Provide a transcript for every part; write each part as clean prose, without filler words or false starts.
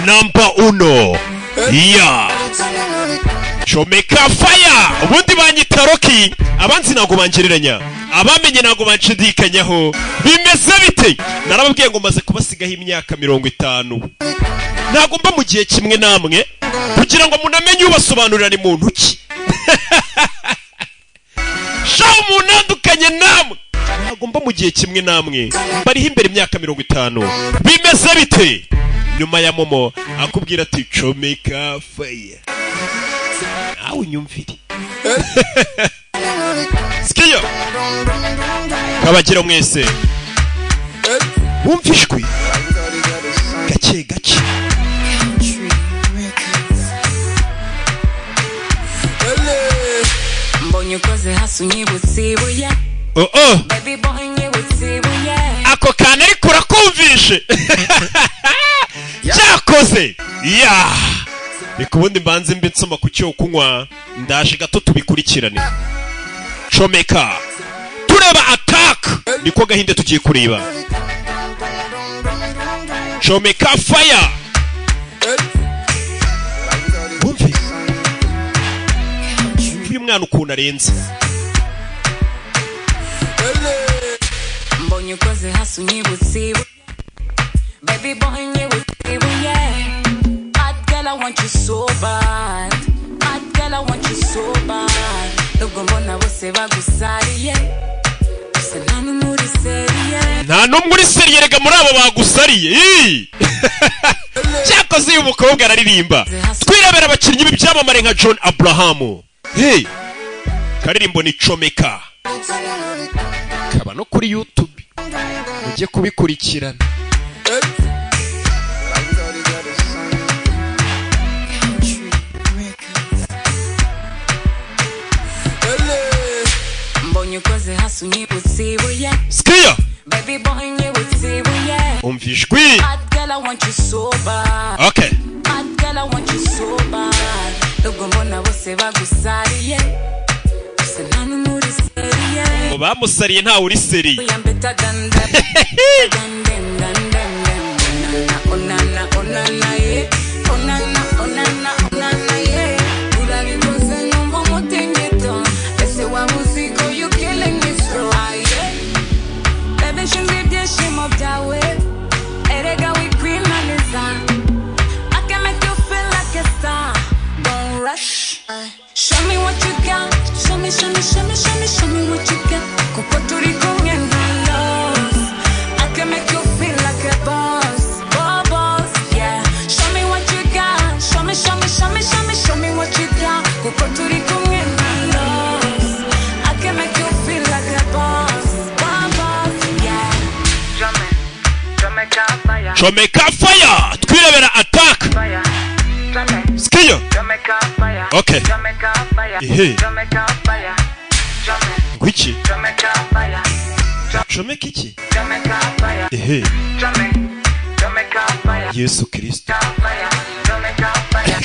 number uno. Yeah. Chomeka fire. Ubundi banyita Rocky. Abanzi nago bangereranya. Abamenye nago banshidikanyaho. Bimeze bite? Narababwiye ngo maze kubasigaho imyaka 50. Nago mba mu gihe kimwe namwe kugira ngo munamenye ubasobanurira ni muntu ki. Shaho munandukanye namwe. Nago mba mu gihe kimwe namwe. Bari imbere imyaka 50. Bimeze bite? Nyuma ya Momo akubwira ati chomeka fire. Aho nyumviri. Skiyo. Kabagira mwese. Wumvishwe. Gace gace. Mbonye koze hasunyibutsibuye. Baby boy nyibutsibuye. Ako kana ari kurakumvishe. Cyakoze. Yeah. Bikubundi mbanze mbitsoma ku cyo kunywa ndaje gato tubikurikirane. Chomeka. Tureba attack. Niko gahinde tugiye kureba. Chomeka fire. Wumve. Uyu mwana ukuna renze. Mbonye koze hasunyibutsibuye. Baby boy nyibutsibuye. I want you so bad. Bad girl, I want you so bad. Nubwo mbona bose bagusariye. Gusa nta n'umwe uri seriye. Nta n'umwe uri seriye rega muri abo bagusariye. Cyakoze uyu mukobwa araririmba. Twirebera abakinnyi b'ibyamamare nka John Abraham. Hey. Karirimbo ni Chomeka. Kaba no kuri YouTube. Ujye kubikurikirana. Koze hasunyibutsibuye. Skiya. Baby boy nyibutsibuye. Umvishwi. Bad girl, I want you so bad. Okay. Bad girl, I want you so bad. Nubwo mbona bose bagusariye. Gusa nta n'umwe uri seriye. Bamusariye nta uri seriye. Show me what you got. Show me what you got. Kupoturi kumien love. I can make you feel like a boss. Boss, yeah. Show me what you got. Show me what you got. Kupoturi kumien love. I can make you feel like a boss. Boss, yeah. Chomeka fire. Chomeka fire. Twirebera attack. Skiyo. Okay. Hey. Gwiki. Chomeka iki? Hey. Yesu Kristo.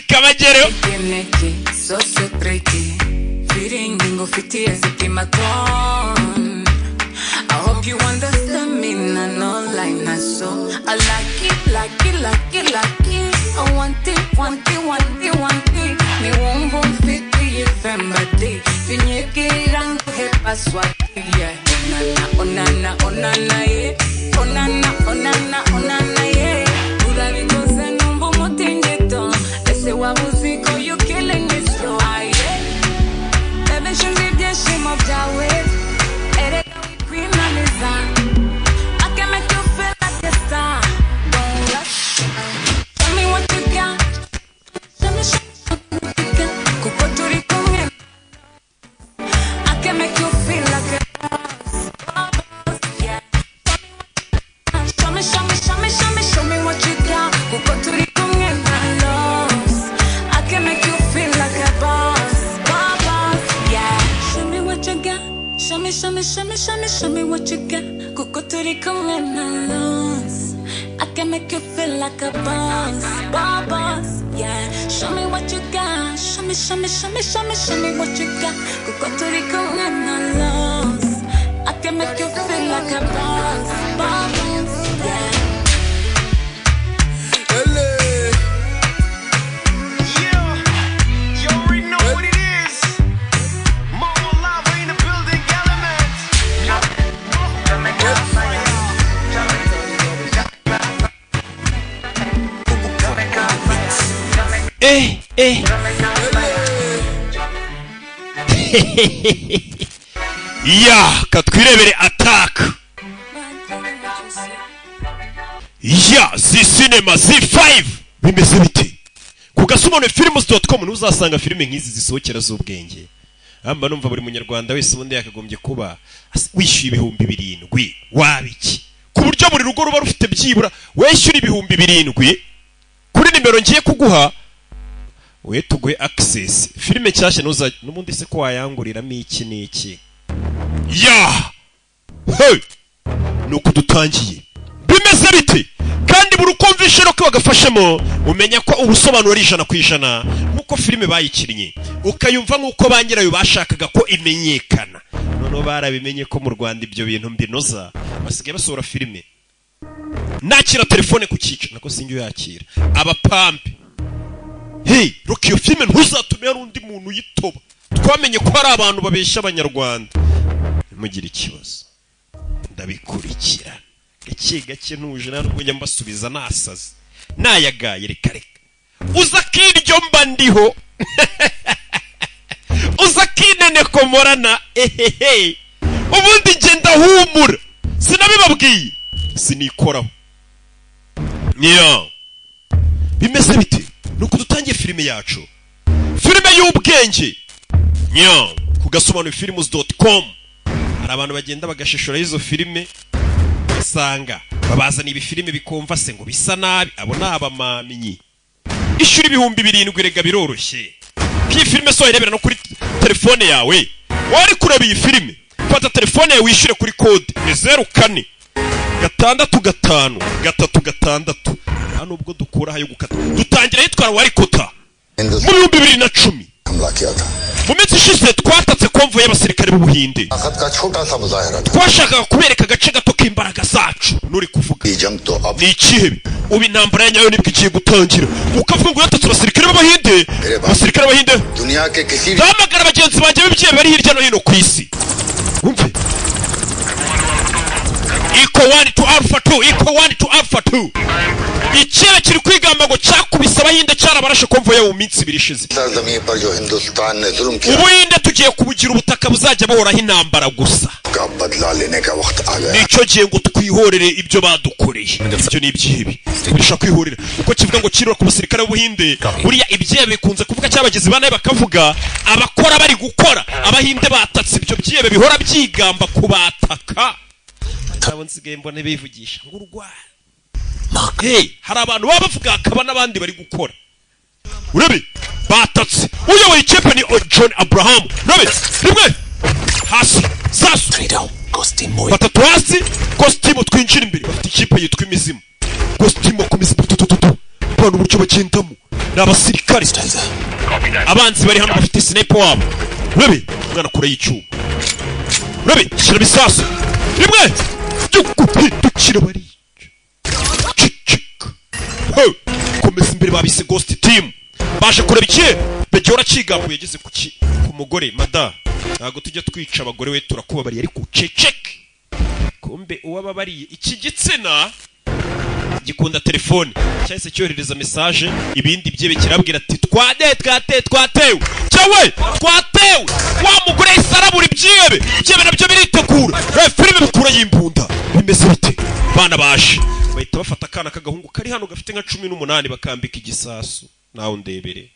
Kabagero. So pretty. Feeling dingo fiti as a kimaton. I hope you understand me, no line na so. I like it. I want it. Me won't fit you family. Finyeke rango he paswati yeah. Onana yeah. Onana yeah. Urabi kose numbo motengeto. Ese wabuziko you killing me slow yeah. Baby shouldn't be the shame of Jawed. Erega we queen Anisa. I can make you feel like a star. Don't rush. Tell me what you got. Tell me what you got. Kupoturi kumien. I can make you feel like a boss. Yeah. Show me what you got. Kupoturi kumien. I can make you feel like a boss. Yeah. Show me what you got. Show me what you got. Kupoturi kumien. I can make you feel like a boss. Yeah. Show me what you got. Show me what you got. Kupoturi kumien. I can make you feel like a boss. Yeah. ya katwirebere attack ya zi cinema zi 5 bimeze bite kugasumone films.com ntuzasanga filime nk'izi zisohokera z'ubwenge amba numva buri munyarwanda wese ubundi yakagombye kuba wishyuye 7,000 wabiki ku buryo buri rugo ruba rufite byibura wishyura 7,000 kuri nimero ngiye kuguha we tuguhe access filime cyashye n'ubundi se ko wayanguriramo iki n'iki ya hey nuko dutangiye bimeze bite kandi buri convention ko bagafashemo umenya ko ubusobanuro ari 100% nkuko filime bayikinnye ukayumva nkuko banyirayo bashakaga ko imenyekana none barabimenye ko mu Rwanda ibyo bintu mbinoza basigaye basohora filime nakira telefone ku cyica nako sinjye yakira abapampe hey rock iyo filime ntuzatume undi muntu yitoba twamenye ko ari abantu babesha abanyarwanda mugira ikibazo ndabikurikira gake ntuje narwo mbasubiza nasaze nayagaye reka uza kiryo mba ndiho uza kinene komorana ubundi genda humura sinabibabwiye sinikoraho niyo bimeze bite nuko dutangiye filime yacu filime y'ubwenge niyo kugasobanura films.com hari abantu bagenda bagashishura izo filime basanga babazana ibi filime bikomva se ngo bisa nabi abo nabamaminyi ishuri 7,000 rega biroroshye iyi filime so irebera no kuri telefone yawe wari kureba iyi filime fata telefone yawe wishyure kuri code 04 665 366 hano ubwo dukura hayo gukata dutangira yitwara wari kota mu 2010 mu minsi ishize twatatse konvo y'abasirikare b'Ubuhinde twashakaga kubereka agace gato k'imbaraga zacu nuri kuvuga ni ikihe ubu intambara yanyayo nibwo igiye gutangira ukavuga ngo yatatse abasirikare b'Abahinde zamagara abagenzi banjye b'ibyiye bari hirya no hino ku isi wumve Eco 1 to Alpha 2 Eco 1 to Alpha 2 ikihe kiri kwigamba ngo cyakubise Abahinde cyarabarashe konvo yawo mu minsi 2 ishize Ubuhinde tugiye kubugira ubutaka buzajya bohoraho intambara gusa nicyo gihe ngo twihorere ibyo badukoreye ibyo ni ibyibi bisha kwihorera uko kivuga ngo kirura ku basirikare b'Ubuhinde buriya ibyibe bikunze kuvuga cyabageze banaye bakavuga abakora bari gukora Abahinde batatse ibyo byibe bihora byigamba kubataka abo nsigaye mbone bivugisha ngo urwaye hari abantu baba bavuga akaba n'abandi bari gukora urebe batatse uyoboye ikipe ni John Abraham urebe rimwe hasi sasu batatu hasi costume twinjira imbere bafite ikipe yitwa Imizimu costume komeza abantu buryo bagendamo n'abasirikare abanzi bari hano bafite sniper wabo urebe mwana kure y'icyuma urebe kira bisasu rimwe dukira bari komeza imbere babise ghost team baje kureba ikihe begera kigambo yageze ku mugore mada ntago tujya twica abagore we turakubabariye ariko ceceke kumbe uwababariye iki gitsina gikunda telefone cyahise cyohereza message ibindi byebe kirabwira ati twatewe cyawe twatewe wa mugore isarabura ibyebe nabyo biritegura filime bikura yimbunda bimeze bite bana baje bahita bafata akana kagahungu kari hano gafite nka 18 bakambika igisasu nawe ndebere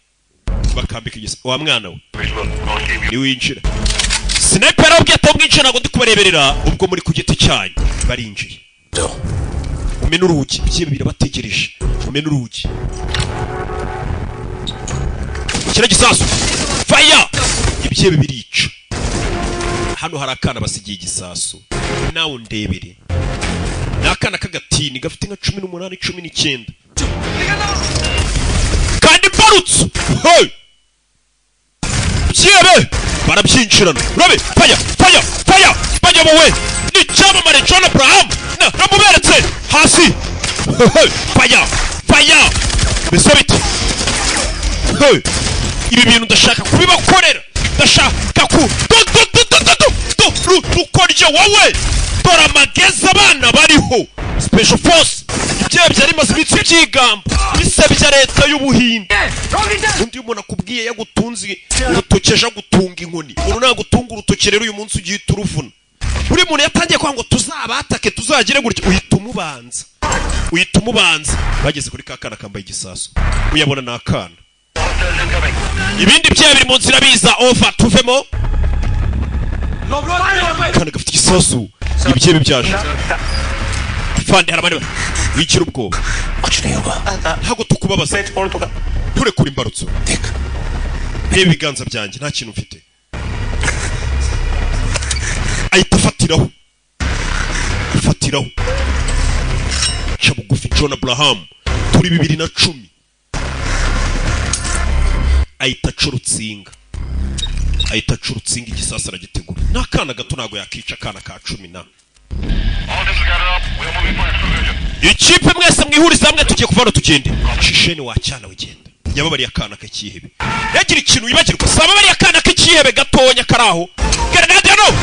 bakambika igisasu wa mwana we ni winjira sniper ubwe atomwinjira nago ndi kubareberera ubwo muri ku giti cyanyu barinjiye umena urugi ibyibe birabategereje umena urugi kira gisasu fire ibyibe birica hano hari akana basigiye igisasu nawe ndebere nakana kagatini gafite nka 18 19 kandi barutse hey byebe barabyinjirana urabe fire wowe ni cyamamare John Abraham namuberetse hasi fire besabite hey ibi bintu ndashaka kubibakorera ndashaka ku dukorye wowe dore amageza abana bariho special force ibyo byari maze imitsi byigamba bisebya leta y'Ubuhinde undi umuntu akubwiye yagutunze urutokeje gutunga inkoni umuntu nagutunga urutoke rero uyu munsi ugiye turuvuna buri muntu yatangiye kwa ngo tuzabatake tuzagire gutya uhita umubanza bageze kuri kakana kambaye igisasu uyabona nakana ibindi byaye biri mu nzira biza over tuvemo kana gafite igisasu ibyo byaje fande harabane wikira ubwoba ntago tukubabaza ture kuri imbarutso reba ibiganza byanjye nta kintu mfite ahita afatiraho ca bugufi John Abraham turi 2010 ahita acurutsinga igisasa aragitegura nakana gato nago yakica kana ka 10 na ikipe mwese mwihuriza hamwe tugiye kuvana tugende shisheni wacyana wigenda yababari akana kakihebe yagira ikintu wibagirwa saba bari akana kakihebe gatonya karaho grenade no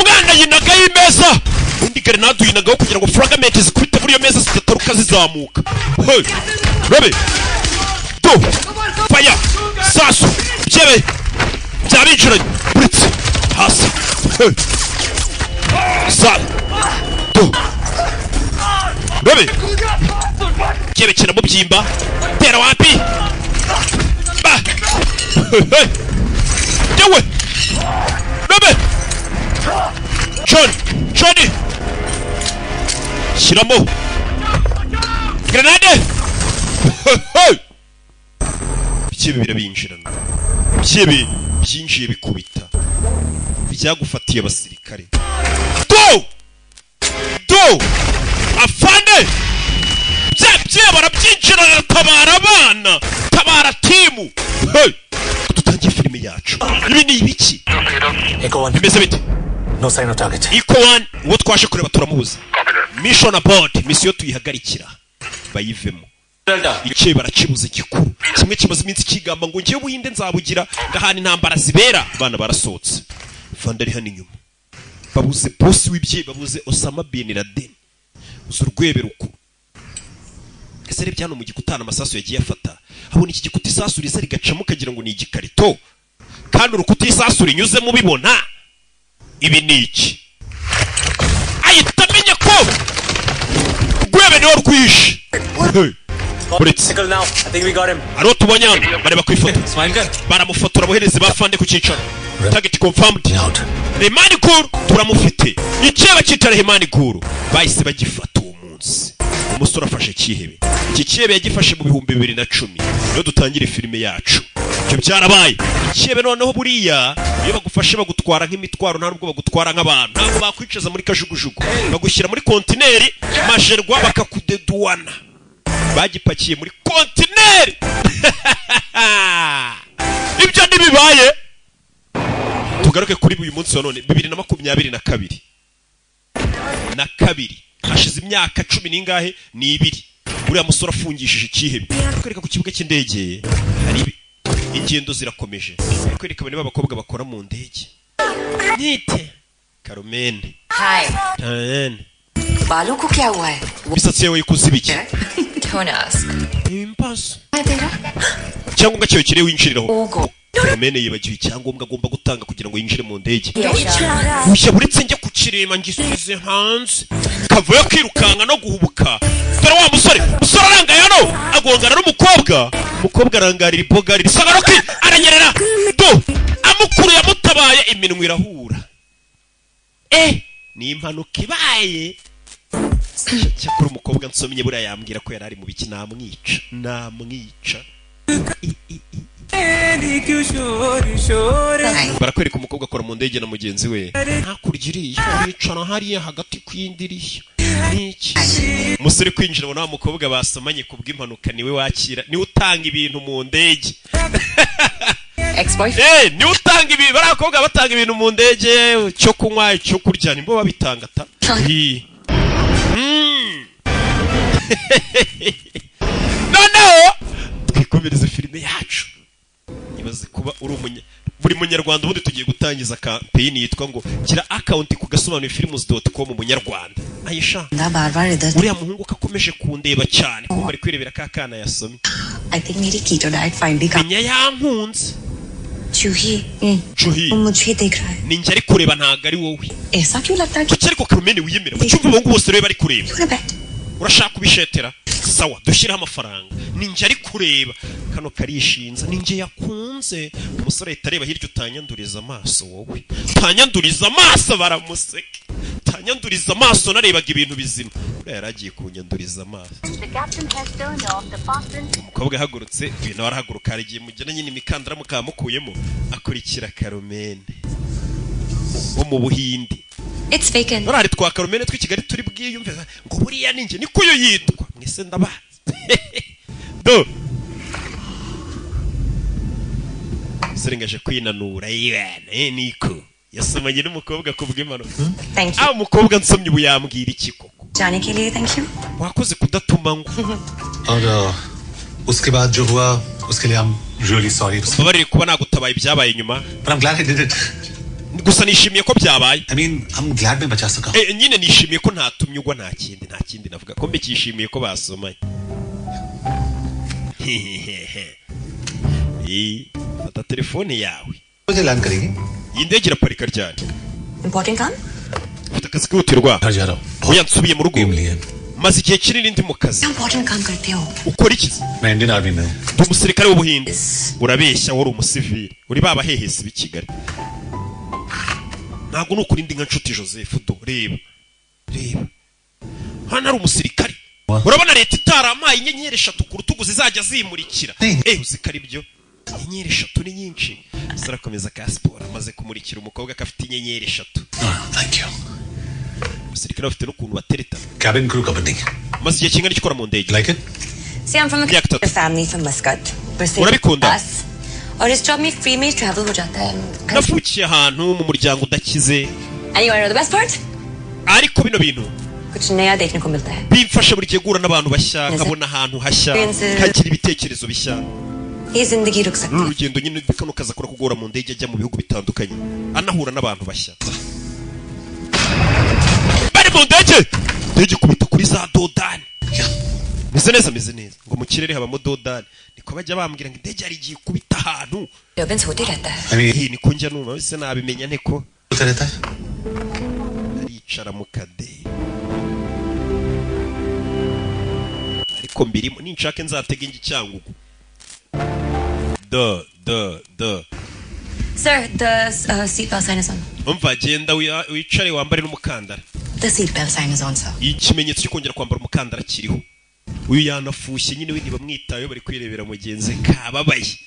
mwana yinaga y'imeza undi grenade yinagaho kugira ngo fragment zikwite muri yo meza zitataruka zizamuka hey rabe do fire sasu byebe byabinjiranye buritse hasi hey sa do rabe byebe kina mu byimba tera wapi ba hey yewe rabe Johnny Shiramo Grenade Bikibe birabinjirana Bikibe byinjiye bikubita byagufatiye abasirikare Do afande bye barabyinjirana tabara abana tabara timu tutangiye filime yacu ibi ni ibiki bimeze bite No sign of target. Iko one uwo twashe kureba turamubuza mission abort mission tuyihagarikira bayivemo ikiye barakibuza gikuru kimwe kimaze iminsi kigamba ngo ngiye Buhinde nzabugira gahana intambara zibera bana barasotse fandari hano inyuma babuze boss w'ibye babuze Osama bin Laden uzurwebe ruku esere byano mu gikutana amasasu yagiye afata abona iki gikuta isasu risa rigacamo kagira ngo ni igikarito kandi urukuta isasu rinyuze mu bibona ibi niki ayitamenye ko gwebe no rwishe Sickle now. I think we got him. aro tubonyana bareba kwifoto baramufotora bohereze bafande ku cicaro target confirmed Hemani Guru turamufite iceba kitare Hemani Guru bahise bagifata uwo munsi umusore afashe kihebe iki kihebe yagifashe mu 2010 no dutangira filime yacu cyo byarabaye ikihebe noneho buriya iyo bagufashe bagutwara nk'imitwaro nta nubwo bagutwara nk'abantu ntabwo bakwicaza muri kajugujugu bagushyira muri kontineri majerwa bakakudeduana bagipakiye muri kontineri ibyo ntibibaye tugaruke kuri uyu munsi wa none 2022 hashize imyaka 10 n'ingahe ni 2 uriya musore afungishije ikihebe kwereka ku kibuga cy'indege hari ingendo zirakomeje kwereka bane b'abakobwa bakora mu ndege nite Carmen हाय बालों को क्या हुआ है bisatsi yawe ikuzibiki don't ask impas है तेरा cyangwa cyo kire winjiriraho ओगो Carmen yibagiwe icyangombwa agomba gutanga kugira ngo yinjire mu ndege ushya buretse njye kukirema ngisubize hanze kavuye kwirukanka no guhubuka dore wa musore arangaya hano agongana n'umukobwa arangarira ibogari risagaroki aranyerera do amukuru yamutabaye iminwe irahura ni impanuka ibaye cyakora umukobwa nsomye buriya yambwira ko yari ari mu biki namwica barakwereka umukobwa akora mu ndege na mugenzi we hakurya iriya wicara hariya hagati kw'indiriya niki umusore kwinjira na wa mukobwa basomanye kubw'impanuka niwe wakira niwe utanga ibintu mu ndege niwe utanga ibi barakobwa batanga ibintu mu ndege cyo kunywa cyo kurya nimbo babitanga ta noneho twikomereze filime yacu ibaze kuba uri buri munyarwanda ubundi tugiye gutangiza campaign yitwa ngo gira account ku gasobanurifilms.com munyarwanda. Ayisha uriya muhungu kakomeje kundeba cyane kuko bari kwirebera kakana yasomye. I think मेरी keto diet finally come. Nya yankunze. Chuhi वो मुझे देख रहा है. Ninjye ari kureba ntago ari wowe. ऐसा क्यों लगता है? Kuki ariko Carmen wiyemera? Mucyumva bongo bose rero bari kureba. You bet. Urashaka kubishetera? Sawa dushyiraho amafaranga. Ninjye ari kureba. Kano karishinza ninjye yakunze. Umusore itareba hirya utanyanduriza amaso wowe. Tanyanduriza amaso baramuseka. Tanyanduriza amaso narebaga ibintu bizima. Uriya yaragiye kunyanduriza amaso. Umukobwa ahagurutse ibintu arahaguruka arigiye mugena nyine imikandara mukamukuyemo akurikira Carmen wo mu Buhindi. It's vacant. Nari twa Carmen twi Kigali turi bwiyumve ngo buriya ninjye niko yo yitwa mwese ndabazi. Do Serengaje kwinanura yene niko yasomanye n'umukobwa kubw'imano. Thank you. Umukobwa nsomye ubu yambwira iki koko? जाने के लिए thank you. Wakoze kudatuma ngo. और उसके बाद जो हुआ उसके लिए I'm really sorry. Babarire kuba nagutabaye ibyabaye nyuma. But I'm glad I did it. Gusa nishimiye ko byabaye. I mean, I'm glad मैं बचा सका. Nyine nishimiye ko ntatumye ugwa nta kindi navuga ko mbikishimiye ko basomanye. Fata telefone yawe. मुझे लैंड करेगी? Iyi ndege iraparika ryari? Important काम? Ufite akazi kwihutirwa? घर जा रहा हूँ. Oya nsubiye mu rugo. Maze igihe kinini ndi mu kazi. Important काम करते हो? Ukora iki? मैं इंडियन आर्मी में हूँ. Ndi umusirikare w'Ubuhinde. Urabeshya wari umusivili. Uri baba hehesi b'i Kigali. Ntabwo nukuri ndi nka nshuti Joseph do reba. Hano ari umusirikare. Urabona leta itaramaye inyenyeri 3 ku rutugu zizajya zimurikira. Uzikari byo. Inyenyeri 3 ni nyinshi. Sarakomeza ka sport amaze kumurikira umukobwa kafite inyenyeri 3. Thank you. Umusirikare afite n'ukuntu batereta. Cabin crew company. Maze igihe kingana gikora mu ndege. Like it? See, I'm from a family from Muscat. Urabikunda? और इस job में free में travel हो जाता है. Navukiye ahantu mu muryango udakize. And you want to know the best part? Ariko bino bintu कुछ नया देखने को मिलता है. Bimfasha buri gihe gura n'abantu bashya nkabona ahantu hashya kagira ibitekerezo bishya. ये जिंदगी रुक सकती है. Urugendo nyine bikano kaza kora kugora mu ndege ajya mu bihugu bitandukanye. Anahura n'abantu bashya. Bari mu ndege kubita kuri za dodani. Meze neza ngo mu kirere habamo dodani. Niko bajya bambwira ngo indege ari giye kubita ahantu. Robin होते रहता है. Niko njya numva wese nabimenya nteko. होता रहता है. Aricara mu kade. Ariko mbirimo ninshake nzatega ingi cyangugu. Sir, the seatbelt sign is on. Umva genda wicare wambare n'umukandara. The seatbelt sign is on, sir. Ikimenyetso cyo kongera kwambara umukandara kiriho. Uyu yanafushye nyine we ntibamwitayo bari kwirebera mugenzi kababaye.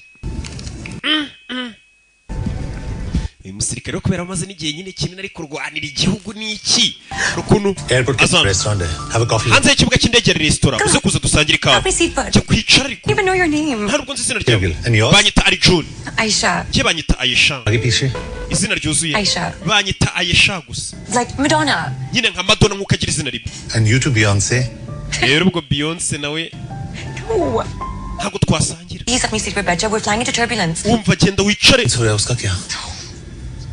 Uyu musirikare wo kubera amaze n'igihe nyine kinini ari kurwanira igihugu n'iki. Rukuno Airport restaurant have a coffee. Hanze y'ikibuga cy'indege restaurant uze kuza dusangira ikawa. Cyo kwicara ariko. Even know your name. Ntabwo nzi izina ryawe. Banyita Arjun. Aisha. Cye banyita Aisha. Agi piche. Izina ryuzuye. Aisha. Banyita Aisha gusa. Like Madonna. Nyine nka Madonna nkuko agira izina ribi. And you to Beyonce. Rero ubwo Beyonce nawe No. ntabwo twasangira. Please let me sit with Betcha. We're flying into turbulence. Umva genda wicare. Sorry, uska kya?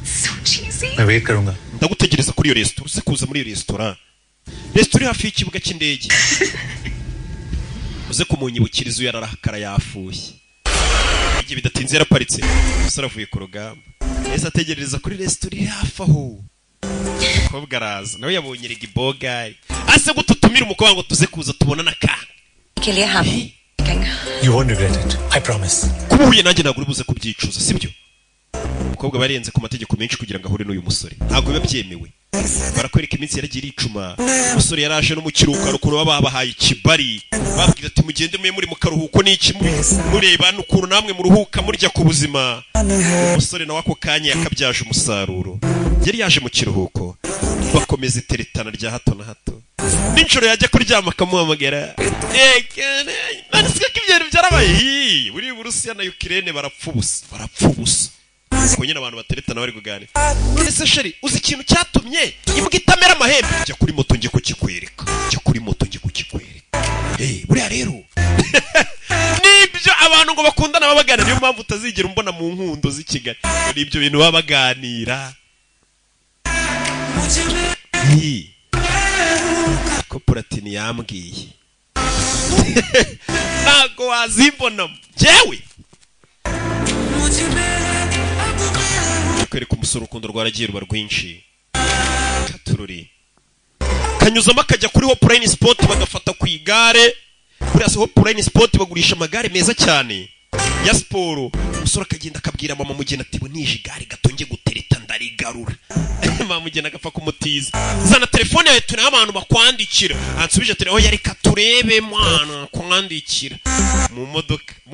So cheesy. मैं wait करूँगा. Ndagutegereza kuri iyo restaurant. Uze kuza muri iyo restaurant. Restaurant hafi y'ikibuga cy'indege. Uze kumunyibukiriza uyu yararakara yafushye. Igihe bidatinze yaraparitse. Umusore avuye ku rugamba. Ese ategereza kuri restaurant hafi aho. Umukobwa araza. Nawe yabonye rigibogari. Ase gututumira umukobwa ngo tuze kuza tubonana kandi. Kilia happy. You won't regret it. I promise. Kubuye nanjye ntabwo uri buze kubyicuza, sibyo? Umukobwa barenze ku mategeko menshi kugira ngo ahure n'uyu musore. Ntabwo biba byemewe. Barakwereka iminsi yaragiye icuma. Umusore yaraje no mu kiruhuko rukuno babahaye ikibari. Babwira ati mugende muri mu karuhuko n'iki mureba n'ukuntu namwe muruhuka murya ku buzima. Umusore nawe ako kanya yakabyaje umusaruro. Yari yaje mu kiruhuko. Bakomeza iteretana rya hato na hato. Ninjoro yajya kuryama akamuhamagara. Nanisika ko ibintu byarabaye. Buri Burusiya na Ukraine barapfubusa. Kunyina abantu bateretana bari kuganira. None se sheri uzi ikintu cyatumye imbwa itamera amahembe? Jya kuri moto ngiye kukikwereka. Buriya rero nibyo abantu ngo bakundana ubona babagana niyo mpamvu utazigera umbona mu nkundo z'i Kigali ni ibyo bintu babaganira ko Platini yambwiye ntago wazimbonamo jewe kwereka umusore urukundo rwaragiye ruba rwinshi katururi kanyuzamo akajya kuri Hopline Sport bagafata ku igare kuri Hopline Sport bagurisha amagare meza cyane ya siporo umusore akagenda akabwira mama mugena ati bo nije igare gatonge gutereta ndarigarura mama mugena agapfa kumutiza zana telefone yawe tuna abantu bakwandikira ansubije turi aho yari katurebe mwana kwandikira mu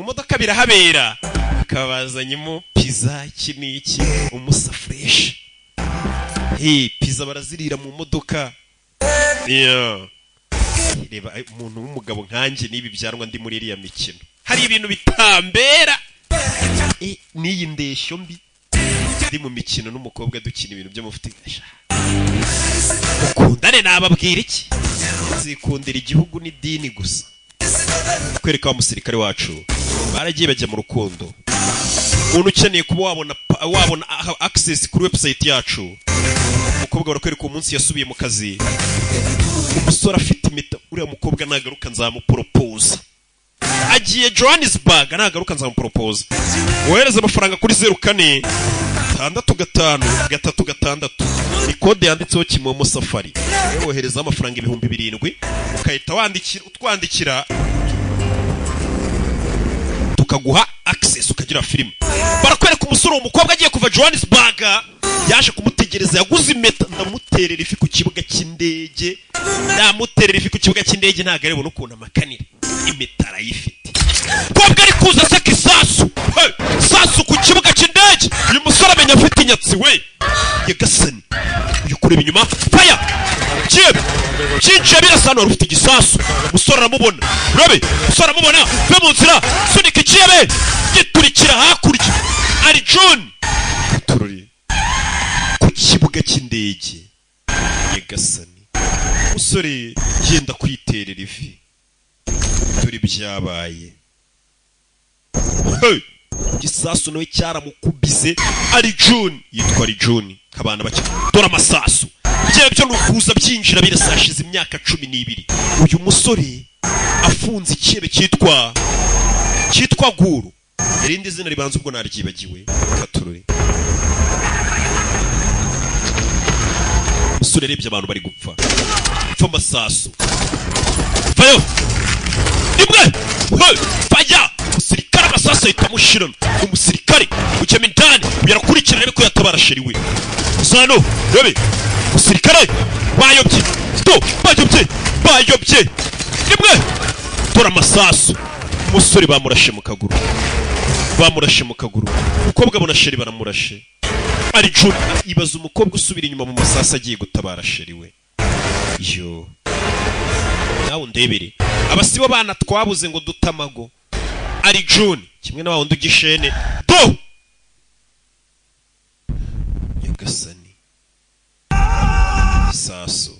modoka birahabera akabazanyemo pizza kiniki umusa fresh pizza barazirira mu modoka reba umuntu w'umugabo nkanjye nibi byanwa ndi muri iriya mikino hari ibintu bitambera niyi ndeshyo mbi ndi mu mikino n'umukobwa dukina ibintu byo mufite ukundane nababwira iki zikundira igihugu n'idini gusa kwereka wa musirikare wacu baragiye bajya mu rukundo umuntu ukeneye kuba wabona access kuri website yacu umukobwa barakwereka umunsi yasubiye mu kazi umusore afite impeta uriya mukobwa nagaruka nzamupropose agiye Johannesburg nagaruka nzamupropose wohereza amafaranga kuri 04 655 336 ni code yanditseho Kimomo Safari wohereza amafaranga 7,000 ukahita utwandikira tukaguha access ukagira filime barakwereka umusore umukobwa agiye kuva Johannesburg yaje kumutegereza yaguze impeta ndamuterera ifi ku kibuga cy'indege ntagarebo n'ukuntu amakanira impeta arayifite kobwa ari kuza saka isasu sasu ku kibuga cy'indege uyu musore amenya afite inyatsi we yagasani ukureba inyuma fire cyinjiye birasana rufite igisasu musore aramubona urabe musore aramubona ve mu nzira sunika ikiyebe giturikira hakurya ari John tururi ku kibuga cy'indege yagasani musore yenda kwiterera ivi turi byabaye gisasu nawe cyaramukubise ari John yitwa ari John kabana bake dora amasasu byo nukuza byinjira birasashize imyaka 12 uyu musore afunze ikiyebe cyitwa guru irindi zina ribanza ubwo naryibagiwe katururi musore rebye abantu bari gupfa amasasu vayo nimwe fajya umusirikare amasasu yitamushirana umusirikare ujyemo indani yarakurikirana ariko yatabara sheriwe sano rebe umusirikare bayobye nimwe tora amasasu umusore bamurashe mu kaguru umukobwa abona sheri baramurashe ari John ibaza umukobwa usubira inyuma mu masasa agiye gutabara sheriwe yo nawe ndebere abasibo bana twabuze ngo dutamago ari John kimwe na wundi ugishene do yagasani sasu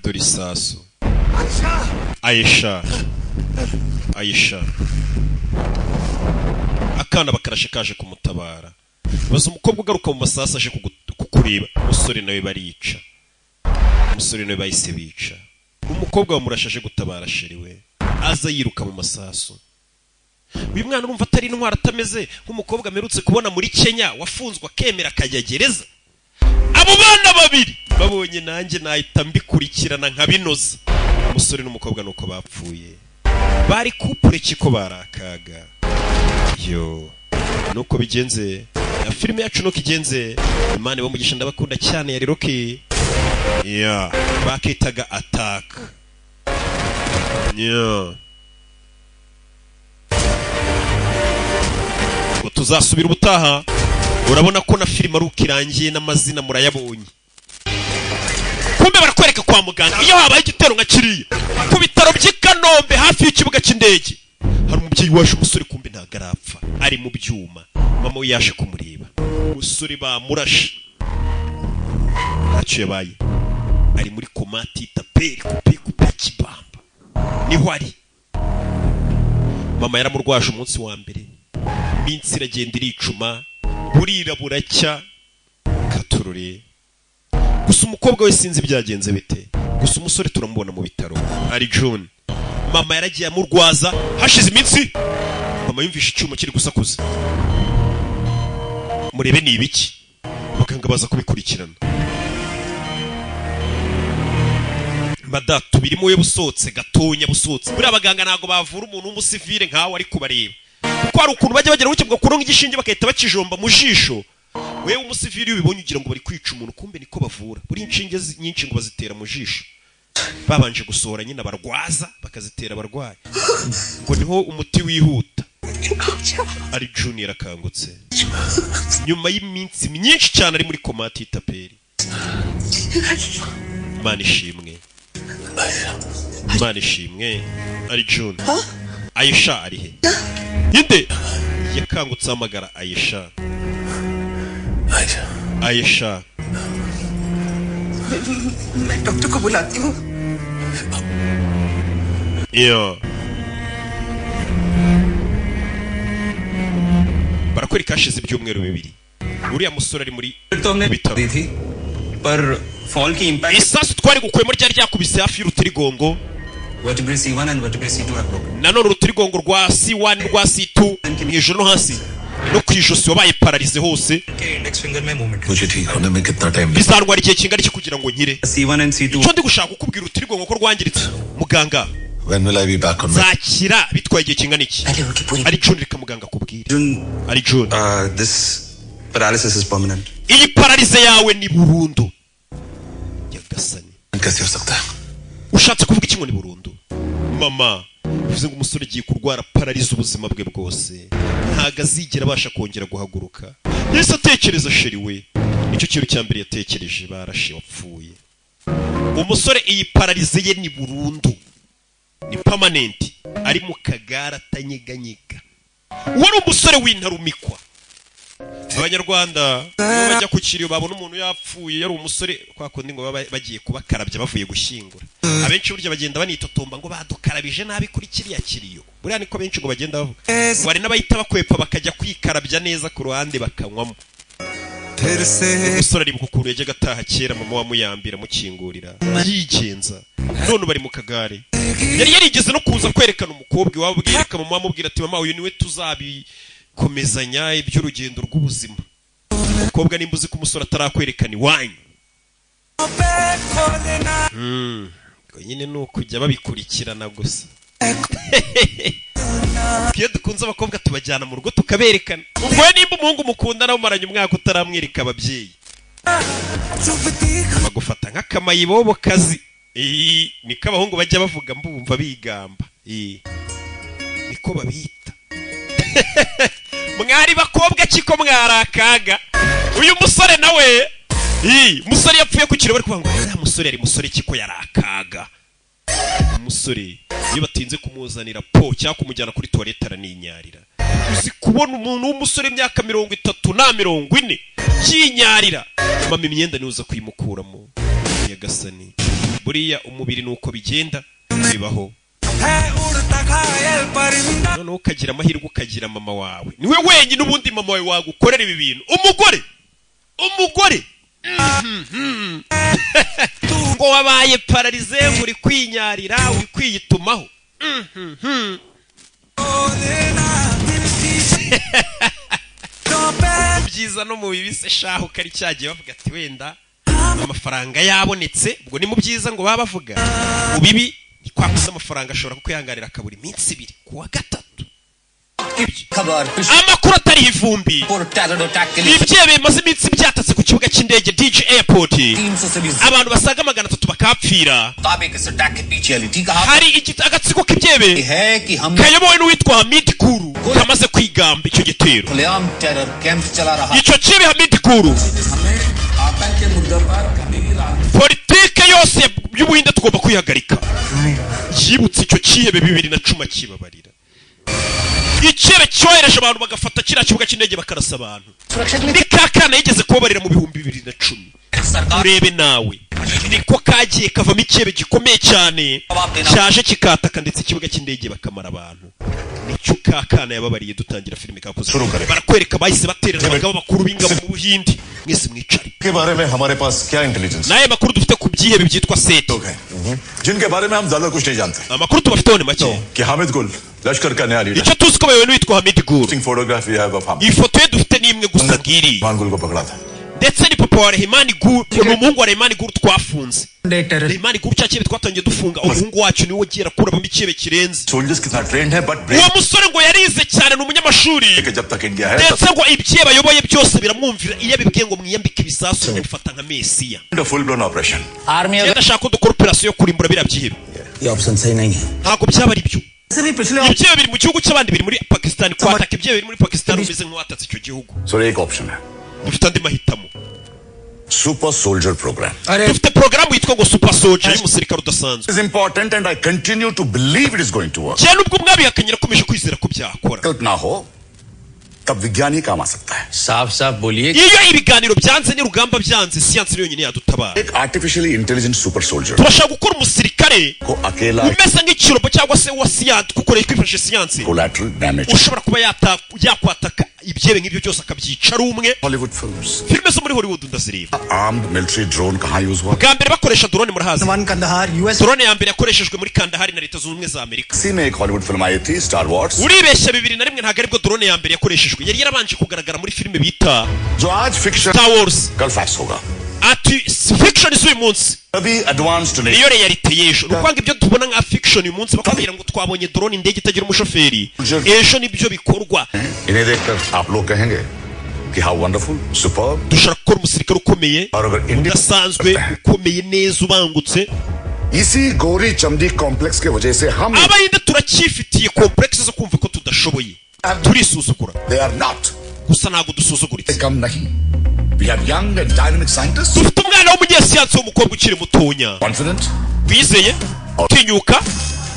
dori sasu Aisha akana bakarashe kaje kumutabara baza umukobwa ugaruka mu masasa aje kukureba umusore nawe barica umusore nawe bahise bica umukobwa bamurashaje gutabara sheriwe aza yiruka mu masasu uyu mwana urumva atari intwara atameze nk'umukobwa amerutse kubona muri Kenya wafunzwe akemera akajya gereza abo bana babiri babonye nanjye nahita mbikurikirana nkabinoza umusore n'umukobwa nuko bapfuye bari kupure kiko barakaga yo nuko bigenze na filime yacu nuko igenze Imana bamugisha ndabakunda cyane yari Rocky bakitaga Attack tuzasubira ubutaha urabona ko na filime ari ukirangiye n'amazina murayabonye kumbe barakwereka kwa muganga iyo habaye igitero nka kiriya ku bitaro by'i Kanombe hafi y'ikibuga cy'indege hari umubyeyi waje umusore kumbe ntago arapfa ari mu byuma mama we yaje kumureba umusore bamurashe ntacyo yabaye ari muri komati taperi kupe kibamba niho ari mama yaramurwaje umunsi wa mbere, iminsi iragenda iricuma, burira buracya katurure. Gusa umukobwa we sinzi byagenze bite, gusa umusore turamubona mu bitaro ari John. Mama yaragiye amurwaza, hashize iminsi mama yumvisha icyuma kiri gusakuza. Murebe ni ibiki, bakanga baza kubikurikirana. Badatu birimo we busotse gatonya busotse. Buri abaganga nago bavura umuntu w'umusivile nkawe ari kubareba. Kuko hari ukuntu bajya bagera ukibwa kuronka igishinge bakahita bakijomba mu jisho. Wewe umusivile ubibonye ugira ngo bari kwica umuntu, kumbe niko bavura. Buri inshinge nyinshi ngo bazitera mu jisho. Babanje gusohora nyina barwaza bakazitera abarwayi. Ngo niho umuti wihuta. Ari Junior akangutse. Nyuma y'iminsi myinshi cyane ari muri komati y'itaperi. Imana ishimwe. Imana ishimwe. Ari June. Aisha ari he? Inde yakangutse amagara Aisha. Aisha. मैं डॉक्टर को बुलाती हूँ. Barakwereka hashize ibyumweru bibiri. Uriya musore ari muri bitaro. पर फॉल की impact isasu twari gukwemo ryari ryakubise hafi y'urutirigongo. vertebrae C1 and vertebrae C2 are broken. Nanone urutirigongo rwa C1 rwa C2 hejuru no hasi no kwijosi wabaye paralize hose. Index finger में मूवमेंट मुझे ठीक होने में कितना time bizantwara igihe kingana iki kugira ngo nkire. C1 and C2 icyo ndi gushaka kukubwira urutirigongo ko rwangiritse muganga. When will I be back on zakira bitwaye igihe kingana iki? Ari June reka muganga kubwira. Ari June. This paralysis is permanent. Iyi paralize yawe ni burundu. Yagasani. कैसे हो सकता है? Ushatse kuvuga iki ngo ni burundu? Mama uvuze ngo umusore giye kurwara paralize ubuzima bwe bwose, ntaga azigera abasha kongera guhaguruka. Yese atekereza sheri we, nicyo kintu cya mbere yatekereje, barashe wapfuye. Umusore iyi paralize ye ni burundu, ni permanent, ari mu kagara atanyeganyega. Wari umusore w'intarumikwa. Abanyarwanda bajya ku kiriyo babona umuntu yapfuye yari umusore kwa kundi ngo bagiye kubakarabya bavuye gushyingura. Abenshi burya bagenda banitotomba ngo badukarabije nabi kuri kiriya kiriyo. Buriya niko benshi ngo bagenda bavuga. Wari n'abayita bakwepa bakajya kwikarabya neza ku ruhande bakanywamo. Umusore ari bukukuru yajyaga ataha kera mama wamuyambira mukingurira yigenza. None bari mu kagare. Yari yarigeze no kuza kwerekana umukobwa wabwira mama wamubwira ati mama uyu niwe tuzabi komezanya iby'urugendo rw'ubuzima. Umukobwa nimba uzi ko umusore atarakwerekana iwanyu. Nyine ni ukujya babikurikirana gusa. Iyo dukunze abakobwa tubajyana mu rugo tukaberekana. Ubwo nimba umuhungu mukundana umaranye umwaka utaramwereka ababyeyi, bagufata nk'akamayibobo kazi. Niko abahungu bajya bavuga mbumva bigamba. Niko babita. Mwari bakobwa kiko mwarakaga. Uyu musore nawe musore yapfuye ku kiro bari kuvuga ngo uriya musore ari musore kiko yarakaga. Umusore iyo batinze kumuzanira po cyangwa kumujyana kuri toilette araninyarira. Uzi kubona umuntu w'umusore imyaka 30 na 40 yinyarira, mama imyenda niuza kuyimukuramo. Yagasani buriya umubiri nuko bigenda bibaho. None ukagira amahirwe ukagira mama wawe, niwe wenyine ubundi mama wawe wagukorera ibi bintu. Umugore ngo wabaye paralize uri kwinyarira uri kwiyitumaho. Byiza no mu bibise shaho kari cyagiye bavuga ati wenda amafaranga yabonetse. Ubwo ni mu byiza ngo baba bavuga, mu bibi kwakuza amafaranga ashobora kukwihangarira akabura iminsi 2 kuwa gatatu. Amakuru atari ivumbi ibyebe bimaze iminsi byatatse ku kibuga cy'indege DJ Airport, abantu basaga 300 bakapfira. Hari agatsiko k'ibyebe kayobowe n'uwitwa Hamid Kuru kamaze kwigamba icyo gitero. Icyo kibe Hamid Kuru politike yose y'ubuhinde tugomba kwihagarika. Yibutse icyo kihebe 2010 kibabarira. icyebe cyohereje abantu bagafata kiriya kibuga cy'indege bakarasa abantu ni kakana yigeze kubabarira mu 2010 urebe nawe niko kagiye kavamo icyebe gikomeye cyane cyaje kikataka ndetse ikibuga cy'indege bakamara abantu nicyo kakana yababariye dutangira filime kakoze barakwereka bahise baterera abagabo bakuru b'ingabo mu Buhindi mwese mwicare के बारे में हमारे पास क्या intelligence naye makuru dufite ku byihebe byitwa SET जिनके बारे में हम ज्यादा कुछ नहीं जानते amakuru tubafiteho ni make कि हामिद गुल लश्कर का नया leader icyo tuzi ko bayobowe n'uwitwa Hamid Gul photography है वो हम ifoto ye dufite ni imwe gusa ngiri गुल को पकड़ा था ndetse ni papa wa Rehimani Gul umuhungu wa Rehimani Gul twafunze Rehimani Gul cyakibe twatangiye dufunga umuhungu wacu niwe gira kuraba ikibe kirenze soldiers के साथ ट्रेंड है but uwo musore ngo yarize cyane n'umunyamashuri जब तक इंडिया है ndetse ngo ibye bayoboye byose biramwumvira iyo abibwiye ngo mwiyambike ibisasu mufata nka Mesiya full blown operation army ndashaka ko dukora operation yo kurimbura bira byihebe ये ऑप्शन सही नहीं है ntabwo byaba ari byo सभी पिछले ibye biri mu gihugu cy'abandi biri muri Pakistan kwataka ibye biri muri Pakistan umeze nk'uwatatse icyo gihugu सो एक ऑप्शन है dufite andi mahitamo super soldier programme dufite porogaramu yitwa ngo Super Soldier y'umusirikare udasanzwe is important and I continue to believe it is going to work cyane nubwo mwabihakanye nakomeje kwizera ko byakora कल्पना हो तब विज्ञान ही काम आ सकता है साफ साफ बोलिए iyo ibiganiro byanze n'urugamba byanze siyansi niyo nyine yadutabara एक artificially intelligent super soldier turashaka gukora umusirikare को अकेला umeze nk'ikirobo cyangwa se wa siyansi gukoresha kwifashisha siyansi collateral damage ushobora kuba yakwataka ibyebe nk'ibyo byose akabyica ari umwe Hollywood films filime zo muri Hollywood ndazireba armed military drone कहां यूज हुआ bwa mbere bakoresha drone murahazi Kandahar US drone ya mbere yakoreshejwe muri Kandahari na Leta Zunze Ubumwe za Amerika इसी में एक Hollywood film आई थी star Wars uribeshya 2001 ntabwo aribwo drone ya mbere yakoreshejwe yari yarabanje kugaragara muri filime bita जो आज fiction Star Wars कल फैक्स होगा ati fiction z'uyu munsi अभी एडवांस्ड नहीं niyo reality y'ejo nukwanga ibyo tubona nka fiction uyu munsi bakubwira ngo twabonye drone indege itagira umushoferi ejo nibyo bikorwa इन्हें देखकर आप लोग कहेंगे कि how wonderful superb dushaka gukora umusirikare ukomeye और अगर India udasanzwe ukomeye neza ubangutse इसी गोरी चमड़ी कॉम्प्लेक्स की वजह से हम abayinde turacyifitiye complex zo kumva ko tudashoboye turisuzugura they are not gusa ntabwo dusuzuguritse कम नहीं we have young and dynamic scientists dufite umwana w'umunyesiyansi w'umukobwa ukiri mutonya confident wizeye utinyuka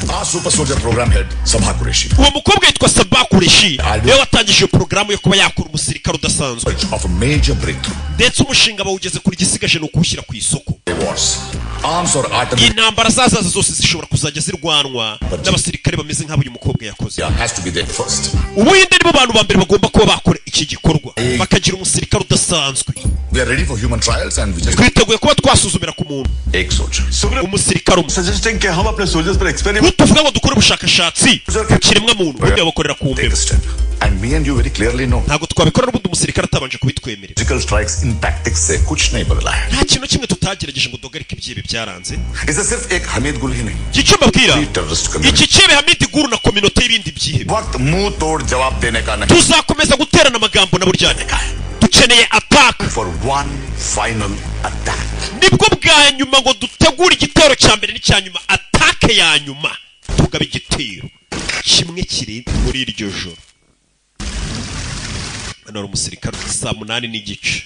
our super soldier program head Sabha Qureshi uwo mukobwa yitwa Sabah Qureshi niwe watangije porogaramu yo kuba yakora umusirikare udasanzwe of a major breakthrough ndetse umushinga bawugeze kuri gisigaje no kuwushyira ku isoko wars arms or artillery intambara zazaza zose zishobora kuzajya zirwanwa n'abasirikare bameze nk'abo uyu mukobwa yakoze has to be there first ubuhinde nibo bantu ba mbere bagomba kuba bakora iki gikorwa bakagira umusirikare udasanzwe we are ready for human trials and we just twiteguye kuba twasuzumira ku muntu एक soldier umusirikare umwe suggesting कि हम अपने soldiers पर experiment tuvuga ngo dukore ubushakashatsi ku kiremwa muntu ubundi bakorera ku take mbeba a step and me and you very clearly know ntabwo twabikora n'ubundi umusirikare atabanje kubitwemerera physical strikes in tactics से कुछ नहीं बदला है nta kintu kimwe tutagerageje ngo duhagarike ibyibe byaranze इसे सिर्फ एक हमीद गुल ही नहीं icyo mbabwira terrorist community iki kibe Hamid Guru na kominote y'ibindi byihebe वक्त मुंह तोड़ जवाब देने का नहीं tuzakomeza guterana amagambo na buryane dukeneye attack for one final attack nibwo bwa nyuma ngo dutegure igitero cya mbere n'icya nyuma attack ya nyuma tugaba igitero kimwe kiri muri iryo joro hano hari umusirikare 8:30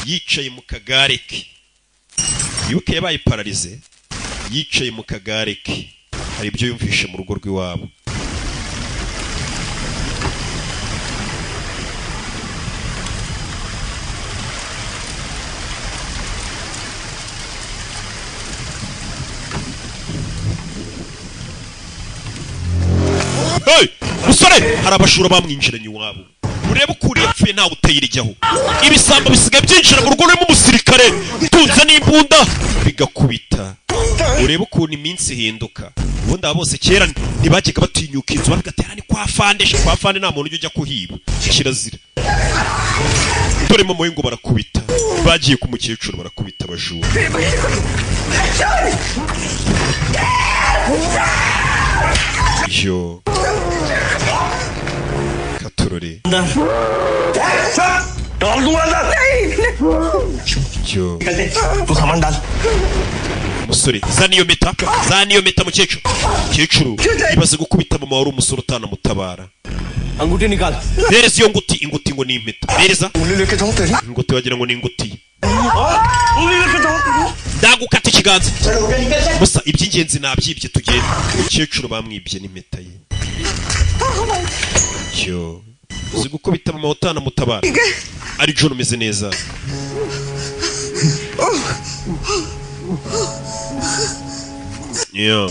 yicaye mu kagare ke yuke yabaye paralize yicaye mu kagare ke hari ibyo yumvishe mu rugo rw'iwabo hey musore hari abashura bamwinjiranye iwabo urebe ukuntu yapfuye ntawe utayiryaho ibisambo bisigaye byinjira mu rugo rurimo umusirikare utunze n'imbunda bigakubita urebe ukuntu iminsi ihinduka ubundi aba bose kera ntibajyaga batinyuka inzu bagatera ni kwa fande nta muntu ujya kuhiba kirazira dore mama we ngo barakubita bagiye ku mukecuru barakubita abajura yo katurore डाल दूंगा अंदर yo तू सामान डाल musore zana iyo meta mukecuru ibaze gukubita mama wari umusore utanamutabara अंगूठी निकाल bereza iyo inguti ngo ni impeta bereza उंगली लेके जाऊं तेरी inguti wagira ngo ni inguti उंगली लेके जाऊं ndagukata ikiganza gusa iby'ingenzi nabyibye tugende umukecuru bamwibye n'impeta ye Yo uzi gukubita mama utana mutabara ari John umeze neza yo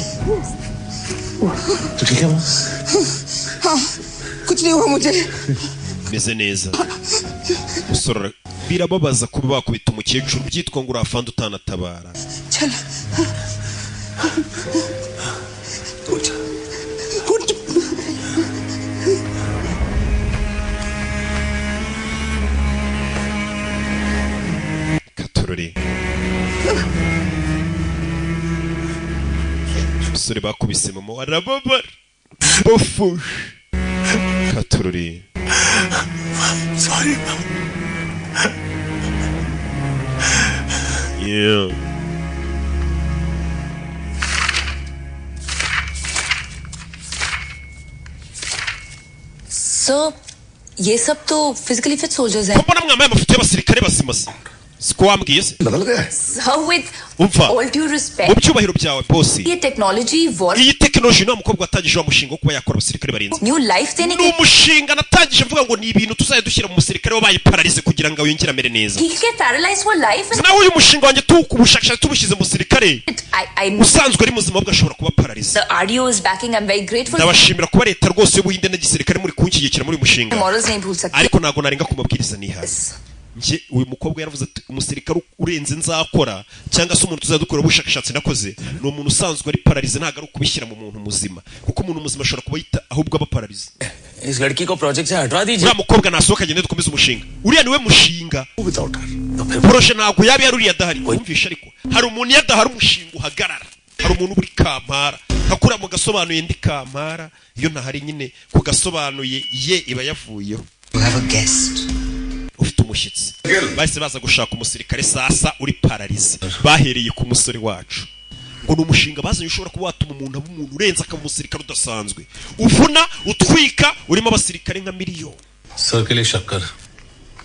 तो ठीक है वो हाँ कुछ नहीं हुआ मुझे meze neza usora birababaza kuba bakubita umukecuru byitwa ngo urafanda utanatabara चल Katorori usore bakubise mama arababara bofush Katorori Sorry. Yeah. So, ये सब तो physically fit soldiers हैं. Mbona mwambaye amafoto y'abasirikare bazimasa? Siko wambwiye se? बदल गया So, with Umva. all due Mu respect, byubahiro byawe boss. ये technology war Iyi technology no mukobwa watangije wa mushinga wo kuba yakora abasirikare barinze. new life देने Ni के umushinga natangije mvuga ngo ni ibintu tuzajya dushyira mu musirikare wabaye paralize kugira ngo yongere amere neza. he get paralyzed for life. And Nawe uyu mushinga wanjye tuwubushakashatsi tubushyize mu musirikare I usanzwe ari muzima ahubwo ashobora kuba paralize. the RDO is backing. I'm very grateful. Ndabashimira kuba leta rwose y'ubuhinde n'igisirikare muri kunshyigikira muri uyu mushinga. Morals नहीं भूल सकते. Ariko ntago narenga ku mabwiriza nihaye. Nje uyu mukobwa yaravuze ati umusirikare urenze nzakora cyangwa se umuntu tuzadukora ubushakashatsi nakoze ni umuntu usanzwe ari paralize ntago ari kubishyira mu muntu muzima kuko umuntu muzima ashobora kuba yita ahubwo aba paralize. इस लड़की को प्रोजेक्ट से हटवा दीजिए Uriya mukobwa nasohoka agende dukomeze umushinga uriya niwe mushinga without her. तो फिर poroshe ntabwo yaba yaruriye adahari wumvishe ariko hari umuntu iyo adahari umushinga uhagarara hari umuntu uri kampara hakura mu gasobanuye ndi kampara iyo ntahari nyine ku gasobanuye ye iba yavuyeho. You have a guest. Ufite umushyitsi bahise baza gushaka umusirikare sasa uri paralize bahereye ku musore wacu ngo ni umushinga bazanye ushobora kuba watuma umuntu aba umuntu urenze akaba umusirikare udasanzwe uvuna utwika urimo abasirikare nka miliyoni. Sir के लिए शक्कर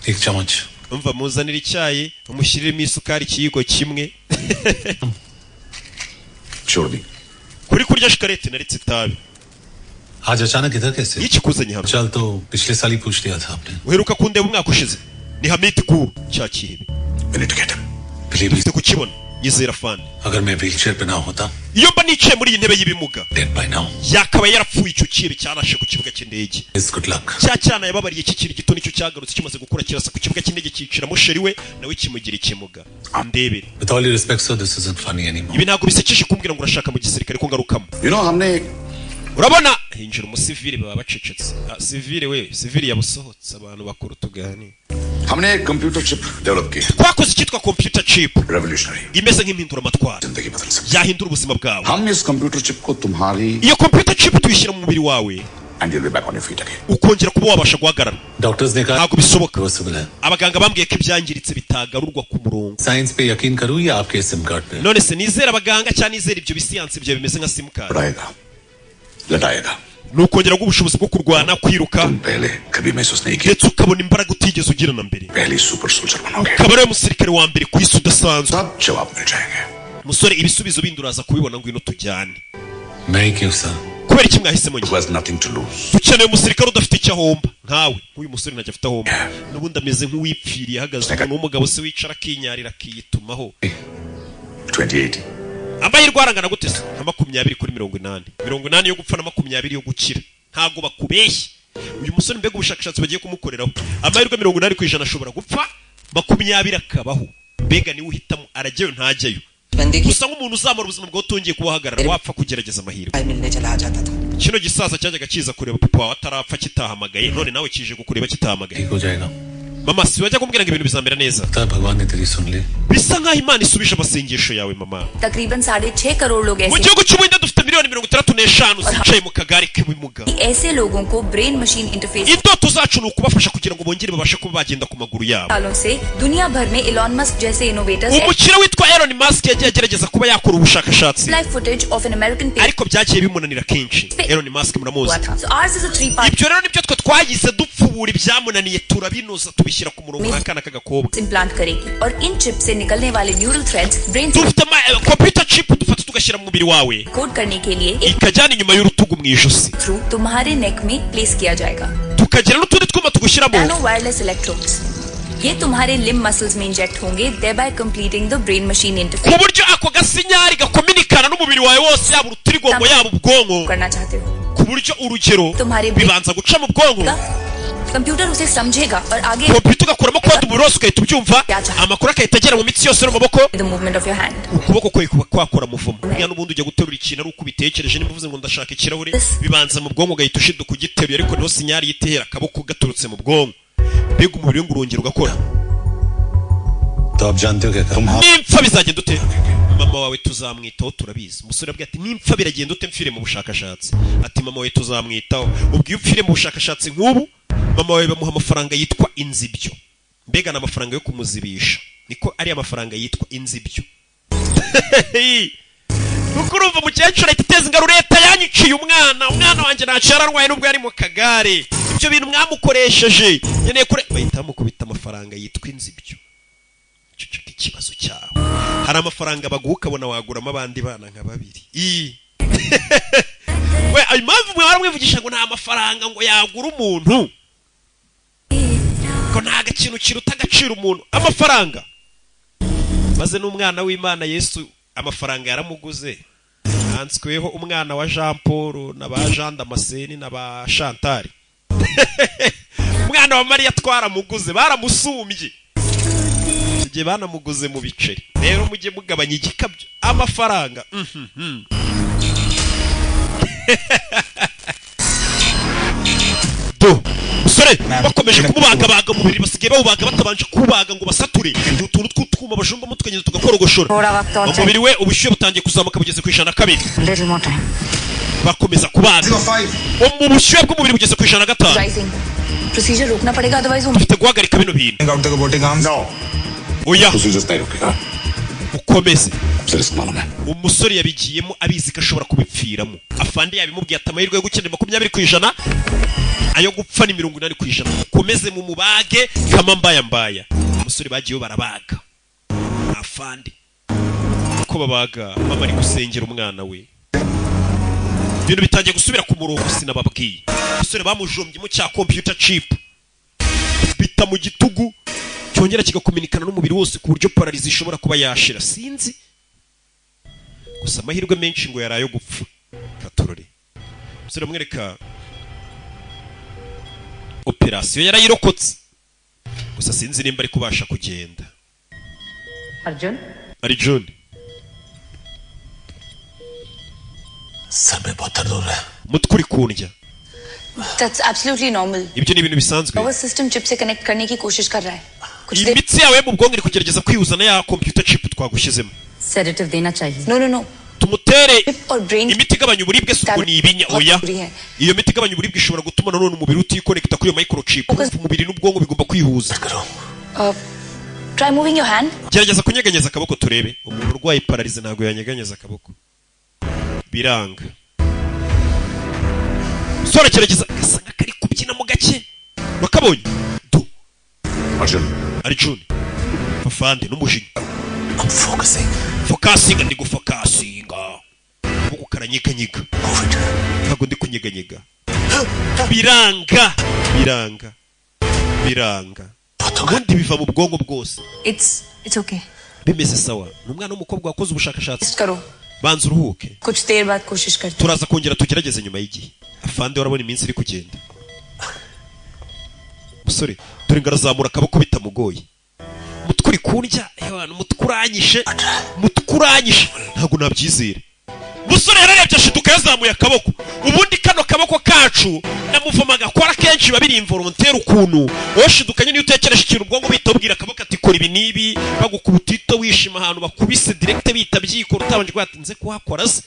1 चम्मच umva muzanira icyayi umushyiriremo isukari ikiyiko kimwe छोड़ दी kuri kurya shikarete naretse itabi आज अचानक इधर कैसे iki kuzanye hano चल तो पिछले साल ही पूछ लिया था आपने uheruka kundeba umwaka ushize ni Hamid Guru cya Kihebe We need to get him. Believe me, dufite kukibona yizera fan अगर मैं व्हीलचेयर पे ना होता iyo mba nicaye muri iyi ntebe y'ibimuga dead by now. yakaba yarapfuye icyo kibe cyanashe ku kibuga cy'indege. It's good luck. Cya cyana yababariye kikiri gito nicyo cyagarutse kimaze gukura kirasa ku kibuga cy'indege kiciramo sheri we nawe kimugira ikimuga ndebere. With all due respect, sir, this isn't funny anymore. Ibi ntabwo bisekeje kumbwira ngo urashaka mu gisirikare ko ngarukamo. You know हमने Urabona hinjira umusivile baba bacecetse. Sivile we sivile yabusohotse abantu bakuru tugani. हमने एक computer chip develop की Twakoze cyitwa computer chip revolutionary imeze nk'impindura amatwara जिंदगी बदल सकती yahindura ubuzima bwawe. हम इस computer chip को तुम्हारी Iyo computer chip tuyishyira mu mubiri wawe and you'll be back on your feet again. ukongera kuba wabasha guhagarara. Doctors ने कहा Ntabwo bisoboka. reversible है. Abaganga bambwiye ko ibyangiritse bitagarurwa ku murongo. Science पे यकीन करूँ या आपके SIM card पे? None se nizera abaganga cyangwa nizera ibyo bisiyansi byo bimeze nka simukadi. बढ़ाएगा लटाएगा Ni ukongera ubushobozi bwo kurwana kwiruka तुम पहले कभी महसूस नहीं किया ndetse ukabona imbaraga utigeze ugira na mbere. पहली सुपर सोल्जर बनोगे Ukaba ariwe musirikare wa mbere ku isi udasanzwe. सब जवाब मिल जाएंगे Musore ibisubizo bindi uraza kubibona ngwino tujyane. मैं क्यों sir? Kubera iki mwahisemo who njye? has nothing to lose. Dukeneye umusirikare udafite icyo ahomba nkawe. Nk'uyu musore ntajya afite ahomba. N'ubundi ameze nk'uwipfiriye ahagaze umuntu w'umugabo se wicara akinyarira akiyitumaho. 2080 Amahirwe arangana gute se? Nka 20 kuri 80. 80 yo gupfa na 20 yo gukira. Ntago bakubeshye. Uyu musore mbega ubushakashatsi bagiye kumukoreraho. Amahirwe 80% ashobora gupfa 20 akabaho. Mbega niwe uhitamo arajyayo ntajyayo. बंदे की Gusa nk'umuntu uzamura ubuzima bwawe utongiye kubahagarara wapfa kugerageza amahirwe. भाई मिलने चला जाता था Kino gisaza cyajyaga kiza kureba papa wawe atarapfa kitahamagaye none nawe kije kukureba kitahamagaye. ठीक हो जाएगा. Mama si wajya kumbwira ngo ibintu bizamera neza. लगता है भगवान ने तेरी सुन ली. Bisa nkaho Imana isubije amasengesho yawe mama. तकरीबन 6.5 करोड़ लोग Mu ऐसे gihugu cy'Ubuhinde dufite miliyoni 35 zicaye mu kagari k'ibimuga. ऐसे लोगों को brain machine interface Indoto zacu ni ukubafasha kugira ngo bongere babashe kuba bagenda ku maguru yabo. सालों से दुनिया भर में इलॉन मस्क जैसे innovators Umukire witwa Elon Musk yagiye agerageza kuba yakora ubushakashatsi live footage of an American paper ariko byagiye bimunanira kenshi. Elon Musk muramuzi. हुआ था So ours is a 3-part Ibyo rero nibyo twe twagize dupfubura ibyamunaniye turabinoza tubishyira ku murongo nk'akana k'agakobwa. Implant करेगी और इन चिप से निकलने वाले neural threads brain Dufite computer chip dufata tugashyira mu mubiri wawe code करने के लिए एक ikajyana inyuma y'urutugu mu ijosi through तुम्हारे नेक में प्लेस किया जाएगा tukagira n'utundi twuma tugushyiramo nano wireless electrodes ये तुम्हारे लिम्ब मसल्स में इंजेक्ट होंगे thereby completing the brain machine ku interface buryo ako gasinyari gakominikana n'umubiri wawe wose yaba urutirigongo yaba ubwonko करना चाहते हो ku buryo urugero तुम्हारे bibanza guca mu bwonko computer उसे समझेगा और आगे kompiyuta ugakuramo kode umubiri wose ugahita ubyumva amakuru agahita agera mu mitsi yose no mu maboko the movement of your hand ukuboko kwe kuba kwakora muvumo niya n'ubundi ujya guterura ikintu ari uko ubitekereje nimba uvuze ngo ndashaka ikirahure bibanza mu bwonko ugahita ushiduka ugiteruye ariko niho sinyari yitera akaboko gaturutse mu bwonko mbega umubiri ngo urongera ugakora तो आप जानते हो क्या करूं nimpfa bizagenda ute mama wawe tuzamwitaho turabizi umusore abwira ati nimpfa biragenda ute mfire mu bushakashatsi ati mama wawe tuzamwitaho ubwo iyo upfire mu bushakashatsi nk'ubu mama wawe bamuha amafaranga yitwa inzibyo mbega n'amafaranga yo kumuzibisha niko ari amafaranga yitwa inzibyo kuko urumva umukecuru ahita iteza ingaro leta yanyiciye umwana wanjye ntacyo yararwaye n'ubwo yari mu kagare ibyo bintu mwamukoresheje nkeneye kure bahita bamukubita amafaranga yitwa inzibyo ceceka ikibazo cyawe hari amafaranga baguha ukabona waguramo abandi bana nka babiri we impamvu mwe waramwivugisha ngo nta mafaranga ngo yagura umuntu ko nta gakintu kiruta agaciro umuntu amafaranga maze n'umwana w'Imana Yesu amafaranga yaramuguze hansweho umwana wa Jean Paul na ba Jean Damascene na ba Chantal umwana wa Maria twaramuguze baramusumbye igihe banamuguze mu biceri rero mujye mugabanya igikabyo amafaranga musore bakomeje kumubagabaga mu biriri basigaye bawubaga batabanje kubaga ngo basature utuntu tw'utwuma bajumbamo tukagenda tugakorogoshora umubiri we ubushyuhe butangiye kuzamuka bugeze ku 102 bakomeza kubaga mu bushyuhe bw'umubiri bugeze ku 105 प्रोसीजर रोकना पड़ेगा अदरवाइज वो dufite guhagarika bino bintu oya ukomeze umusore yabigiyemo abizi ko ashobora kubipfiramo afande yabimubwiye ati amahirwe yo gukenera 20% ayo gupfa ni 80%. Ukomeze mu mubage kama mbaya umusore bagiye barabaga afande ko babaga mama ari gusengera umwana we ibintu bitangiye gusubira ku murongo sinababwiye umusore bamujombye mu cya computer chip bita mu gitugu cyongera kigakominikana n'umubiri wose ku buryo paralize ishobora kuba yashira sinzi gusa amahirwe menshi ngo yarayo gupfa katorore umusore mwereka operasiyo yarayirokotse gusa sinzi nimba ari kubasha kugenda Arjun Sabe बहुत दर्द हो रहा है mutwe kundya That's absolutely normal. ibyo ni ibintu bisanzwe Nervous system chip से connect करने की कोशिश कर रहा है. कुछ देर imitsi yawe mu bwonko iri kugerageza kwihuza na ya computer chip twagushyizemo. sedative देना चाहिए. No. tumutere और brain imiti igabanya uburibwe suko ni ibinya oya iyo miti igabanya uburibwe ishobora gutuma nanone umubiri utikonekta kuri iyo microchip umubiri n'ubwonko bigomba kwihuza. Try moving your hand. gerageza kunyeganyeza akaboko turebe umuntu urwaye paralize ntago yanyeganyeza akaboko biranga. Sora gerageza gasanga kari kubyina mu gake bakabonye do Arjun fafande n'umujinya. I'm focusing ndi gufokasinga ubu karanyeganyega ntago ndi kunyeganyega biranga ubundi biva mu bwonko bwose. It's okay. bimeze sawa n'umwana w'umukobwa wakoze ubushakashatsi करो banza uruhuke कुछ देर बाद कोशिश करते turaza kongera tugerageze nyuma y'igihe. Afande warabona iminsi iri kugenda musore dore ngarazamura akaboko bitamugoye mutwe kundya abantu mutkuranyishe ntago nabyizere. Musore yararebye ashiduka yazamuye akaboko ubundi kano kaboko kacu namuvoma gakora kenshi babiri involontaire ukuntu woshidukanye niyo utekereje ikintu ubwonko bitobwira akaboko ati kora ibi nibi bagukubutito wishima ahantu bakubise direct bita byikora utabanje kwatinze kuhakora se.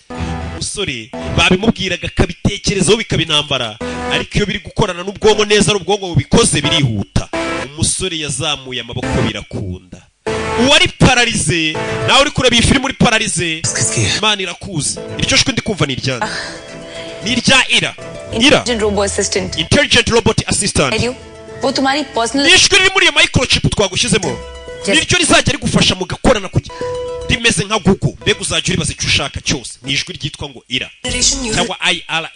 Musore babimubwiraga kabitekerezo bikabinambara ariko iyo biri gukorana n'ubwonko neza ari ubwonko bubikoze birihuta. Umusore yazamuye amaboko birakunda uwari paralize nawe uri kureba iyi filime muri paralize Imana irakuzi iryo shwe ndi kumva ni iryana ni irya ira intelligent robot assistant वो तुम्हारी personal ishwe riri muri microchip twagushyizemo niryo rizajya rigufasha mu gakorana kugira rimeze nka Google mbega uzajya uribaza icyo ushaka cyose ni ijwi ryitwa ngo IRA cyangwa IRA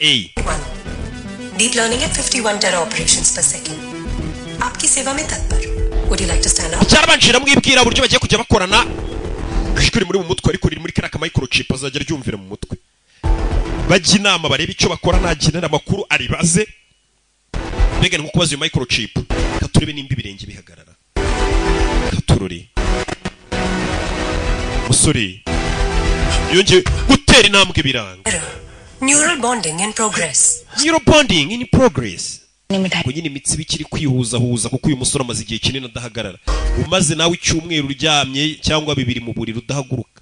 deep learning at 51 tera operations per second आपकी सेवा में तत्पर would you like to stand up cyarabanjira mwibwira buryo bagiye kujya bakorana ijwi muri mu mutwe ariko riri muri karaka microchip azajya ryumvira mu mutwe bajya inama bareba icyo bakora nagenera amakuru aribaze mbega nko kubaza iyo microchip katurebe nimba ibirenge bihagarara katururi musore yonge gutera intambwe biranga neural bonding in progress kunyine imitsi bikiri kwihuza kuko uyu musore amaze igihe kinini adahagarara umaze nawe icyumweru uryamye cyangwa bibiri mu buriri udahaguruka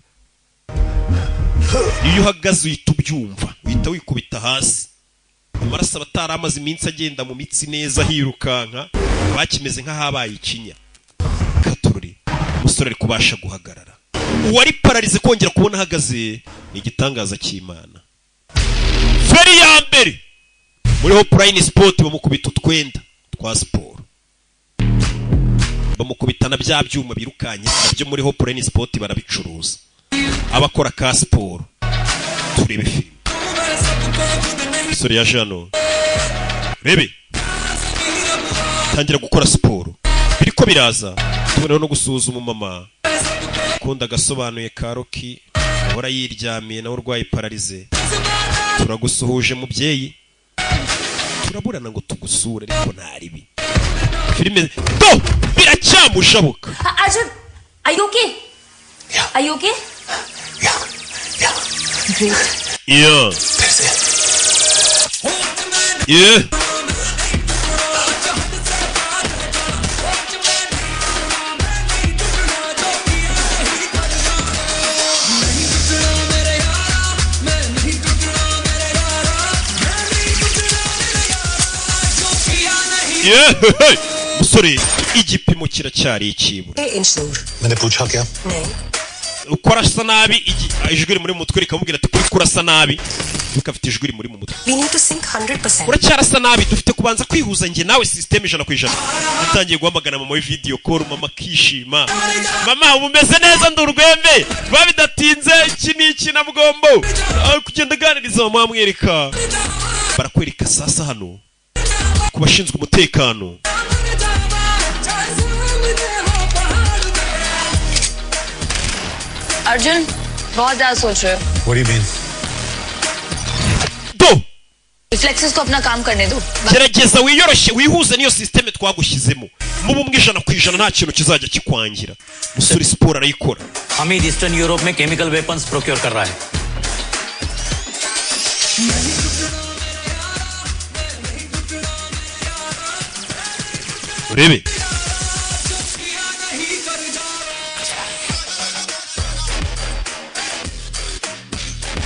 iyo uhagaze uhita ubyumva uhita wikubita hasi amaraso abatari amaze iminsi agenda mu mitsi neza hirukanka bakimeze nk'ahabaye ikinya katururi umusore ari kubasha guhagarara uwari pararize kongera kubona ahagaze ni igitangaza cy'Imana feri ya mbere muri Hopline Sport bamukubita utwenda twa siporo bamukubitana bya byuma birukanye byo muri Hopline Sport barabicuruza abakora ka siporo turebe film sori ya jano rebe tangira gukora siporo biriko biraza tubona no gusuzuma mama kunda gasobanuye Karoki hora yiryamiye na urwaye pararize turagusuhuje mubyeyi turaburana ngo tugusure ariko ntaribi filime do biracyamushabuka Arjun, are you okay? Yeah. Are you okay? Yeah. Great. Yeah. That's it. Yeah. Yeah. Musore igipimo kiracyari ikibu मैंने पूछा क्या ukora sa nabi ijwi muri mutwe rikamubwira ati kuri kurasa nabi ukafite ijwi muri mu mutwe we need to sync 100% uracyarasa nabi dufite kubanza kwihuza nge nawe system 100% utangiye guhamagana mama video call mama kishima mama umeze neza ndurwembe babidatinze iki niki na bugombo kugenda ganiriza mama amwereka barakwereka sasa hano kubashinzwe umutekano Arjun बहुत ज्यादा सोच रहे हो What do you mean? do reflexes को अपना काम करने दो gerageza wiyoroshye wihuze niyo system twagushyizemo mu bumwe 100% nta kintu kizajya kikwangira musuri siporo arayikora Hamid eastern Europe में केमिकल वेपन्स प्रोक्योर कर रहा है urebe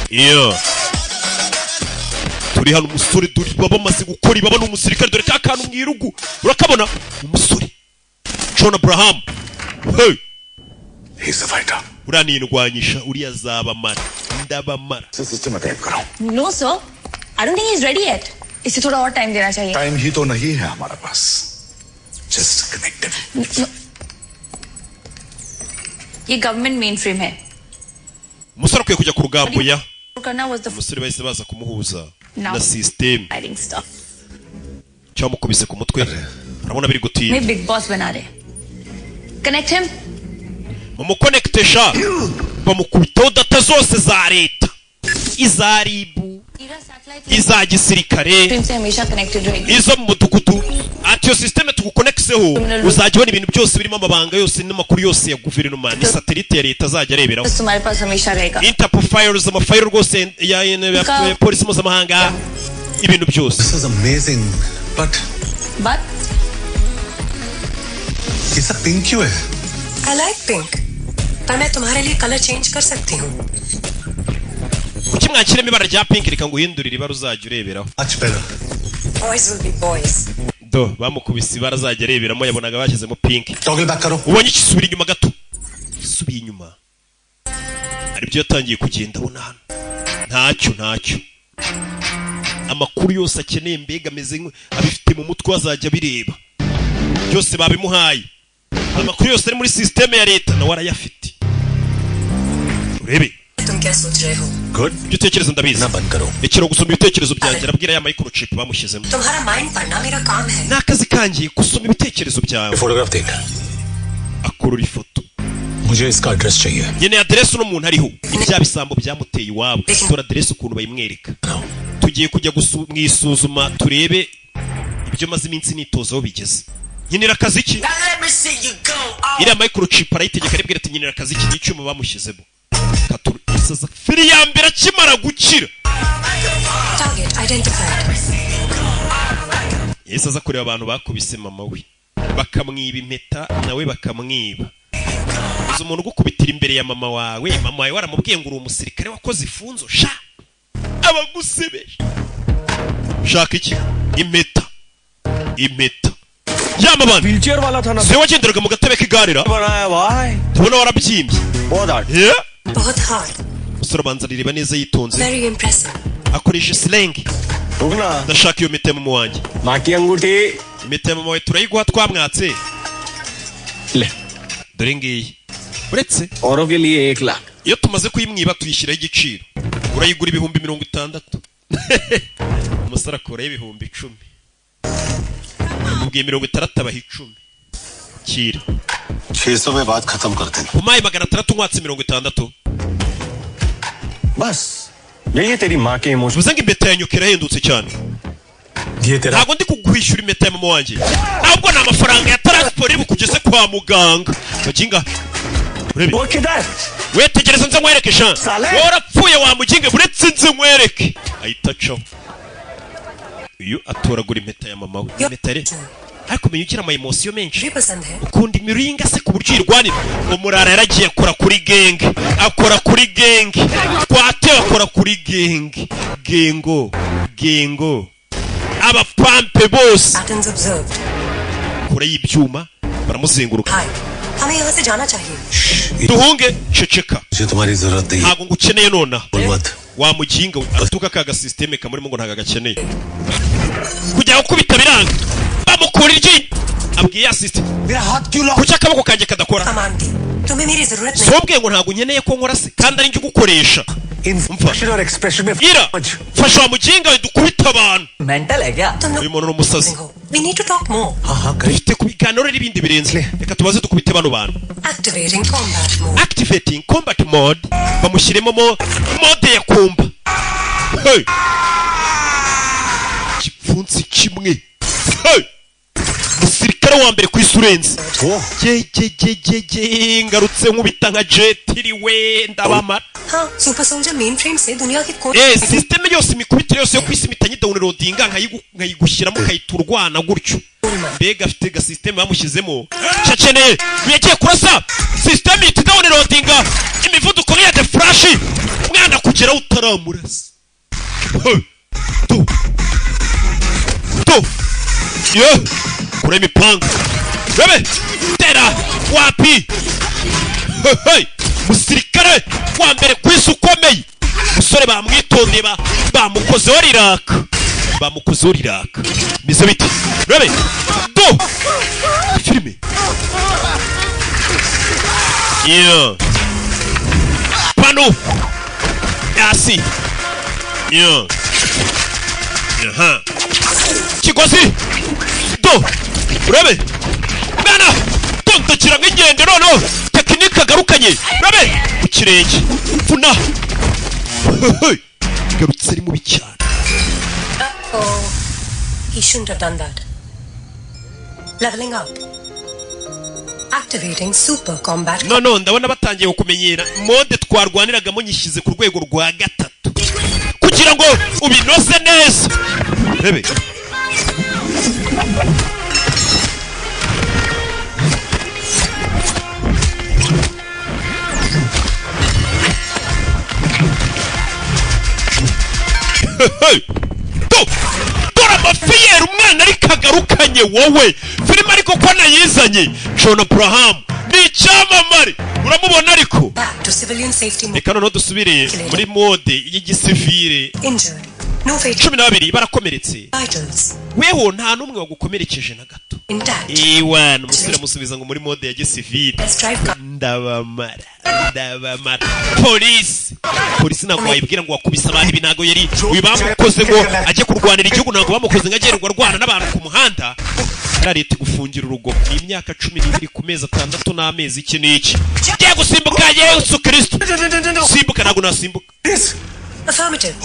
iyo turi hano umusore duri baba bamaze gukora ibaba n'umusirikare dore ka kantu mwirugu urakabona umusore John Abraham hey he's a fighter uranindwanyisha uriya zabamara ndabamara system में type कराऊं no sir I don't think he is ready yet इसे थोड़ा और टाइम देना चाहिए टाइम ही तो नहीं है हमारे पास जस्ट कनेक्टेड ये गवर्नमेंट मेन फ्रेम है umusore akwiye kujya ku rugambo ya करना was the umusore bahise baza kumuhuza Now. na system fighting stuff cyamukubise ku mutwe urabona biri gutinda मैं बिग बॉस बना रहे connect him bamukonekitesha bamukubitaho data zose za leta iza ribu iza gisirikare frame से हमेशा कनेक्टेड रहेगी izo mu mudugudu ati yo systeme tugukonekseho uzajya ubona ibintu byose birimo amabanga yose n'amakuru yose ya guverinoma ni satellite ya leta azajya areberaho तुम्हारे पास हमेशा रहेगा Interpol files amafile rwose ya polisi mpuzamahanga ibintu byose This is amazing, but but ये सब पिंक क्यों है? I like pink पर मैं तुम्हारे लिए कलर चेंज कर सकती हूँ kuki mwakiremo ibara rya pink reka nguhindurire ibara uzajya ureberaho Much better. boys will be boys do bamukubise ibara azajya areberamo yabonaga bashyizemo pink Toggle back करो. ubonye ikisubira inyuma gato isubiye inyuma aribyo yatangiye kugenda abona hano ntacyo amakuru yose akeneye mbega ameze abifite mu mutwe azajya bireba byose babimuhaye amakuru yose ari muri systeme ya leta nawe arayafite. Urebe तुम क्या सोच रहे हो? Good ibyo utekereza ndabizi. ना बंद करो. Rekera gusoma ibitekerezo byanjye arabwira ya microchip bamushyizemo. तुम्हारा माइंड पढ़ना मेरा काम है. Nakazi kangiye gusoma ibitekerezo byawe. Photograph देख. Akurura ifoto. मुझे इसका एड्रेस चाहिए. Nyene address no muntu ariho. Ibya bisambo byamuteye iwabo. Tora address ukuntu bayimwereka. Tugiye kujya mwisuzuma turebe ibyo maze iminsi nitozaho bigeze. Nyinira akazi ki? Ira microchip arayitegeka aribwira ati nyinira akazi ki n'icyuma bamushyizemo. Katuru isaza firi ya mbere akimara gukira. Target identified. Isaza kureba abantu bakubise mama we. Bakamwiba impeta nawe bakamwiba. Uzo umuntu gukubitira imbere ya mama wawe waramubwiye ngo uri umusirikare wakoze ifunzo sha. Abagusebeje. Shaka iki? Impeta. Yama bana. Wheelchair वाला था ना Se wagenderaga mu gatebe k'igarira. बनाया भाई Tubona warabyimbye. बहुत hard Yeah? बहुत hard. Musoro banza rireba neza yitonze. Very impressive. Akoresha slang. रुकना Ndashaka iyo mpeta mu wanjye. माँ की अंगूठी Impeta mu wawe turayiguha twamwatse. ले Dore ngiyi. Uretse औरों के लिए 1 lakh iyo tumaze kuyimwiba tuyishyiraho igiciro. Urayigura ibihumbi 60. Umusara akora ibihumbi 10. Mubwiye 60 abaha 10. Kira. 600 में बात खत्म करते हैं. Umaye 600 mwatse 60. बस यही है तेरी माँ के emotion Bivuze ngo impeta yanyu irahendutse cyane. ये तेरा Ntabwo ndi kuguhishura impeta ya mama wanjye. Ntabwo na amafaranga ya transport bukugeze kwa muganga. Bakinga. Urebe. वो किधर Wetegereza nze nkwereke sha. Warapfuye wa muginge buretse nze nkwereke. Ahita caho. Uyu atoragura impeta ya mama we. Impeta re. Ariko menye ugira ama emotion menshi. मुझे पसंद है. Ukundi imiringa se ku buryo irwanira. Umurara yaragiye akora kuri genge. Akora kuri genge. Twate akora kuri genge. Gengo. Aba pampe boss. Patterns observed. Kure y'ibyuma baramuzenguruka. Hi. हमें यहाँ से जाना चाहिए. Duhunge ceceka. मुझे तुम्हारी जरूरत नहीं है. Ntago ngukeneye nona. बोल मत. Wa muginga atuka kaga systeme kamurimo ngo ntaga gakeneye. Kujya gukubita biranga. Bamukura iryi. Abwiye ya system. मेरा हाथ क्यों lock? Kuki akaboko kanjye kadakora? सामान दी. तुम्हें मेरी जरूरत नहीं. Sobwe ngo ntago nkeneye ko nkora se kandi ari njye gukoresha. Information और एक्सप्रेशन में Ira. Fasha wa muginga dukubita abantu. Mental है क्या तुम Uyu muntu n'umusazi. लोग We need to talk more. हाँ हाँ करें. Dufite kubiganiro n'ibindi birenze. Reka tubaze dukubite bano bantu. Activating combat mode. Activating combat mode. Bamushyiremo mode ya kumba. Hey. Kipfunsi kimwe. Hey. Musirikare wa mbere ku isurenze. Ngarutse nkubita nka jetiriwe ndabamara. हाँ super soldier main frame से दुनिया की कोई System yose imikubitire yose yo kwisi mitanye downloadinga nkayigushyiramo kayiturwana gutyo. Mbega afite ga system bamushyizemo. Cecene yagiye kurasa system iti downloadinga imivuduko ya the flash mwana kugera utaramurasa. Tu. Yo. Kure imipanga. Bebe. Tera wapi. Hey. Musirikare wa mbere kwisi ukomeye. Musore bamwitondeye bamukozeho riraka. Bize biti. Bebe. Do. Filme. Yeah. Pano. Asi. Yeah. Aha. Kigozi. Do. Bebe. Mwana. Tontakira nk'ingende noneho. Tekinike agarukanye. Bebe. Ku kirenge. Vuna. Garutse ari mubi cyane. Oh, he shouldn't have done that. Leveling up. Activating super combat. No, ndabona batangiye kumenyera mode twarwaniragamo nyishyize ku rwego rwa 3 kugira ngo ubinoze neza. Bebe. Dora mafiyeri umwana ari kagarukanye wowe filime ariko ko nayizanye John Abraham ni icyamamare uramubona ariko Back to civilian safety mode. reka noneho dusubire muri mode y'igisivire. Injured. No fatal 12 barakomeretse vitals. weho nta numwe wagukomerekeje na gato Intact. iwana umusore amusubiza ngo muri mode ya gisivile Let's drive car. ndabamara polisi ntabwo wayibwira ngo wakubise abantu ibi ntabwo yari uyu bamukoze ngo ajye kurwanira igihugu ntabwo bamukoze ngo ajye arwana n'abantu ku muhanda leta igufungira urugo ni imyaka 12 ku mezi 6 n'amezi iki n'iki ugiye gusimbuka Yesu Kristo simbuka ntabwo nasimbuka Affirmative.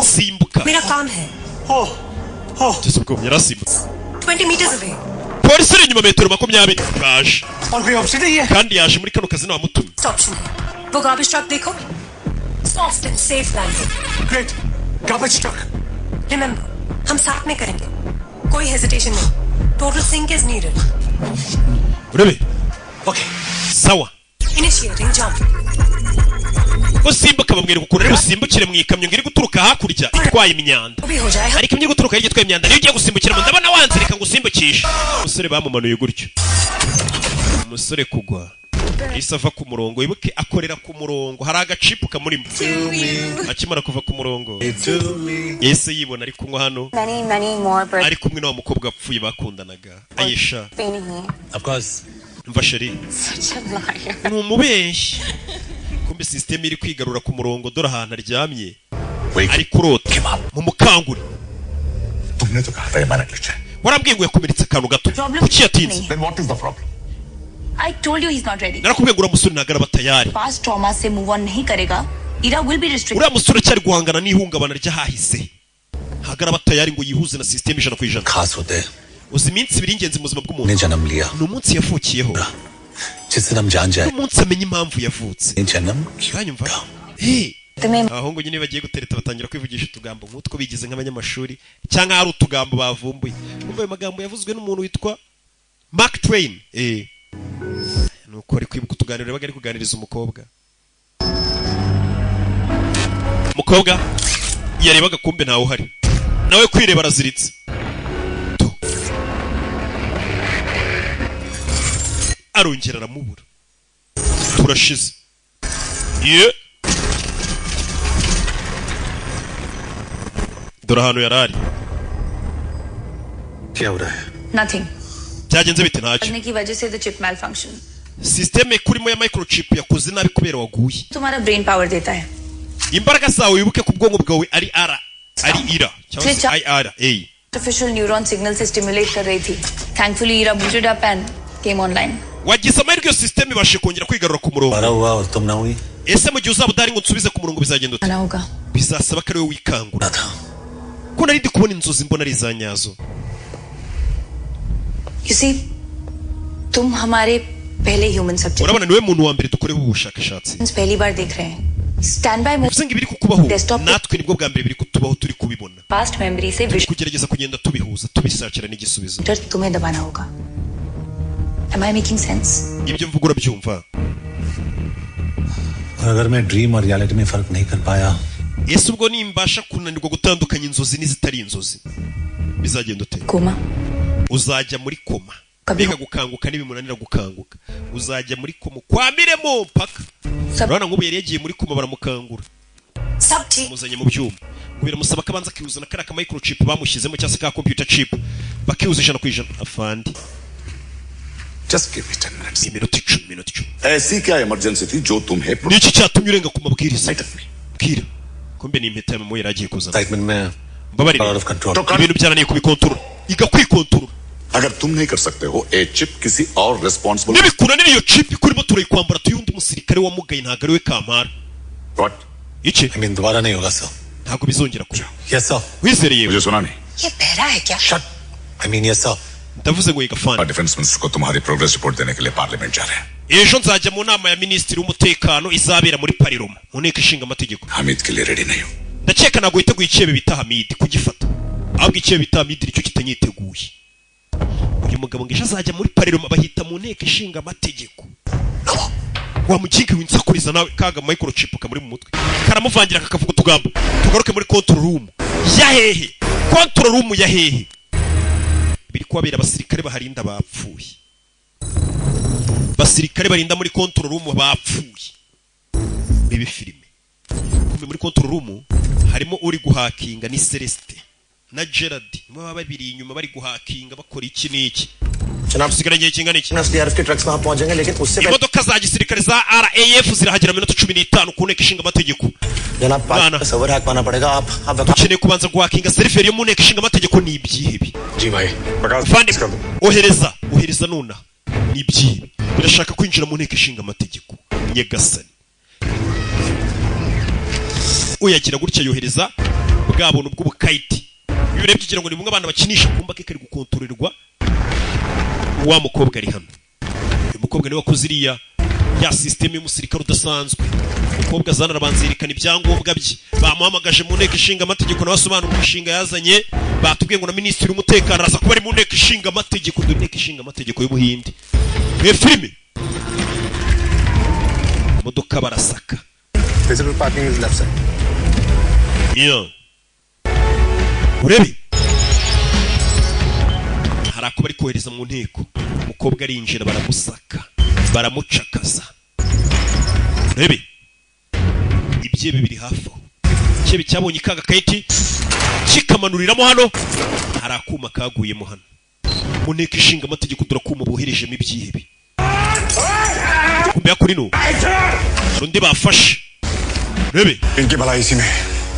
simbuka मेरा काम है. Yesu ko yarasimbutse 20 meters away. polisi iri inyuma metero 20 baje kandi yaje muri kano kazi namutumye Stop shooting. वो garbage truck देखो. Soft and safe landing. Great. Garbage truck. Remember, हम साथ में करेंगे. कोई hesitation नहीं. Total sync is needed. urebe Okay. sawa Initiating jump. usimbuka bamwereka ukuntu ari busimbukire mu ikamyo ngiri guturuka hakurya itwaye imyanda वो भी हो जाए. ariko imwe guturuka hirya itwaye imyanda niyo ugiye gusimbukira mu ndabona wanze reka ngusimbukishe umusore bamumanuye gutyo umusore kugwa yahise ava ku murongo wibuke akorera ku murongo hari agacipu kamurimo akimara kuva ku murongo yahise yibona ari kunywa hano ari kumwe n'uwo mukobwa wapfuye bakundanaga Ayisha Of course. mva sheri ni umubeshyi kumbe system iri kwigarura ku murongo dore ahantu aryamye ari kurota mu mukanguri तुमने तो कहा था ये मैनेजर है. warambwiye ngo yakomeretse akantu gato kuki yatinze Then what is the problem? I told you he's not ready. narakubwiye ngo uriya musore ntabwo araba tayari Past trauma से move on नहीं करेगा. Ira will be restricted. uriya musore cyari guhangana n'ihungabana ry'ahahise ntabwo araba tayari ngo yihuze na system 100%. खास होते हैं. uzi iminsi ibiri ingenzi mu buzima ने bw'umuntu जन्म लिया. ni umunsi yavukiyeho जिस दिन हम जान जाए. n'umunsi amenya impamvu yavutse ये जन्म kanyumva abahungu nyine bagiye gutereta batangira kwivugisha utugambo nk'utwo bigize nk'abanyamashuri cyangwa hari utugambo bavumbuye umva ayo magambo yavuzwe n'umuntu witwa Mark Twain nuko ari kwibuka utuganiro yabaga ari kuganiriza umukobwa yarebaga kumbe ntawe uhari nawe kwireba araziritse arongera aramubura turashize dore ahantu yarari क्या हो रहा है? Nothing. byagenze bite ntacyo करने की वजह से the chip malfunction. systeme kurimo ya microchip yakoze nabi kubera waguye तुम्हारा brain power देता है. imbaraga zawe wibuke ku bwonko bwawe ari ira cyangwa se IRA Artificial neuron signal से stimulate कर रही थी. Thankfully Ira booted up and came online. wagize amahirwe iyo systeme ibashe kongera kwigarura ku murongo हमारा हुआ और तुम ना हुई. ese mu gihe uzaba udahari ngo nsubize ku murongo bizagenda ute आना होगा. bizasaba ko ari wowe wikangura ko nari ndi kubona inzozi mbona ari za nyazo You see, तुम हमारे पहले human subject. urabona niwe muntu wa mbere dukoreho ubushakashatsi पहली बार देख रहे हैं. Stand by bivuze ngo ibiri kukubaho natwe nibwo bwa mbere biri kutubaho turi kubibona past memory से vision kugerageza kugenda tubihuza tubisakira n'igisubizo तुम्हें दबाना होगा. Am I making sense? ibyo mvuga urabyumva अगर मैं ड्रीम और रियलिटी में फर्क नहीं कर पाया. ese ubwo nimbasha kunanirwa gutandukanya inzozi n'izitari inzozi bizagenda ute Koma. uzajya muri koma mbega gukanguka n'ibimunanira gukanguka uzajya muri koma kwamiremo mpaka urabona nk'ubu yari yagiye muri koma baramukangura muzanye mu byuma kubera musaba kabanza kiyuzana kariya ka microchip bamushyizemo cyangwa se ka computer chip bakihuza 100% afandi Just give me 10 minutes. iminota 10 ऐसी क्या इमरजेंसी थी जो तुम्हें niki cyatumye urenga ku mabwiriza bwira kumbe ni impeta mu yari agiye kuzana excitement में mbabarira out of control. ibintu byananiye kubikontorora igakwikontorora अगर तुम नहीं कर सकते हो ए चिप किसी और responsible nibikunanira iyo chip kurimo turayikwambara tuyundi musirikare wamugaye ntabwo ari we Kampara What? iki I mean दोबारा नहीं होगा sir. ntabwo bizongera kuba Yes sir. wizereye मुझे सुना नहीं. ये बहरा है क्या? Shut. I mean yes sir. ndavuze ngo yigafana defence minister को तुम्हारी प्रोग्रेस रिपोर्ट देने के लिए पार्लियामेंट जा रहे हैं. ejo nzajya mu nama ya minisitiri w'umutekano izabera muri Pariroma mu nteko ishinga amategeko Hamid के लिए रेडी नहीं हो. ndakeka ntabwo witeguye icyebe bita Hamid kugifata ahubwo icyebe bita Hamid nicyo kitanyiteguye uyu mugabo ngo ejo azajya muri Pariroma bahita mu nteko ishinga amategeko wamuginga winsakuriza nawe kaga microchip kamuri mu mutwe karamuvangira kakavuga utugambo tugaruke muri control room yahehe control room yahehe biri kwabera abasirikare baharinda bapfuye basirikare barinda muri control room bapfuye bibi filime kumbe muri control room harimo uri guhakinga ni Celeste na Gerard baba babiri inyuma bari guhakinga bakora iki n'iki sigaranye kingana iki SDRF के ट्रक्स वहां पहुंचेंगे लेकिन उससे imodoka za gisirikare za RAF zirahagera minota 15 ku nteko ishinga amategeko जनाब server hack करना पड़ेगा आप dukeneye kubanza guhakinga server yo mu nteko ishinga amategeko ni ibyihebi जी भाई ohereza nona ni ibyihebi birashaka kwinjira mu nteko ishinga amategeko nyegasani uyagira gutya yohereza bwabona bw'ubukayiti iyo urebye ugira ngo ni bumwe abana bakinisha kumba ke kari gukontorerwa wa mukobwa ari hano uyu mukobwa niwe wakoziriya ya system y'umusirikare udasanzwe mukobwa zana rabanzirikana ibyangombwa bye bamuhamagaje mu nteko ishinga amategeko nabasobanura umushinga yazanye batubwiye ngo na ministeri w'umutekano araza kuba ari mu nteko ishinga amategeko do nteko ishinga amategeko y'ubuhindi mwe filime modoka barasaka visible parking is left side urebe harako bari kohereza mu nteko umukobwa arinjira baramusaka baramucakaza urebe ibyebe biri hafi aho cyebe cyabonye kaga kayiti kikamanuriramo hano harakuma kaguyemo hano mu nteko ishinga amategeko turakuma boherejemo ibyihebe kumbe yakuri no rundi bafashe urebe इनकी भलाई इसी में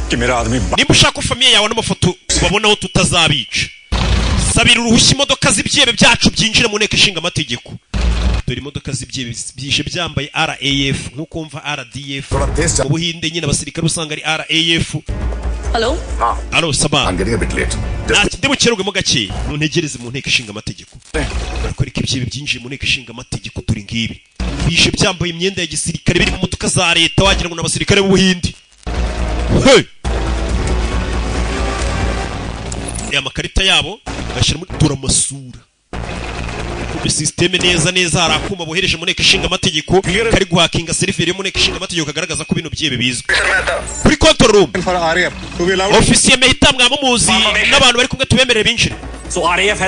कि मेरा आदमी nimba ushaka famiye yawe n'amafoto babonaho tutazabica sabira uruhushya imodoka z'ibyebe byacu byinjire mu nteko ishinga amategeko dore imodoka z'ibyebe byishe byambaye RAF nkuko mva RDF ubuhinde nyine abasirikare usanga ari RAF Hello Saba I'm getting a bit late ndimo cyerugemo gake nuntegereze mu nteko ishinga amategeko bakoreka ibyebe byinjire mu nteko ishinga amategeko turi ngibi bishe byambaye imyenda ya gisirikare biri mu modoka za leta wagira ngo n'abasirikare b'ubuhindi hey ya makarita yabo bashyira muri turamasura kube systeme neza harakuma bohereje mu nteko ishinga amategeko kari guhakinga server yo mu nteko ishinga amategeko kagaragaza ko bino byebe bizwe kuri control room office yemehita mwamumuzi n'abantu bari kumwe tubemerere binjire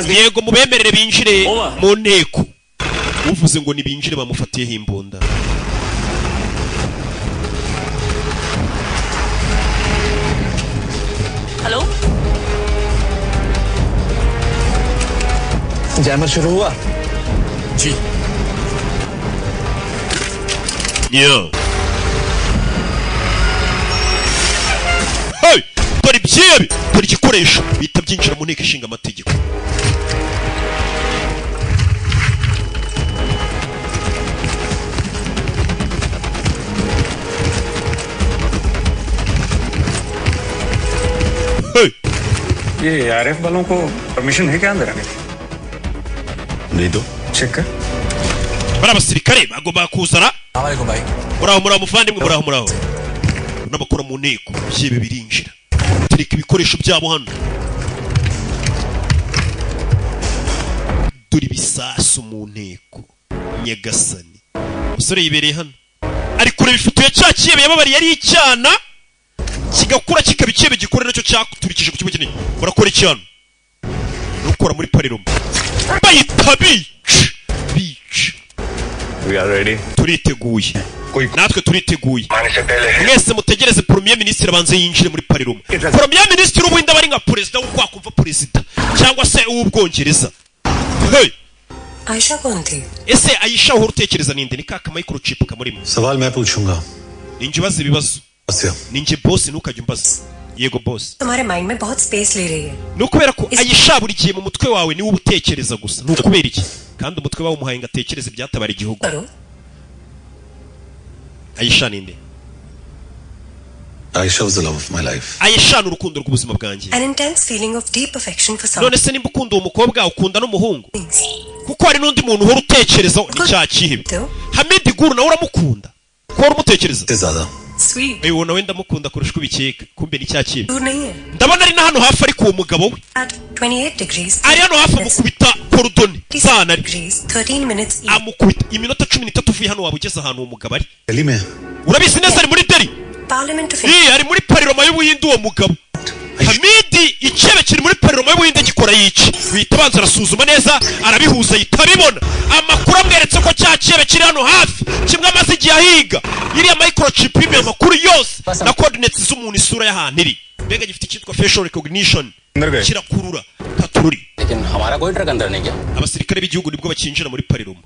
yego mubemerere binjire mu nteko uvuze ngo nibinjire bamufatiyeho imbunda hello jammer शुरू हुआ जी hey dore ibyebi dore igikoresho bita byinjira mu nteko ishinga amategeko ये आरएफ वालों को परमिशन है क्या अंदर आने की? नहीं तो चेक कर bara abasirikare bagomba kuzana Assalamualaikum bhai muraho muvandimwe muraho n'abakora mu nteko byebe birinjira tureka ibikoresho byabo hano dore ibisasu mu nteko nyagasani umusore yibereye hano ari kureba ifoto ya cya kiyebe yababari yari icyana kigakura kikaba ikiyebe gikora nacyo cyakuturikije ku kigo kinini barakora icyana nukora muri pariromo bayita bica We are ready. turiteguye natwe turiteguye mwese mutegereze premier ministre abanze yinjire muri pariromo premier ministre ubundi abari nka president uko akumva president cyangwa se uw'ubwongereza hey Ayesha कौन थी? ese Aisha uhora utekereza ninde ni kaka microchip kamurimo सवाल मैं पूछूंगा ninjye bazi ibibazo ninjye boss ntukajye umbaza yego boss तुम्हारे माइंड में बहुत स्पेस ले रही है nukubera ko Aisha buri gihe mu mutwe wawe ni ubutekereza gusa nukubera iki kandi umutwe wawe umuhaye ngatekereza ibyatabara igihugu Aisha ninde Aisha was the love of my life. Aisha n'urukundo rw'ubuzima bwanjye An intense feeling of deep affection for someone. none se nimba ukunda uwo mukobwa ukunda n'umuhungu kuko hari n'undi muntu uhora utekereza ni cya kihibe Hamid Guru nawe uramukunda ko uhora umutekereza ज़्यादा Sweet. uwo nawe ndamukunda kurusha ubikeka kumbe ni cya kihibe दूर नहीं है. ndabona ari na hano hafi ariko uwo mugabo we At 28 degrees. ari hano hafi amukubita korodoni sana ari 13 minutes. amukubita iminota 13 uvuye hano waba ugeze ahantu uwo mugabo ari Delhi में urabizi neza ari muri Delhi Parliament of ari muri pariroma y'ubuhinde uwo mugabo Hamidi icyebe kiri muri Parlement y'Ubuhinde gikora yici wita banza arasuzuma neza arabihuza yitabibona amakuru amweretse ko cya cyebe kiri hano hafi kimwe amaze igihe ahiga iriya microchip y'imwe amakuru yose na coordinates z'umuntu isura y'ahantu iri mbega gifite icyitwa facial recognition kirakurura katururi abasirikare b'igihugu nibwo bakinjira muri Parlement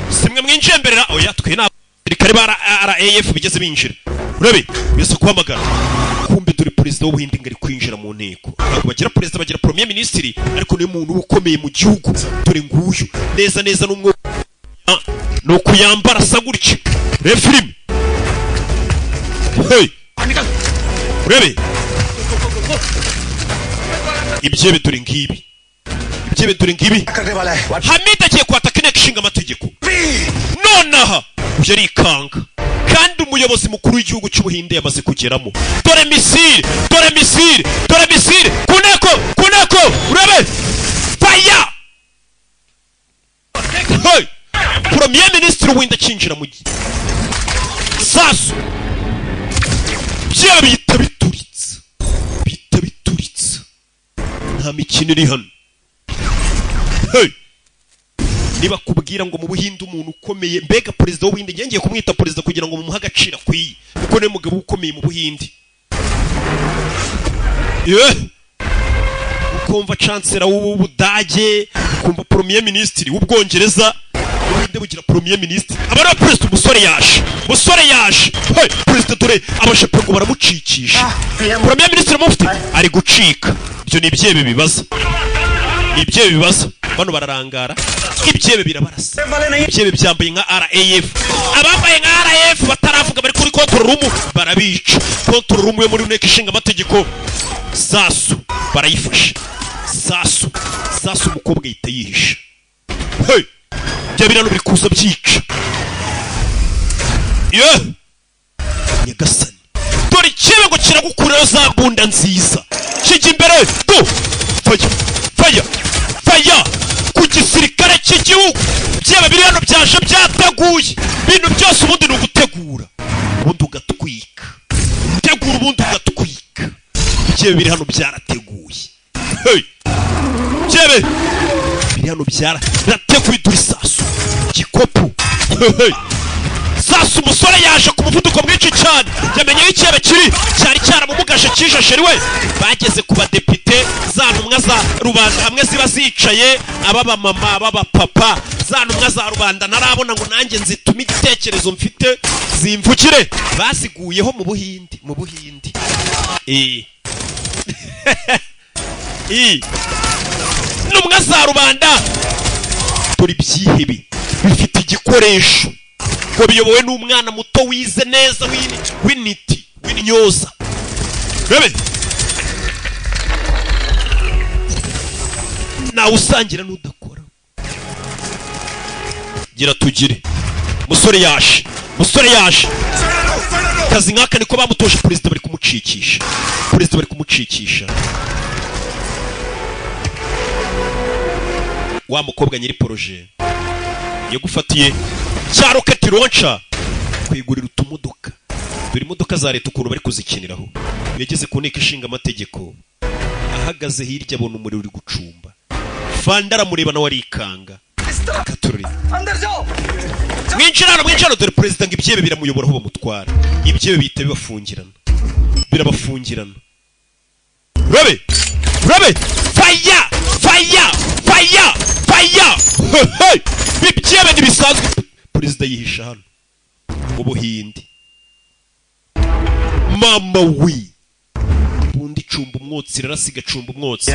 simwe mwinjiye mbere oya twe na abasirikare ba RAF bigeze binjira urabe bise kuhamagara kumbe dore president w'Ubuhinde ngari kwinjira mu nteko ntabwo bagira president bagira premier ministre ariko ni umuntu ukomeye mu gihugu dore nguyu neza neza n'umwe no kuyambara sagurike refilm hey urabe ibyebe dore ngibi Hamid agiye kwataka inteko ishinga amategeko nonaha uje arikanga kandi umuyobozi mukuru w'igihugu cy'Ubuhinde yamaze kugeramo dore misile kuneko urabe fire hey premier ministre w'Ubuhinde akinjira mu gihe sasu byaba bituritse nta mikino iri hano hey niba kubwira ngo mu Buhinde umuntu ukomeye mbega president w'Ubuhinde ngiye kumwita president kugira ngo mumuha agaciro kwiye kuko ne mugabo ukomeye mu Buhinde ukumva chancellor w'Ubudage ukumva premier ministre w'Ubwongereza Ubuhinde bugira premier ministre abara president umusore yaje hey president dore abashepe ngo baramucikisha premier ministre mufti ari gucika ibyo ni ibyebe bibaza bano bararangara ibyebe birabarasa ibyebe byambaye nka RAF abambaye nka RAF bataravuga bari kuri control room barabica control room yo muri nteko ishinga amategeko sasu barayifasha sasu umukobwa yita yihisha hey bya birano biri kuza byica nyagasani dore icyebe ngo kiragukurira za bunda nziza kijya imbere do fire ku gisirikare cy'igihugu byaba biri hano byaje byateguye ibintu byose ubundi ni ugutegura ubundi ugatwika byaba biri hano byarateguye hey byaba biri hano byarateguye duri sasu gikopu hey sasu umusore yaje ku muvuduko mwinshi cyane yamenye icyebe cyari cyaramumugashe kijasheri we bageze ku badepite za ntumwa za rubanda hamwe ziba zicaye ababa mama ababa papa za ntumwa za rubanda narabona ngo nanjye nzituma igitekerezo mfite zimvukire baziguyeho mu Buhinde ntumwa za rubanda dore ibyihebe bifite igikoresho ngo biyobowe n'umwana muto wize neza w'intyoza rebe nawe usangira n'udakora gira tugire musore yaje kazi nk'aka niko bamutoje president bari kumucikisha wa mukobwa nyiri projet yagufatiye cya rocket launcher kwigurira utumodoka dore imodoka za leta ukuntu bari kuzikiniraho yageze ku nteko ishinga amategeko ahagaze hirya abona umuriro uri gucumba fanda aramureba nawe arikanga katururi mwinjirano dore president ngo ibyebe biramuyobora aho bamutwara ibyebe bihita birabafungirana urabe fire ibyebe ntibisanzwe president yihisha hano mu Buhinde mama bundi cumba umwotsi rarasiga cumba umwotsi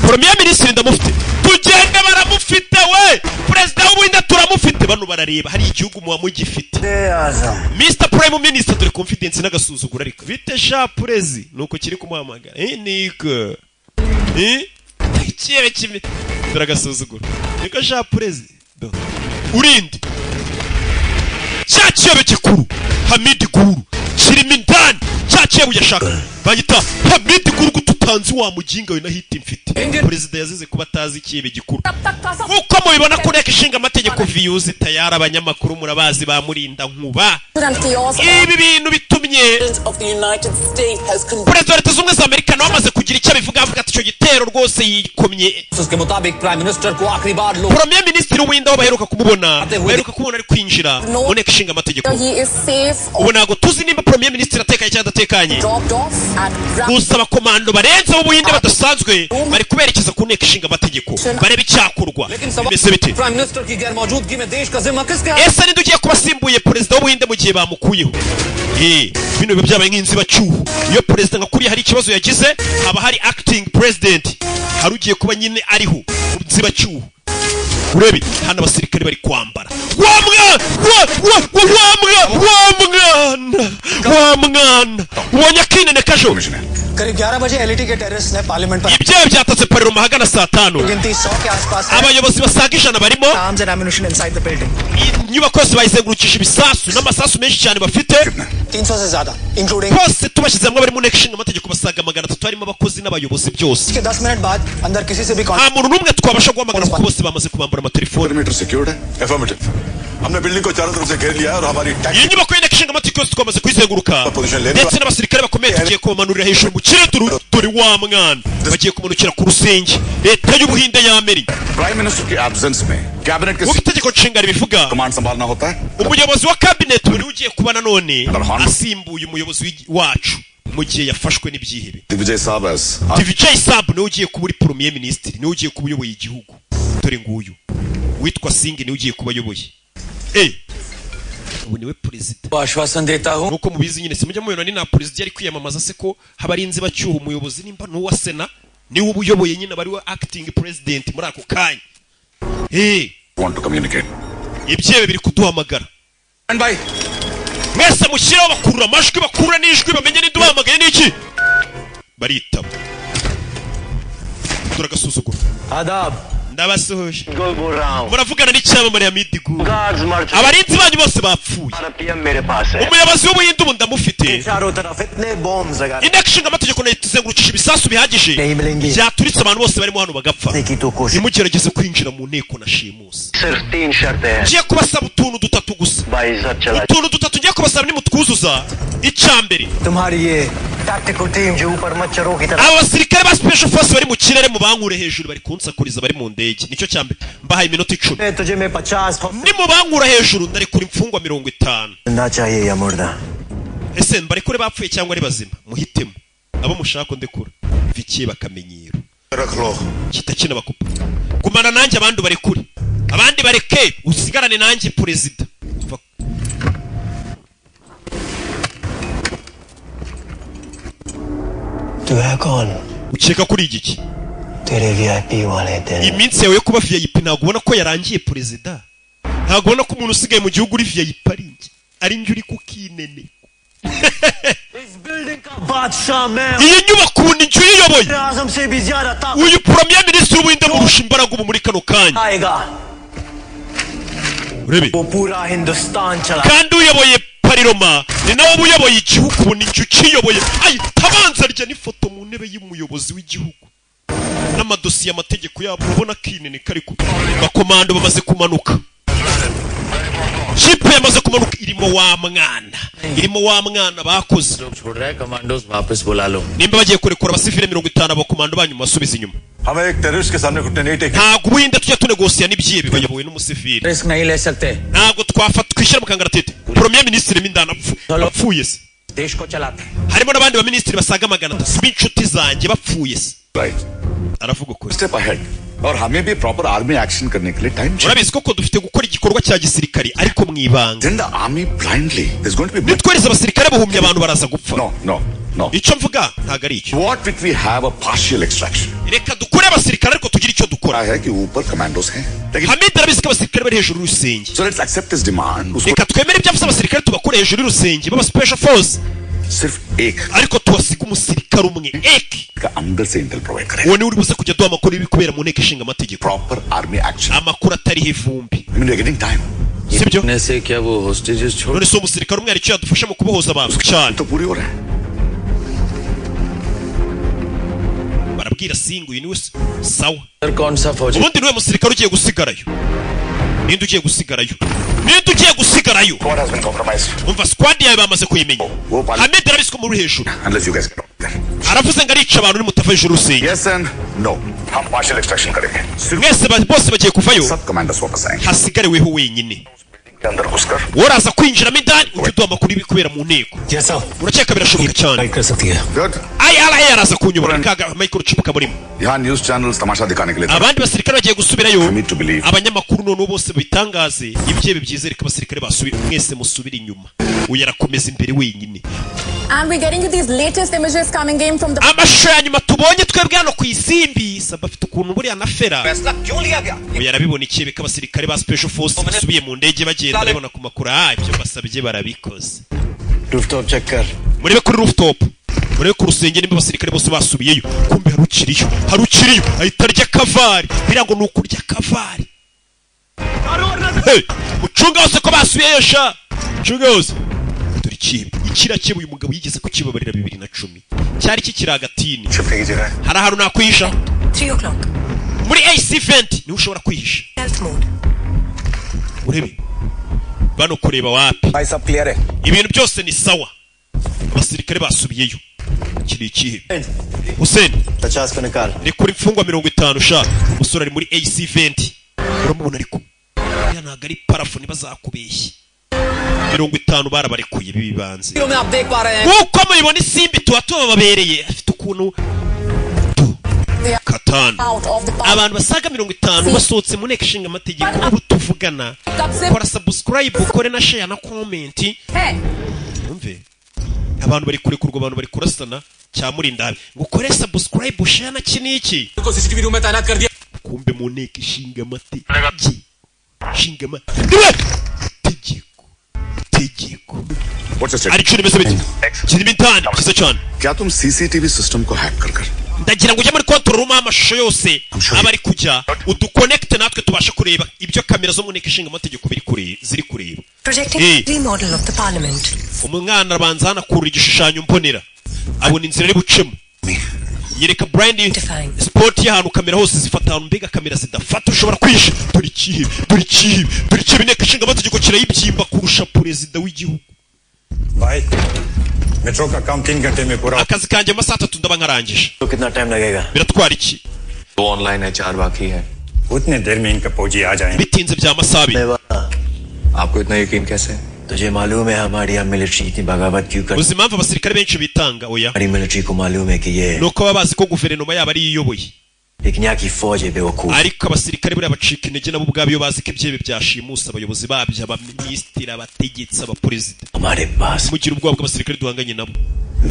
premier ministre ndamufite tugende baramufite we president w'Ubuhinde turamufite bano barareba hari igihugu muwa mugifite Mr Prime Minister dore confidence n'agasuzugura ariko bite sha prezi nuko kiri kumuhamagara niko ikiye kimwe dore agasuzugura niko sha prezi urinde cyakiyobe gikuru Hamid Guru kirimo indani cyakiye buyashaka bagita Hamid Guru gututa kanzi wa mujinga we na hiti mfite perezida yazize kuba atazi ikibe gikuru uko mubibona ku nteko ishinga amategeko views tayari abanyamakuru murabazi bamurinda nkuba ibi bintu bitumye perezida wa leta z'ubumwe za Amerika nawe amaze kugira icyo abivuga avuga ati icyo gitero rwose yikomye premier ministre w'inda baheruka kumubona ari kwinjira mu nteko ishinga amategeko ubu ntabwo tuzi nimba premier ministre atekanye cyangwa adatekanye gusa abakomando barenze b'ubuhinde badasanzwe bari kuberekeza ku nteko ishinga amategeko bareba icyakorwa bimeze bite ese ninde ugiye kuba asimbuye perezida w'ubuhinde mu gihe bamukuyeho bino biba byabaye nk'inzibacyuho iyo perezida nka kuriya hari ikibazo yagize haba hari acting president hari ugiye kuba nyine ariho inzibacyuho urebe hano abasirikare bari kwambara wa mwana ubonye akinene kajo करीब 11 बजे एलईडी के टेररिस्ट ने पार्लियामेंट पर ibyaha byatatse parlement hagana saa 5 abayobozi basaga ijana barimo arms and ammunition inside the building inyubako yose bayizengurukisha ibisasu n'amasasu menshi cyane bafite 300 से ज्यादा including bose tubashyize hamwe bari mu nteko ishinga amategeko basaga 300 harimo abakozi n'abayobozi byose 10 मिनट बाद अंदर किसी से भी nta muntu n'umwe twabasha guhamagara kuko bose bamaze kubambura amatelefone perimeter secured है affirmative हमने बिल्डिंग को चारों तरफ से घेर लिया है और हमारी iyi nyubako y'inteko ishinga amategeko yose twamaze kuyizenguruka ndetse n'abasirikare bakomeye tugiye kubamanurira hejuru mu kirere turi wa mwana bagiye kumanukira ku rusenge leta y'ubuhinde y'Amerika prime minister की एब्सेंस में कैबिनेट के itegeko nshinga ribivuga कमांड संभालना होता है umuyobozi wa cabinet uri ugiye kuba nanone asimbuye umuyobozi wacu mu gihe yafashwe n'ibyihebe Digvijay साहब Vijay Sab niwe ugiye kuba uri premier minister niwe ugiye kuba uyoboye igihugu dore nguyu witwa Singh niwe ugiye kuba ayoboye ubu niwe perezida आश्वासन देता हूं nuko mubizi nyine simujya mubona ni na perezida ari kwiyamamaza se ko habarinzi bacyuha umuyobozi nimba n'uwa sena niwe ubuyoboye nyine bari wa acting president muri ako kanya want to communicate ibyebe biri kuduhamagara and by mwese mushyiraho bakurura amajwi bakurura n'ijwi bamenye n'iduhamagaye n'iki baritaba turagasuzugura आदाब ndabasuhuje muravugana n'icyamamare ya Midigu abarinzi banyu bose bapfuye umuyobozi w'ubuhinde ubu ndamufite inteko ishinga amategeko nayo tuzengurukisha ibisasu bihagije byaturitse abantu bose barimo hano bagapfa ntimugerageze kwinjira mu nteko na shimusi ngiye kubasaba utuntu dutatu gusa utuntu dutatu ngiye kubasaba nimutwuzuza icyambere aba basirikare ba special force bari mu kirere mu bankure hejuru bari kunsakuriza bari mu ndege nicyo cyambere mbahaye iminota 10 ni mu bankura hejuru ndarekura imfungwa 50 ese mbarekure bapfuye cyangwa ari bazima muhitemo abo mushaka ndekura vikiye bakamenyero kitakina bakupa gumana nanjye abandi barekure abandi bareke usigarane nanjye perezida ukeka kuri igiki iminsi yawe yo kuba VIP ntabwo ubona ko yarangiye perezida ntabwo ubona ko umuntu usigaye mu gihugu uri VIP ari njye uri kukinene iyi nyubako ubu ni njye uyiyoboye uyu premier ministre w'ubuhinde murusha imbaraga ubu muri kano kanya urebe kandi uyoboye pariroma ni nawe uba uyoboye igihugu ubu ni njye ukiyoboye tabanza rya n'ifoto mu ntebe y'umuyobozi w'igihugu n'amadosiye amategeko yabo ubona kinene kari ku bakomando bamaze kumanuka jipe yamaze kumanuka irimo wa mwana bakoze nimba bagiye kurekura abasivile 50 abakomando banyu basubiza inyuma ntabwo ubuhinde tujya tunegosiya n'ibyiye bibayobowe n'umusivile ntabwo twishyira mu kangaratete premier ministre mindana apfuye se harimo n'abandi ba ministre basaga 300 b'inshuti zanjye bapfuye se aravuga ko step ahead और हमें भी proper army action करने के लिए टाइम चाहिए urabizi koko dufite gukora igikorwa cya gisirikari ariko mwibanga then the army blindly there's going to be nitwereza abasirikare bahumye abantu baraza gupfa no icyo mvuga ntago ari icyo what if we have a partial extraction reka dukore abasirikare ariko tugira icyo dukora है कि ऊपर कमांडोस हैं Hamid arabizi ko abasirikare bari hejuru y'urusenge so let's accept this demand reka twemere ibyavuze abasirikare tubakore hejuru y'urusenge baba special force सिर्फ एक ariko tuwasiga umusirikare umwe का अंदर से Intel provide करें uwo ni uri buze kujya duha amakuru y'ibikubera mu nteko ishinga amategeko proper army action amakuru atariho ivumbi I mean we're getting time sibyo से क्या वो hostages छोड़ none so umusirikare umwe aricyo yadufasha mu kubohoza abantu cyane तो पूरी हो रहा है ambwira singu uyu niwe sawa sir कौन सा फौजी ubundi niwe musirikare ugiye gusigarayo ninde ugiye gusigarayo Squad has been compromised. umva squad yawe bamaze kuyimenya Hamid arabiswe muri hejuru Unless you guys get out there. aravuze ngo arica abantu uri mutava hejuru ruseye Yes and no. हम partial extraction करेंगे. mwese bose bagiye kuvayo सब commanders वापस आएंगे. hasigare weho wenyine के अंदर घुसकर woraza kwinjiramo indani ujye uduha amakuru y'ibikubera mu nteko Yes, sir. urakeka birashoboka cyane guide कर सकती है Good. IRA araza kunyobora kaga microchip kamurimo यहाँ news channels तमाशा दिखाने के लिए abandi basirikare bagiye gusubirayo You need to believe. abanyamakuru noneho bose bitangaze ibyebe byizereka abasirikare basubira mwese musubira inyuma uyu arakomeza imbere wenyine And we're getting you these latest images coming in from the amashusho ya nyuma tubonye twebwe hano ku isimbi saba afite ukuntu buriya na fera uyu arabibona ikibe k'abasirikare ba special force basubiye mu ndege bagenda babona ku makuru ibyo basabye barabikoze rooftop check कर murebe kuri rooftop murebe ku rusenge nimba abasirikare bose basubiyeyo kumbe harukiriyo ahita arya kavari biriya ngo ni ukurya kavari mucunga hose ko basubiyeyo sha mucunga hose dore ikibe ikirakibe uyu mugabo yigeze kukibabarira 2010 cyari kikiri agatini hari ahantu nakwihisha 3 o'clock. muri AC event niho ushobora kwihisha Health mode. urebe bano kureba wapi भाई सब क्लियर है ibintu byose ni sawa abasirikare basubiyeyo kiri ikihe Hussein 50 को निकाल ni kuri mfungwa 50 sha umusore ari muri AC event uramubona ariko ya ntago ari parafoni bazakubeshye 50 barabarekuye bibanze में आप देख पा रहे हैं nkuko mubibona isimbi tuba tubabereye afite ukuntu katanu abantu basaga 50 basohotse mu nteko ishinga amategeko ubu tuvugana kora subscribe ukore na share na comment umve abantu bari kurekurwa abantu bari kurasana cyamurinda ngo ukore subscribe share na kiniki को CCTV room में तैनात कर दिया kumbe mu nteko ishinga amategeko tegeko What's your ari statement? cyo bimeze bite kirimo intani kiza cyane क्या तुम CCTV system को हैक कर ndagira ngo ujye muri control room amashusho yose aba ari kujya uduconnect natwe tubasha kureba ibyo kamera zo mu nteko ishinga amategeko ziri kureba Projecting the model of the parliament. umwana abanza hanakurura igishushanyo mbonera abona inzira ari bucemo yereka blind sport y'ahantu kamera hose zifata ahantu mbega kamera zidafata ushobora kwisha dore ikihe inteko ishinga amategeko kirayibyimba kurusha perezida w'igihugu भाई मेट्रो का काम 3 घंटे में पूरा akazi kanjye amasaha 3 ndaba nkarangije तो कितना टाइम लगेगा biratwara iki वो ऑनलाइन है 4 बाकी है उतने देर में इनका फौजी आ जाएंगे bitinze bya masabi आपको इतना यकीन कैसे तुझे मालूम है हमारी यहाँ मिलिट्री इतनी बगावत क्यों कर uzi impamvu abasirikare benshi bitanga oya हमारी मिलिट्री को मालूम है कि ये nuko baba bazi ko guverinoma yabo ari iyoboye लेकिन यहाँ की फौज है बेवकूफ ariko abasirikare buriya bacika intege nabo ubwabo iyo bazi ko ibyebe byashimusa abayobozi babyo abaminisitiri abategetsi abaperezida हमारे पास mugira ubwoba bw'abasirikare duhanganye nabo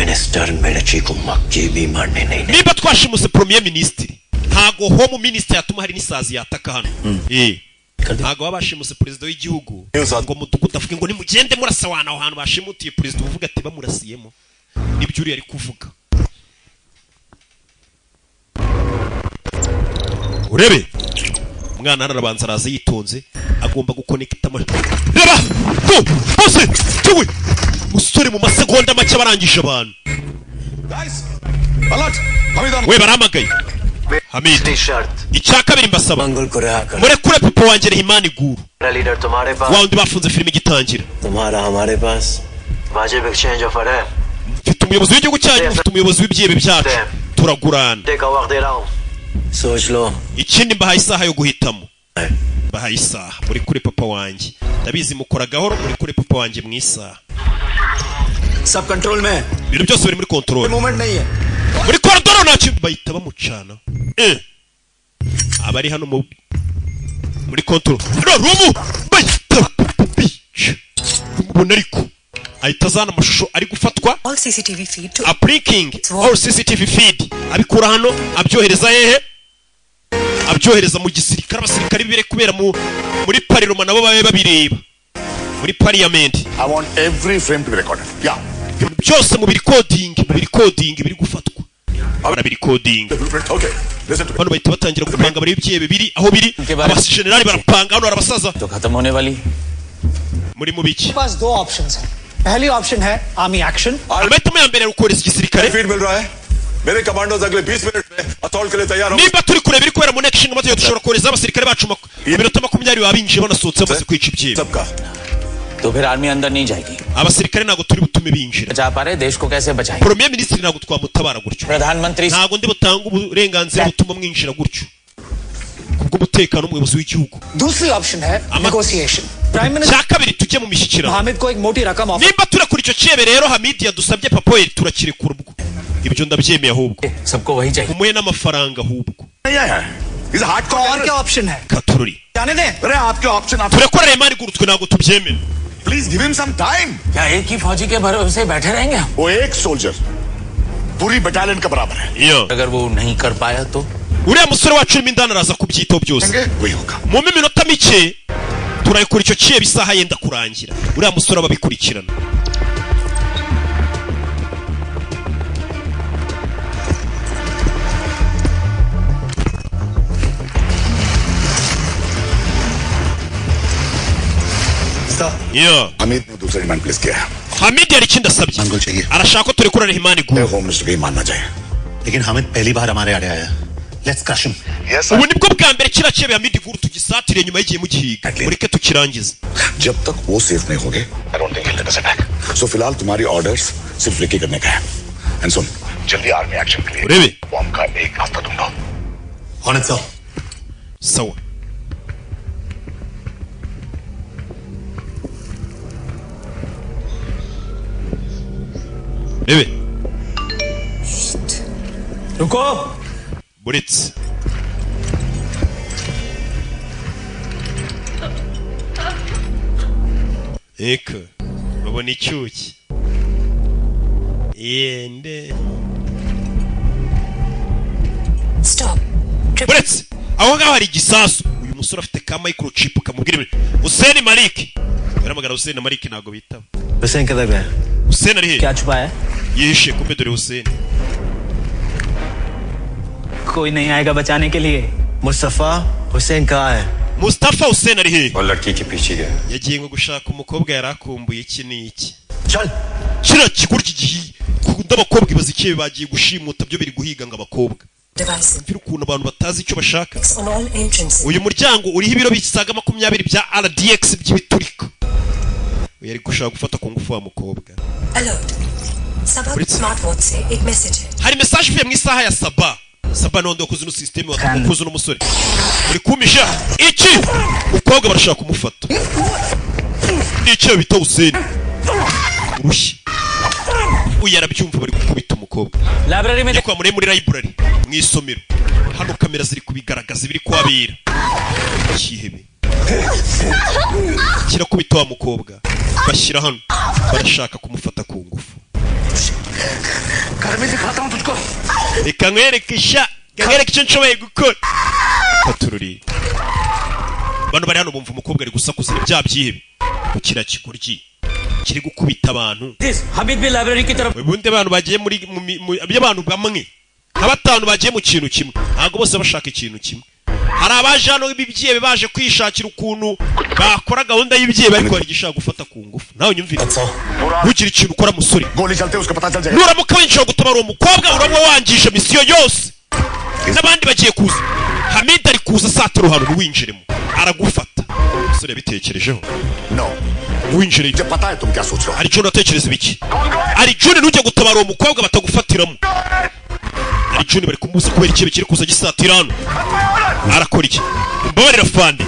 minister military को मक्के भी मारने नहीं देते niba twashimuse premier ministre ntago home minister yatuma hari n'isazi yataka hano ntago baba bashimuse perezida w'igihugu ngo mudugudu avuge ngo nimugende murasa wana aho hantu bashimutiye perezida uvuga ati bamurasiyemo nibyo uri ari kuvuga urebe umwana hano arabanza araza yitonze agomba gukonekita reba bose tuwe musore mu masegonda make barangije abantu we baramagaye Hamid icya kabiri mbasaba murekure papa wanjye Rehimani Guru wa undi bafunze filime igitangira mfite umuyobozi w'igihugu cyanyu mfite umuyobozi w'ibyebe byacu turagurana ikindi mbahaye isaha yo guhitamo mbahaye isaha muri kure papa wanjye ndabizi mukora gahoro muri kure papa wanjye mu isaha सब कंट्रोल में ibintu byose biri muri control movement नहीं है muri koridoro ntacyo bahita bamucana abari hano muri control rumu bahita umubona ariko ahita azana amashusho ari gufatwa All CCTV feed to appliking all CCTV feed abikura hano abyohereza hehe abyohereza mu gisirikare abasirikare bibere kubera muri parlement nabo babe babireba muri parliament I want every frame to be recorded. Yeah. byose mu recording biri gufatwa abari recording Okay. Listen to me. bano bahita batangira gupanga bari ibyebe biri aho biri abashenerali barapanga hano arabasaza तो खत्म होने वाली muri mu biki पास दो ऑप्शंस हैं पहली ऑप्शन है army action amahitamo ya mbere ari ukohereza igisirikare feed मिल रहा है मेरे कमांडोज अगले 20 मिनट में असॉल्ट के लिए तैयार हो nimba turi kureba iri kubera mu nteko ishinga amategeko dushobora kohereza abasirikare bacu iminota 20 babinjiye banasohotse bamaze kwica ibyibo सबका तो फिर आर्मी अंदर नहीं जाएगी abasirikare ntago turi butume binjira बचा पा रहे देश को कैसे बचाएंगे premier ministre ntago twamutabara gutyo प्रधानमंत्री ntago ndi butanga uburenganzira butuma mwinjira gutyo kubw'umutekano umuyobozi w'igihugu दूसरी ऑप्शन है negotiation prime minister cya kabiri tujye mu mishyikirano Hamid को एक मोटी रकम offer nimba turakora icyo cyebe rero Hamid yadusabye papoye turakirekura ubwo ibyo ndabyemeye ahubwo सबको वही चाहिए umuhe n'amafaranga ahubwo नहीं है इज हार्ड तो और क्या ऑप्शन है katururi जाने दें अरे आपके ऑप्शन आप turakorera imana igurutswe ntago tubyemera please give him some time क्या एक ही फौजी के भरोसे बैठे रहेंगे हम वो एक सोल्जर पूरी बटालियन का बराबर है iyo अगर वो नहीं कर पाया तो uriya musore wacu urimo indani araza kubyitaho byose वही होगा mu minota mike turayikora icyo cyebe isaha yenda kurangira uriya musore ababikurikirana iyo Hamid ने दूसरा डिमांड प्लेस किया है Hamid yari ikindi asabye मंगल चाहिए arashaka ko turekura Rehimani Gulu home minister को ही मानना चाहिए लेकिन हामिद पहली बार हमारे आड़े आया let's crush him ubu nibwo bwa mbere kiriya cyebe Hamid Gulu tugisatire nyuma y'igihe mugihiga mureke tukirangize जब तक वो सेफ नहीं होंगे आई don't think let us attack so फिलहाल तुम्हारी ऑर्डर्स सिर्फ रिकी करने का है एंड सुन जल्दी आर्मी एक्शन के लिए urebe बॉम्ब का एक रास्ता ढूंढो on it sir sawa urebe रुको buretse eka babona icyuki yende Stop. buretse aho ngaho hari igisasu uyu musore afite ka microchip kamubwira Hussein Malik yaramagara Hussein Malik ntago bitaba Hussain किधर गया Hussein ari he क्या छुपाया है yihishe kumbe dore Hussein कोई नहीं आएगा बचाने के लिए मुस्तफा हुसैन कहाँ है Mustafa Hussein ari he और लड़की के पीछे गया yagiye ngo gushaka umukobwa yarakumbuye iki n'iki चल kira kigurya igihi kunda abakobwa ibaza ikihe bagiye gushimuta byo biri guhiga ngo abakobwa Device mfira ukuntu abantu batazi icyo bashaka on all entrances. uyu muryango uriho ibiro bisaga 20 bya RDX by'ibiturika yari gushaka gufata ku ngufu wa mukobwa Alert. सबक Fritz. Smart watch से एक मैसेज है hari message ivuye mu isaha ya Saba nondo kuzi no system watakuza n'umusore uri kumisha iki ukobwa barashaka kumufata icyo bita Hussein urushyi uyu arabyumva bari gukubita umukobwa library में kwa muri library mu isomero hano kamera ziri kubigaragaza ibiri kwabira kihebe kirakubita wa mukobwa bashyira hano barashaka kumufata ku ngufu घर में दिखाता हूँ तुझको reka nkwereke icyo nshoboye gukora katururi bano bari hano bumva umukobwa ari gusakuza ibya byihebe ku kiriya kigoryi kiri gukubita abantu Hamid भी लाइब्रेरी की तरफ ubundi abantu bagiye muri by'abantu bamwe nka batanu bagiye mu kintu kimwe ntabwo bose bashaka ikintu kimwe hari abaje hano b'ibyihebe baje kwishakira ukuntu bakora gahunda y'ibyihebe ariko hari igishaka gufata ku ngufu nawe nyumvire ntugire ikintu ukora musore गोली चलते उसको पता चल जाएगा nuramuka winjira gutabara uwo mukobwa uraba wangije misiyo yose n'abandi bagiye kuza Hamid ari kuza satira hano ntiwinjiremo aragufata umusore yabitekerejeho no winjire मुझे पता है तुम क्या सोच रहे हो ari John atekereza ibiki ari John ntujye gutabara uwo mukobwa batagufatiramo ari John bari kumuza kubera ikibe kiri kuza gisatira hano arakora iki mbabarira fandi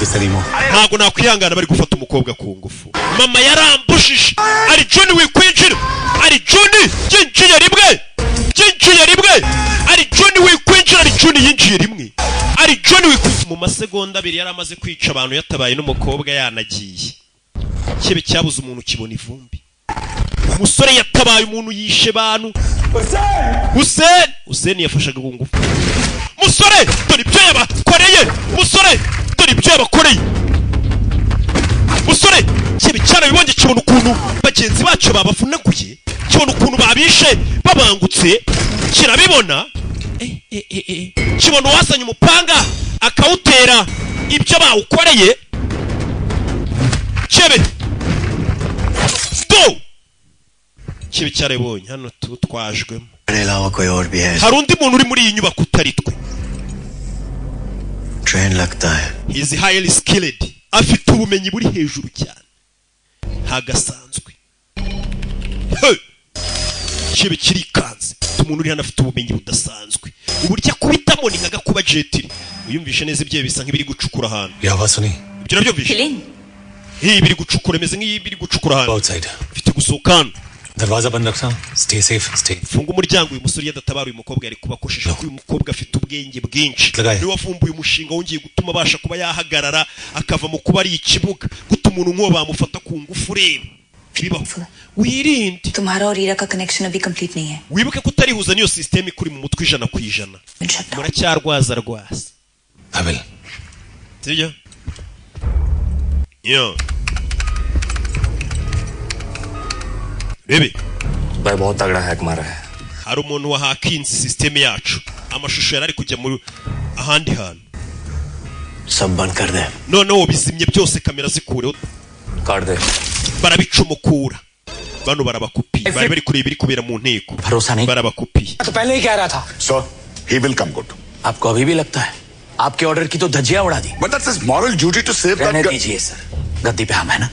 ntago nakwihangana bari gufata umukobwa ku ngufu mama yarambushije ari John wikwinjira ari John yinjiye rimwe ari John wikwinjira ari John yinjiye rimwe ari John wikwinjira mu masegonda abiri yaramaze kwica abantu yatabaye n'umukobwa yanagiye kibe cyabuze umuntu kibona ivumbi umusore yatabaye umuntu yishe abantu Hussein yafashaga ku ngufu musore dore ibyo yabakoreye musore dore ibyo yabakoreye musore kibe cyarabibonye kibona ukuntu bagenzi bacu babavunaguye kibona ukuntu babishe babangutse kirabibona kibona uwazanye umupanga akawutera ibyo bawukoreye kibe kibe cyarabibonye hano twajwemo अलावा कोई और भी है hari undi muntu uri muri iyi nyubako utari twe train लगता है he is highly skilled afite ubumenyi buri hejuru cyane ntagasanzwe kibe kirikanze umuntu uri hano afite ubumenyi budasanzwe uburyo akubitamo ni nkaga kuba jetiri uyumvishe neza ibye bisa nk'ibiri gucukura ahantu yaba soni ibyo nabyo vishe biri gucukura meze nk'ibiri gucukura ahantu outside bifite gusohokana दरवाजा बंद रखना stay safe stay funga umuryango uyu musore yadatabara uyu mukobwa yari kubakosheje uyu mukobwa afite ubwenge bwinshi ni wavumbuye umushinga wongeye gutuma abasha kuba yahagarara akava mu kuba ari ikibuga gutuma umuntu nk'uwo bamufata ku ngufu reba bibaho wirinde तुम्हारा और रीरा का कनेक्शन अभी कंप्लीट नहीं है wibuke ko utarihuza niyo system ikuri mu mutwe 100% muracyarwaza rwasa abel sibyo yo bebe भाई बहुत तगड़ा हैक मारा है hari umuntu wahakinze system yacu amashusho yarari kujya mu ahandi hantu सब बंद कर दे noneho bizimye byose kamera zikureho काट दे barabicomokura bano barabakupiye bari bari kureba ibiri kubera mu nteko barabakupiye तो पहले ही कह रहा था Sir, he will come good. आपको अभी भी लगता है आपके ऑर्डर की तो धज्जियां उड़ा दी But that's his moral duty to save that रहने guy. दीजिए सर गद्दी पे हम है ना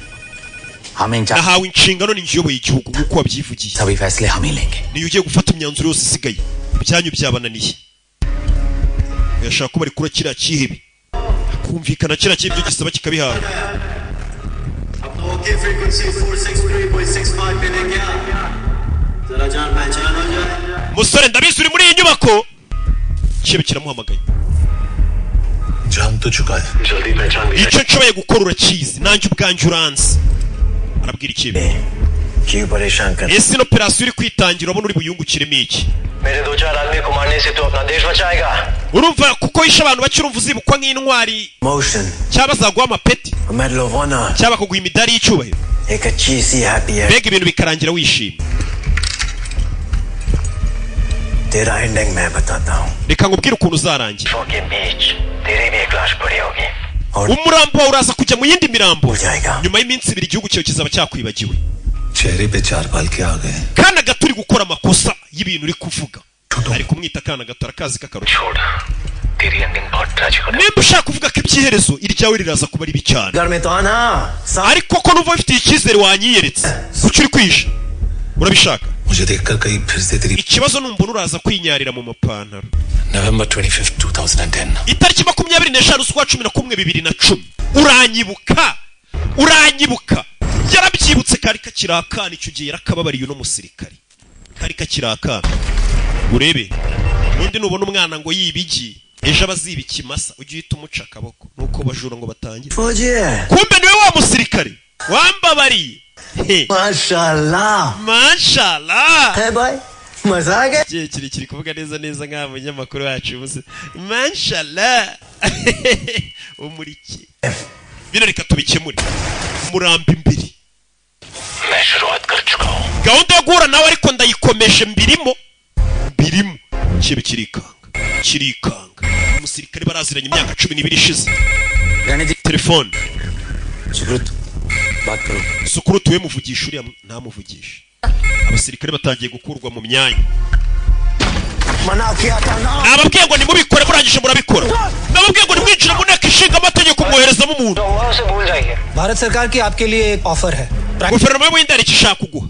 हम in charge nahawe inshingano n'ingiyoboye igihugu nk'uko wabyivugiye सभी फैसले हम ही लेंगे niyo ugiye gufata imyanzuro yose isigaye ibyanyu byabananiye yashaka ko bari kura kiriya kihebe kumvikana kiriya cy'ibyo gisaba kikabihawe okay frequency 463.65 पे ले गया जरा जान पहचान हो जाए musore ndabizi uri muri iyi nyubako kibe kiramuhamagaye जान तो चुका है जल्दी पहचान icyo nshoboye gukora urakizi nanjye ubwanjye uranzi arabwira ikibe क्यों परेशान कर ese ino operasiyo uri kwitangira urabona uri buyungukiremo iki मेरे दो चार आदमी को मारने से तो अपना देश बचाएगा urumva kuko yishe abantu bake urumva uzibukwa nk'intwari motion cyaba zaguha amapeti medal of honour cyaba kuguha imidari y'icyubahiro एक अच्छी सी हैप्पी है mbega ibintu bikarangira wishimye तेरा एंडिंग मैं बताता हूँ reka nkubwire ukuntu uzarangira के बीच तेरी भी एक लाश पड़ी होगी umurambo wawe uraza kujya mu yindi mirambo हो जाएगा nyuma y'iminsi ibiri igihugu cyawe kizaba cyakwibagiwe चेहरे पे चार बाल के आ गए kana gato uri gukora amakosa y'ibintu uri kuvuga ari kumwita kana gato arakazi k'akarushyo छोड़ तेरी एंडिंग बहुत ट्रेजिक होने nimba ushaka kuvuga ko iby'iherezo iryawe riraza kuba ribi cyane घर में तो आना ariko ko numva bifitiye icyizere wanyiyeretse kuki uri kwisha urabishaka मुझे देखकर कहीं फिर से तेरी ikibazo numbona uraza kwinyarira mu mapantaro November 25th 2010 itariki 25 z'ukwa 11 2010 uranyibuka yarabyibutse kari kakirakana icyo gihe yarakababariye no musirikare kari kakirakana urebe undi nubona umwana ngo yibigi ejo abaziba ikimasa ujye uhita umuca akaboko nuko bajura ngo batangire kumbe niwe wa musirikare wambabariye mashallah है भाई मजा आ गया kiri kuvuga neza nk'aba munyamakuru wacu ubuze mashallah umuriki bino reka tubikemure umurambi imbere मैं शुरुआत कर चुका हूँ gahunda yo guhura nawe ariko ndayikomeje mbirimo kibe kirikanga umusirikare baraziranye imyaka 12 ishize telefone सुकृत बात करो Sukurutu we muvugisha uriya ntamuvugisha abasirikare batangiye gukurwa mu myanya nababwiye ngo nimubikore murangije murabikora nababwiye ngo nimwinjire mu nteko ishinga amategeko mwoherezamo umuntu Bharat सरकार की आपके लिए एक ऑफर है guverinoma y'ubuhinde ishaka kuguha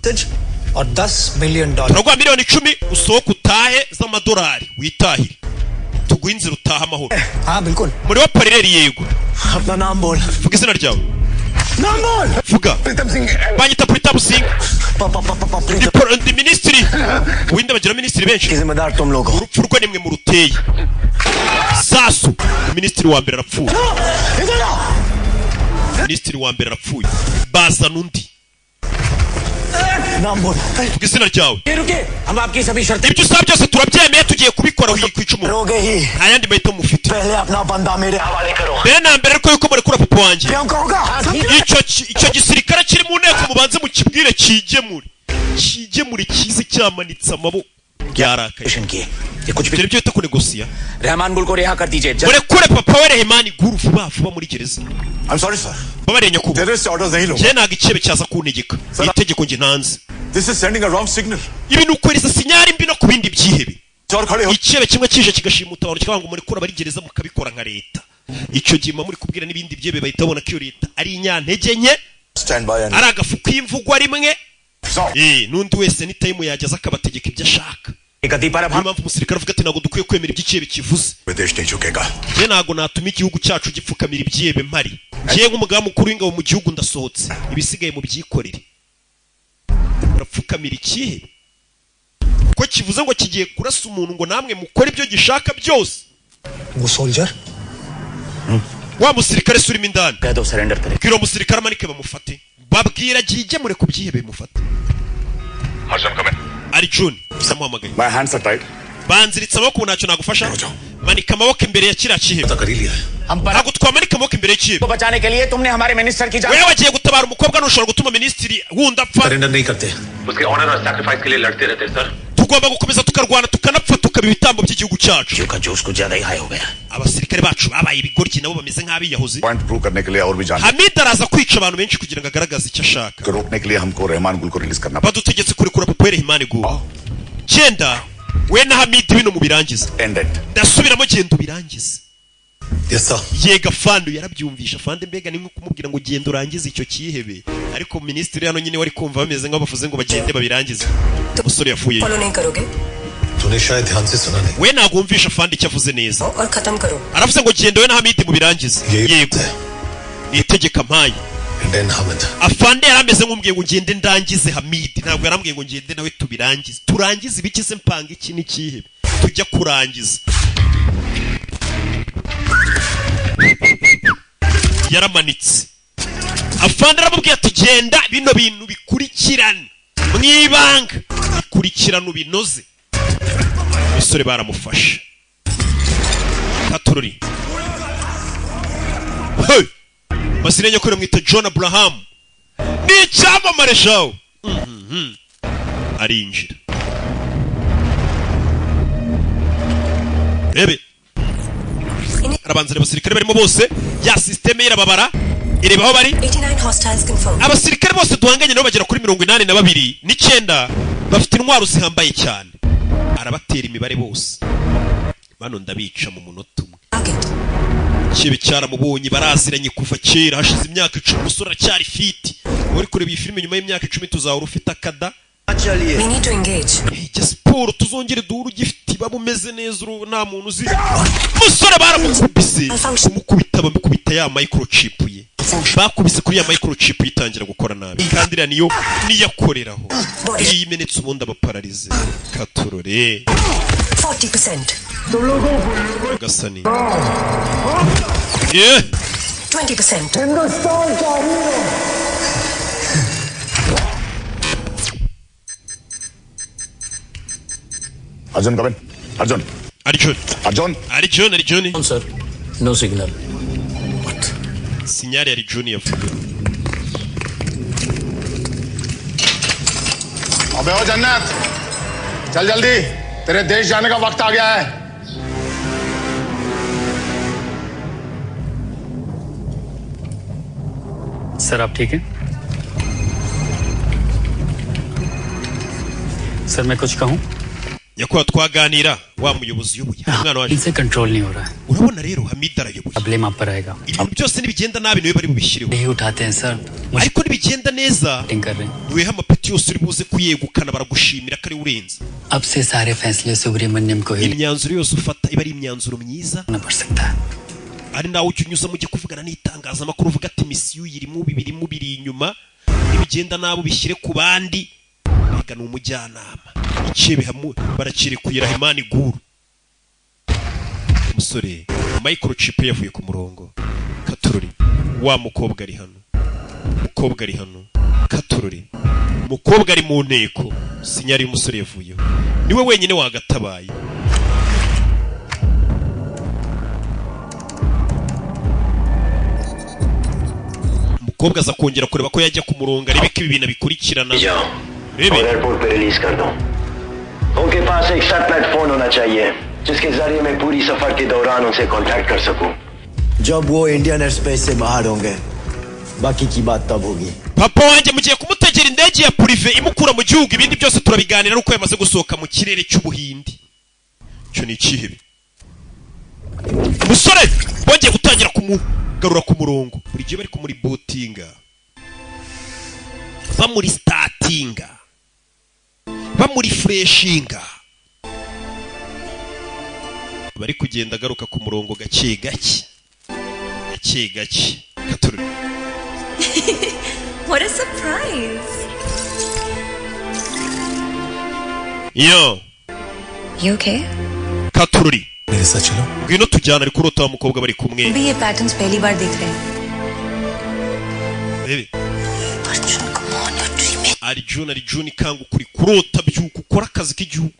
और $10 million turaguha miliyoni 10 usohoke utahe z'amadolari witahire tuguha inzira utaha amahoro हाँ बिल्कुल muri wa parireri yego अपना नाम बोल vuga izina ryawe नाम बोल vuga banyita Pritam Singh ndi minisitiri ubuhinde bagira minisitiri benshi जिम्मेदार तुम लोग हो urupfu rwe nimwe mu ruteye sasu minisitiri wa mbere arapfuye minisitiri wa mbere arapfuye bazana undi नाम बोल vuga izina ryawe रुके हम आपकी सभी शर्तें ibyo usaba byose turabyemeye tugiye kubikora wikwica umuntu रोगे ही nta yandi mahitamo mufite पहले अपना बंदा मेरे हवाले करो mbere na mbere ariko yuko murekura papa wanjye Priyanka होगा icyo gisirikare kiri mu nteko mubanze mukibwire kigemure kize cyamanitse amaboko byarakaye की ये कुछ भी ibyo bita kunegosiya रहमान गुल को रिहा कर दीजिए murekure papa we Rehemani Guru vuba muri gereza I'm sorry, sir. babarenya kuba Terrorist orders नहीं लो. njye ntago icebe cyaza kuntegeka itegeko njye ntanze This is sending a wrong signal. Ibi nukohereza sinyari mbi no ku bindi byihebe. Icyebe kimwe kije kigashimuta abantu kikanga muri kura bari gereza mukabikora nka leta. Icyo gima muri kubwira n'ibindi byebe bahita babona ko iyo leta ari inyantege nke. Stand by and aragafu kwimvugwa rimwe. Nundi wese ni time yageza akabategeka ibyo ashaka. Impamvu umusirikare avuga ati ntabwo dukwiye kwemera iby'icyebe kivuze. Je ntabwo natuma igihugu cyacu gipfukamira ibyebe mpari. Je nk'umugaba mukuru w'ingabo mu gihugu ndasohotse. Ibisigaye mu byikorere. Urapfukamira ikihe? Ko kivuze ngo kigiye kurasa umuntu ngo namwe mukore ibyo gishaka byose. Ngo soldier? Wa musirikare surimo indani. Kiro musirikare amanike bamufate. Babwira gije mure kubyihebe mufate. Arjun come in. Arjun, samuhamagaye. My hands are tied. Banziritse amaboko ntacyo nagufasha. Manika amaboko imbere ya kiriya kihebe. Ntabwo twamanika amaboko imbere y'ikihebe. बचाने के लिए तुमने हमारे मिनिस्टर की जान wewe wagiye gutabara umukobwa nushobora gutuma ministiri wundi apfa. Surrender नहीं करते उसके ऑनर और सैक्रिफाइस के लिए लड़ते रहते sir. Tugomba gukomeza tukarwana tukanapfa tukaba ibitambo by'igihugu cyacu. का जोश को ज्यादा ही हाई हो गया. Abasirikare bacu babaye ibigoryi nabo bameze nk'abiyahuzi. Point prove करने के लिए और भी जान. Hamid araza kwica abantu benshi kugira ngo agaragaze icyo ashaka. रोकने के लिए हमको रहमान गुल को रिलीज करना. Badutegetse kurekura Papa Rehman Gul. Genda we na Hamid bino mu birangiza. End it. Ndasubiramo genda ubirangize. Yes sir. Yega Fandu yarabyumvisha Fande mbega nimwe kumubwira ngo genda urangize icyo kihebe. Ariko ministeri hano nyine wari kumva bameze nk'abavuze ngo bagende babirangize. Umusore yafuye. Follow नहीं करोगे? तूने शायद ध्यान से सुना नहीं. We ntabwo wumvisha Fande icyo avuze neza. और खत्म करो. Aravuze ngo genda we na Hamid mu birangize. Yego. Nitegeka mpaye. Then Hamid. Afande yarameze nk'umbwiye ngo ngende ndangize Hamid. Ntabwo yarambwiye ngo ngende nawe tubirangize. Turangize ibikize mpanga iki n'ikihebe. Tujya kurangiza. Yaramanitse. Afande aramubwiye ati genda bino bintu bikurikirana mwibanga bikurikirana binoze. Umusore baramufasha. Katururi. Hey! Masirenya ko mwita John Abraham. Ni cyamamare shawo. Arinjira. Ebe. Arabanzira abasirikare barimo bose ya systeme irababara ireba aho bari 89 hostiles confirmed. Abasirikare bose duhanganye nabo bagera kuri 82 9 bafite intwaro zihambaye cyane. Arabatera imibare bose. Bano ndabica mu munota umwe. Kibe cyaramubonye baraziranye kuva kera hashize imyaka 10 umusore cyari fit. Uri kureba iyi filime nyuma y'imyaka 10 tuzahora ufite akada. We need to engage. Sport tuzongere duhuru gifite babumeze neza nta muntu uzi. Musore baramukubise. Kumukubita bamukubita ya microchip ye. Bakubise kuri ya microchip yitangira gukora nabi. Kandi ira niyo niyakoreraho. Iyi minutes ubundi abapararize. Katurore. 40%. Gasani. Yeah. 20%. Arjun come in. Arjun. Arjun. Arjun. Arjun. Arjun. No sir. No signal. What? Signale Arjun yavuye. अबे ओ जन्नत चल जल्दी तेरे देश जाने का वक्त आ गया है सर आप ठीक हैं सर मैं कुछ कहूं Yakuwa twaganira wa muyobozi y'ubuye umwana waje इनसे कंट्रोल नहीं हो रहा है urabona rero Hamid arayoboye अब ब्लेम आप पर आएगा ibintu byose nibigenda nabi niwe bari bubishireho नहीं उठाते हैं सर ariko nibigenda neza कर रहे हैं weha amapeti yose uri buze kuyegukana baragushimira kari urenze अब से सारे फैसले सुब्रमण्यम को ही imyanzuro yose ufata iba ari imyanzuro myiza ना पड़ सकता है ari nawe ujya unyuza mujye kuvugana n'itangazamakuru uvuga ati misiyo irimo biri inyuma nibigenda nabo bishyire ku bandi biga ni umujyanama ikibe hamwe barakire kuyira Rehman Gul umusore microchip yavuye ku murongo Katururi wa mukobwa ari hano Katururi mukobwa ari mu nteko sinyari umusore yavuyeho niwe wenyine wagatabaye umukobwa aza kongera kureba ko yajya ku murongo arebe ko ibi bintu bikurikirana airport पे रिलीज कर दो उनके पास एक satellite phone होना चाहिए जिसके जरिए मैं पूरी सफर के दौरान उनसे कांटेक्ट कर सकूं जब वो इंडियन एयर स्पेस से बाहर होंगे बाकी की बात तब होगी papa wanjye mugiye kumutegera indege indege ya prive imukura mu gihugu ibindi byose turabiganira uko yamaze gusohoka mu kirere cy'ubuhindi cyo ni ikihe umusore bongeye gutangira kumugarura ku murongo buri gihe bari kumuri bootinga bamuri startinga bamuri freshinga bari kugenda agaruka ku murongo gake gake Katururi. What a surprise. Yo. You okay? Katururi. मेरे साथ चलो. Ngwino tujyana ari kurota wa mukobwa bari kumwe. भी ये पैटर्न्स पहली बार देख रहे हैं. Baby. Arjun kangu kuri kurota byuko ukora akazi k'igihugu.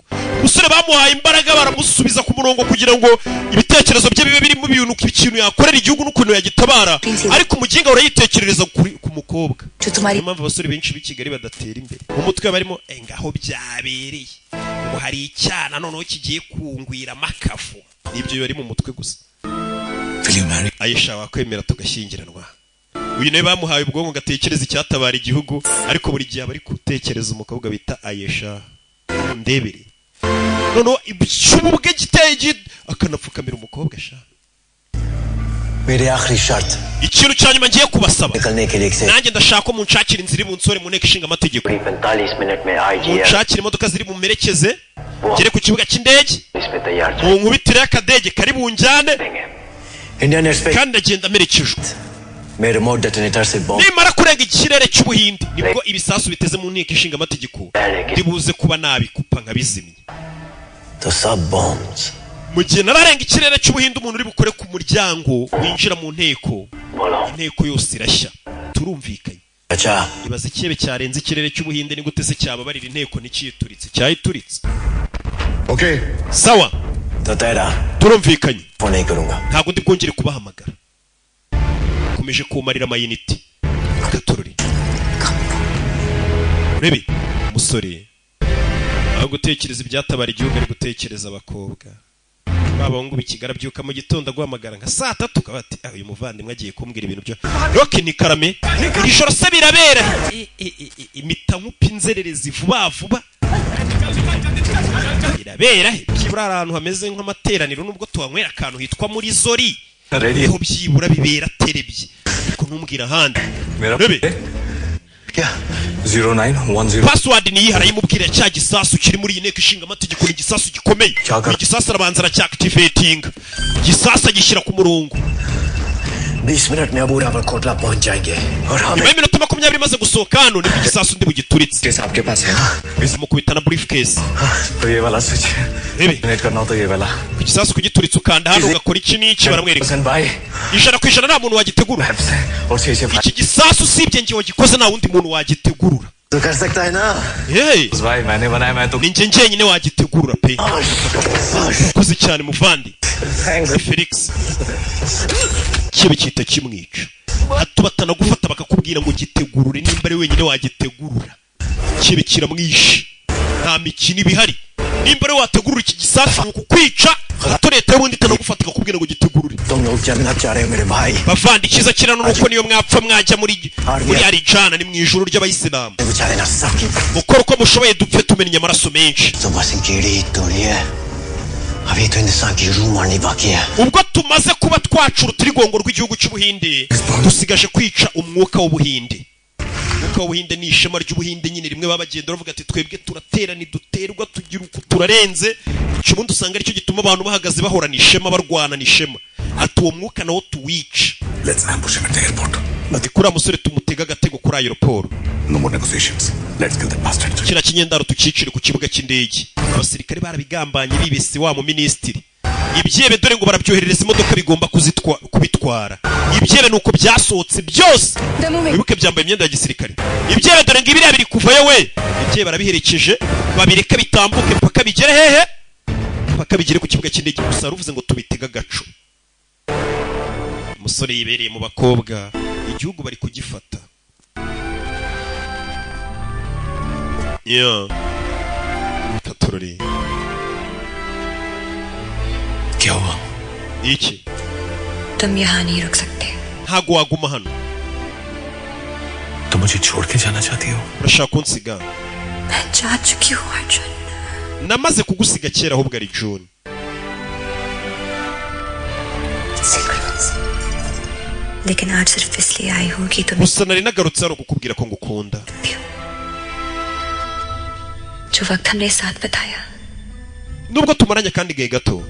Musore bamuhaye imbaraga baramusubiza ku murongo kugira ngo ibitekerezo bye bibe biri mu bintu ikintu yakorera igihugu n'ukuntu yagitabara. Ariko umuginga urayitekerereza ku mukobwa. Impamvu abasore benshi b'i Kigali badatera imbere. Mu mutwe barimo ngaho byabereye. Ngo hari icyana noneho kigiye kungwira makafu. Nibyo bari mu mutwe gusa. Aisha wakwemera tugashyingiranwa. Uyu nawe bamuhaye ubwonko gatekereza icyatabara igihugu ariko buri gihe bari gutekereza umukobwa bita Aisha ndebere noneho ibishubwe giteye akanapfukamira umukobwa sha मेरे आखिरी शर्त ikintu cyanyuma ngiye kubasaba nanjye ndashaka ko munshakira inzira ibunsore mu nteko ishinga amategeko munshakira imodoka ziri mu merekeze gere ku kibuga cy'indege mu nkubitire y'akadege kari bunjyane kandi ndagenda merekejwe nimara kurenga ikirere cy'ubuhinde nibwo ibisasu biteze mu nteko ishinga amategeko ndibuze kuba nabikupa nkabizimya mu gihe nararenga ikirere cy'ubuhinde umuntu uri bukore ku muryango winjira mu nteko inteko yose irashya turumvikanye ibaze ikebe cyarenze ikirere cy'ubuhinde ni gute se cyababarira inteko n'ikiyituritse cyayituritse sawa turumvikanye ntabwo ndi bwongere kubahamagara komeje kumarira amayinite Katururi Rebe musore aho gutekereza ibyatabara igihugu ari gutekereza abakobwa babahungu bikigarabyuka mu gitondo guhamagara nka saa 3 kabati uyu muvandimwe agiye kumbwira ibintu byo Roki ni karame ijoro se birabera imita nk'upinzererezi vuba birabera byibura ahantu hameze nk'amateraniro nubwo tuhanywera akantu hitwa muri zori aho byibura bibera terebye ko ntumbwira handi Rebe 0910 password ni yihara yimubwira cya gisasu kiri muri iyi nteko ishinga amategeko ni gisasu gikomeye igisasu arabanza aracyactivating gisasu gishyira ku murongo 20 मिनट में अबू रावल कोटला पहुंच जाएंगे और हम iminota 20 imaze gusohoka hano ni igisasu ndi bugituritse कैसे आपके पास है bizimukubitana briefcase तो ये वाला स्विच नेट करना तो ये वाला igisasu kugituritse ukanda hano ugakora iki n'iki baramwereka ijana ku ijana nta muntu wagitegura iki gisasu sibye ngiye wagikoze nta wundi muntu wagitegurura तो कर सकता है ना उस भाई मैंने बनाया मैं तो ninjye njyenyine wagitegurura pe kuzi cyane muvandi Felix kibe cyita kimwica atubatana gufata bakakubwira ngo gitegurure nimba ari wenyine wagitegurura kibe kiramwishe nta mikino ibihari nimba ari wategurura iki gisasu kukwica to leta y'ubundi itanagufata bakakubwira ngo gitegurure bavandi kiza kirano nuko niyo mwapfa mwajya muri Arijana ni mu ijuru ry'abayisilamu mukora uko mushoboye dupfe tumenya amaraso menshi ubwo tumaze kuba twacura uturigongo rw'igihugu cy'ubuhinde dusigaje kwica umwuka w'ubuhinde umwuka w'ubuhinde ni ishema ry'ubuhinde nyine rimwe babagenda bavuga ati twebwe turatera ntiduterwa tugira uko turarenze icyo ubundi usanga aricyo gituma abantu bahagaze bahorana ishema barwana n'ishema ati uwo mwuka nawo tuwica ati kuriya musore tumutega agatego kuri aeroport kiriya kinyendaro tukicire ku kibuga cy'indege abasirikare barabigambanye bibese wa mu minisitiri ibyebe dore ngo barabyoherereza imodoka bigomba kubitwara ibyebe nuko byasohotse byose wibuke byambaye imyenda ya gisirikare ibyebe dore ngo ibiriya biri kuvayo we ibyebe barabiherekeje babireka bitambuke mpaka bigere hehe mpaka bigere ku kibuga cy'indege gusa ruvuze ngo tubitega agaco umusore yibereye mu bakobwa igihugu bari kugifata Katururi क्या हुआ iki तुम यहाँ नहीं रुक सकते ntago waguma hano मुझे छोड़ के जाना चाहती हो? urashaka kunsiga? मैं जा चुकी हूँ Arjun. namaze kugusiga kera ahubwo ari June. लेकिन आज सिर्फ इसलिए आई हूँ कि तुम gusa nari nagarutse hano kukubwira ko ngukunda. जो वक्त हमने साथ बिताया nubwo tumaranye kandi gahe gato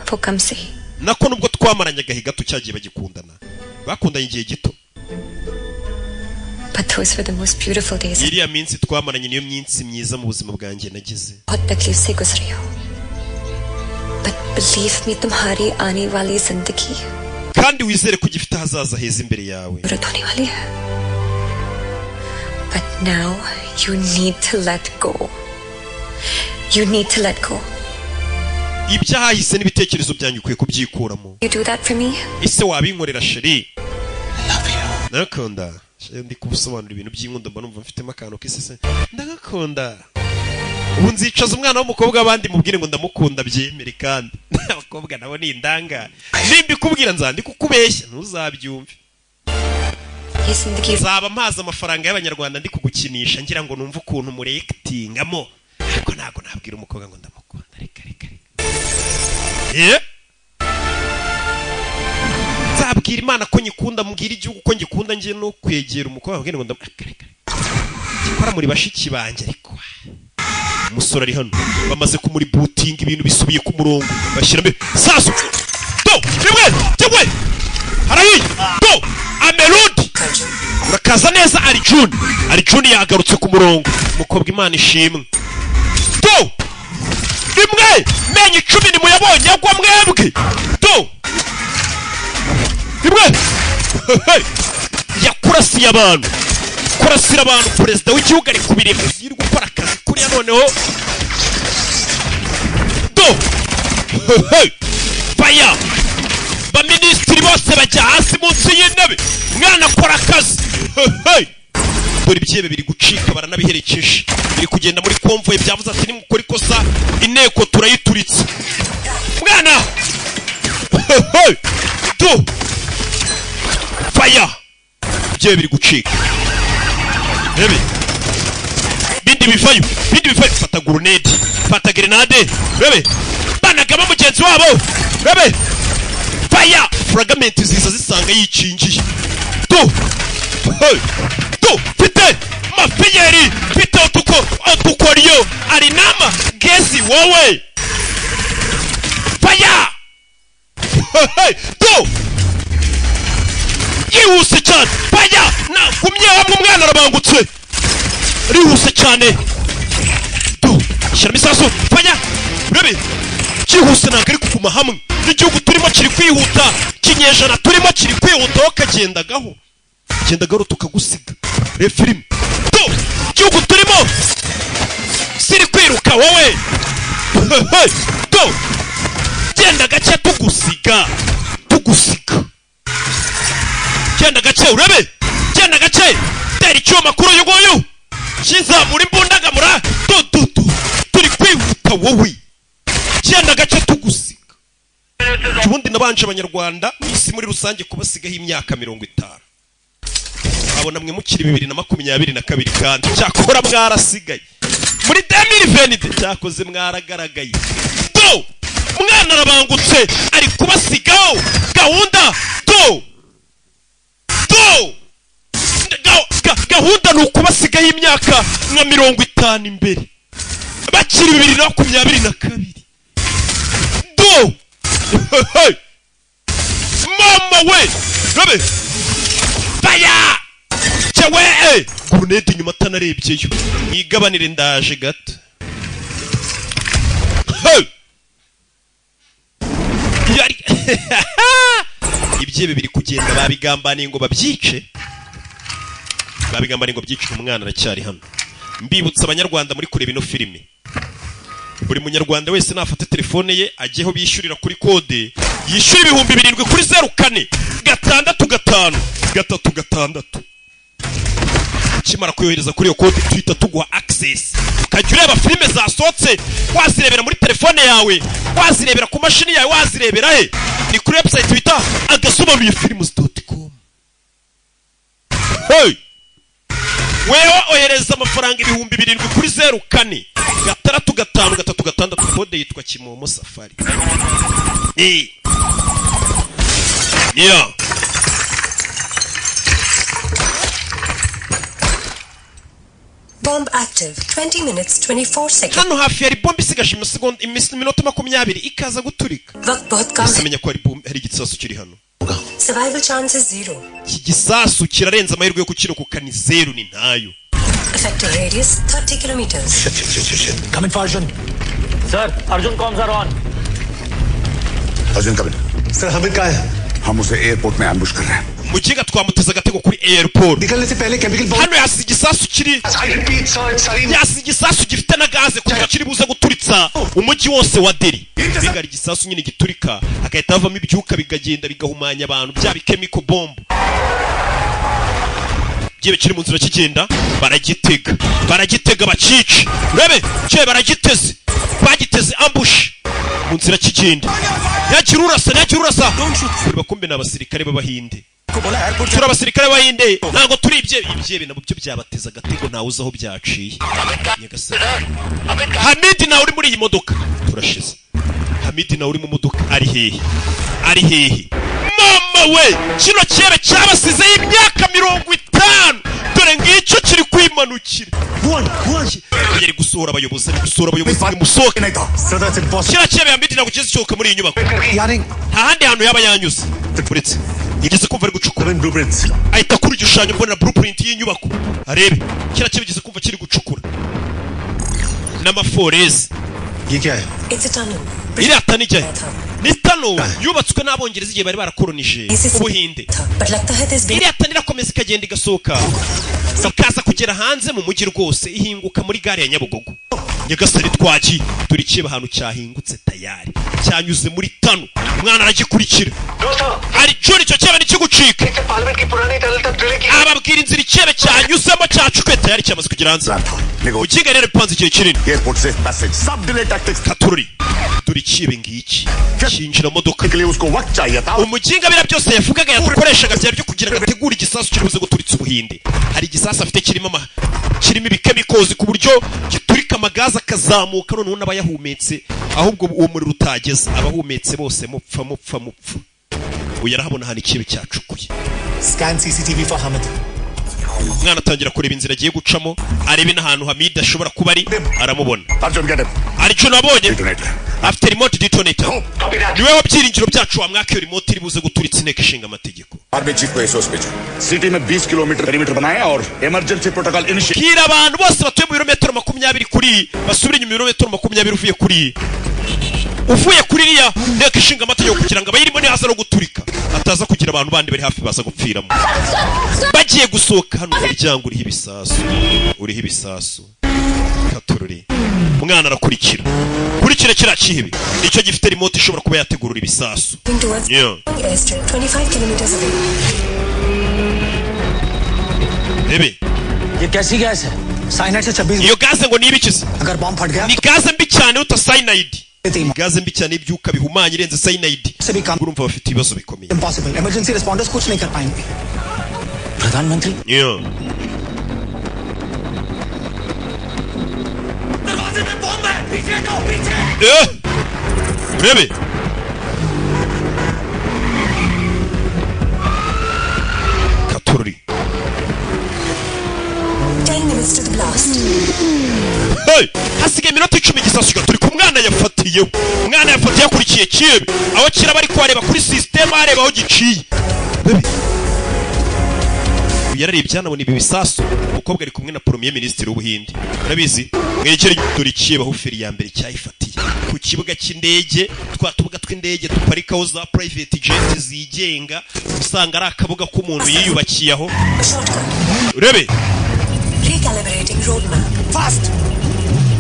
वो कम से ही nako nubwo twamaranye gahe gato cyagiye bagikundana bakundanye igihe gito. But those were the most beautiful days. iriya minsi twamaranye niyo minsi myiza mu buzima bwanjye nagize. बहुत तकलीफ से गुजरी हो but believe me तुम्हारी आने वाली जिंदगी kandi wizere ko gifite hazaza heza imbere yawe. जरूरत होने वाली है but now you need to let go. You need to let go. ibyahise n'ibitekerezo byanyu ukwiye kubyikuramo. You do that for me? ese wabinkorera sheri? ndakunda ndi kubusobanura ibintu by'inkundo mba numva mfitemo akantu k'isese. ndagakunda ubu nzicaza umwana w'umukobwa abandi mubwire ngo ndamukunda byemere kandi abakobwa nabo ni indanga nimba ikubwira nzandi kukubeshya ntuzabyumve. zaba mpaza amafaranga y'abanyarwanda ndi kugukinisha ngira ngo numve ukuntu murekitingamo ariko ntabwo nabwira umukobwa ngo ndamukunda. reka nzabwira Imana ko nyikunda mbwira igihugu ko ngikunda ngiye no kwegera umukobwa mbwira ngo ndamukunda. gikora muri bashiki banjye ariko umusore ari hano bamaze kumuri booting ibintu bisubiye ku murongo bashyiramo sasu do rimwe harayi do amelodi urakaza neza ari June yagarutse ku murongo umukobwa Imana ishimwe do rimwe menye 10 ni muyabonye agwa mwebwe do rimwe yakurasiye abantu kurasira abantu perezida w'igihugu ari kubireka ziri gukora akazi kuri noneho do faya ba ministri bose bajya hasi munsi y'intebe mwana akora akazi dore ibyebe biri gucika baranabiherekeje biri kugenda muri konvoye byavuze ati nimukora ikosa inteko turayituritse mwana do faya ibyebe biri gucika Bebe bindi bifayo fata grenade fata grenade bebe banagama mugenzi wabo bebe fire fragment ziza zisanga yicinjiye do fite mafiyeri fite utukoriyo arinama gezi wowe fire do yihuse cyane fire na kumye hamwe umwana arabangutse rihuse cyane do shyira misaso fire bebe cyihuse ntabwo ari kuguma hamwe n'igihugu turimo kiri kwihuta kinyejana turimo kiri kwihuta wakagendagaho gendagaro tukagusiga refilime do igihugu turimo siri kwiruka wowe do genda gake tugusiga genda gake urebe genda gake tera icyuma kuri uyu nguyu kizamura imbundagamura turi kwihuta wowe genda gake tugusiga. ubundi nabanje abanyarwanda n'isi muri rusange kubasigaho imyaka 50 abona mwe mukiri 2022 kandi cyakora mwarasigaye muri 2020 cyakoze mwaragaragaye do umwana arabangutse ari kubasigaho gahunda do gahunda n'ukubasigaho imyaka nka 50 imbere bakiri 2022 do mama we rabe faya cyewe grenade nyuma tanarebyeyo nigabanire ndaje gato yari ibyebe biri kugenda babigambaniye ngo babyice umwana aracyari hano. mbibutsa abanyarwanda muri kureba ino filime buri munyarwanda wese nafata telefone ye ajyeho bishyurira kuri kode yishyura 7,000 kuri 04 655 kimara kuyohereza kuri iyo kode twita tuguha access ukajya ureba filime zasohotse wazirebera muri telefone yawe wazirebera ku mashini yawe wazirebera he ni kuri website twita agasobanuye films.com. wewe ohereza amafaranga 7,000 kuri 04 635 kode yitwa Kimomo Safari. Yeah. Bomb active. 20 minutes 24 seconds. Hano hafi yari bombe isigaje iminota 20 ikaza guturika. Usamenya ko hari igisasu kiri hano. Survival chance is 0. Iki gisasu kirarenza amahirwe yo kukirokoka ni 0 ni ntayo. Effective radius 30 kilometers. Shit. Come in for Arjun. Sir, Arjun comms are on. Arjun come in. Sir, Hamid कहाँ है? हम उसे एयरपोर्ट में एम्बुश कर रहे हैं. Mukinga twamuteza agatego kuri airport. निकलने से पहले chemical bomb. Hano yasi igisasu kiri. Yasi igisasu gifite na gaze kuko kiri buze guturitsa umujyi wose wa Delhi. Bigari igisasu nyine giturika akahita havamo ibyuka bigagenda bigahumanya abantu bya chemical bomb. Gibe kiri mu nzira kigenda baragitega bacici. Urebe cye baragiteze. Bagiteze ambush. Mu nzira kigenda. Yakirurasa. Bakombe n'abasirikare b'Abahinde. Turi abasirikare b'Abahinde ntago turi ibye nabo byo byabateza agatego nawe uzaho byaciye. Hamid nawe uri muri iyi modoka turashize. Hamid nawe uri mu modoka ari hehe mama we kino cyebe cyabasize y'imyaka 50 dore ngicyo kiri kwimanukira. Yari gusohora abayobozi musohoke. Kira cyebe Hamid nawe kigeze cyoka muri iyi nyubako. Ahandi hantu yaba yanyuze. Turetse yigeze kumva ari gucukura blueprints. Ahita kuri igishushanyo mbona blueprint y'inyubako. Arebe kira cyebe yigeze kumva kiri gucukura. N'amaforeze. It's a tunnel. Iriya tani ijyahe ni tano yubatswe n'abongereza igihe bari barakolonije Ubuhinde. Iriya tani irakomeza ikagenda igasohoka ikaza kugera hanze mu mujyi rwose ihinguka muri gare ya Nyabugogo. Nyagasani twagiye turi kiba ahantu cyahingutse tayari cyanyuze muri tano umwana aragikurikira ari cyo cyo cyaba nikigucika ababwira inzira icyebe cyanyuzemo cyacukwe tayari cyamaze kugira hanze. Ukinga rero panze igihe kinini airport se message sub delay tactics Katururi turi kibe ngiki cyinjira modoka के लिए उसको वक्त चाहिए था. Umukinga bira byose yavugaga yakoreshaga byari byo kugira ngo ategure igisasu kiribuze guturitsa Ubuhinde. Hari igisasu afite kirimo ibikemikozi ku buryo giturika amagaza akazamuka none n'abayahumetse ahubwo uwo muri rutageze abahumetse bose mupfa. Uyarahabona hano ikibe cyacukuye. Scan CCTV for Hamid. Umwana atangira kureba inzira agiye gucamo arebe n'ahantu Hamid ashobora kuba ari aramubona. Aricyo nabonye afite remote detonator. Niwe wabyiringiro byacu wamwaka iyo remote iri buze guturitsa inteko ishinga amategeko. Army chief को एसओस भेजो सिटी में 20 kilometre perimeter बनाएं और emergency protocol initiate. Kira abantu bose batuye mu birometero 20 kuri basubire inyuma ibirometero 20 uvuye kuri riya inteko ishinga amategeko kugira ngo abayirimo nihaza no guturika ataza kugira abantu bandi bari hafi baza gupfiramo. Bagiye gusohoka hano umuryango uriho ibisasu Katururi umwana arakurikira kira kihibi nicyo gifite remote ishobora kuba yategurura ibisasu. 25 kilometers away. Bebe ये कैसी गैस है? साइनाइड से 26. iyo gaze ngo nibikize अगर बॉम्ब फट गया ni gaze mbi cyane uta cyanide. Gaze mbi cyane ibyuka bihumanye irenze cyanide. Urumva bafite ibibazo bikomeye. Impossible. Emergency responders कुछ नहीं कर पाएंगे. प्रधानमंत्री. दरवाजे में बॉम्ब है. पीछे. Bebe Katururi 10 minutes to the blast. hasigaye iminota 10 igisasu turi ku mwana yafatiyeho. Umwana yafatiye akurikiye kibe aho kira bari kwareba kuri system areba aho giciye. Yararebye yanabona ibi bisasu umukobwa ari kumwe na premier ministre w'Ubuhinde. Urabizi mwegere turi kibe aho feri ya mbere cyayifatiye ku kibuga cy'indege twatubuga tw'indege duparikaho za private jet zigenga usanga ari akabuga k'umuntu yiyubakiye aho. Urebe Recalibrating roadmap. Fast.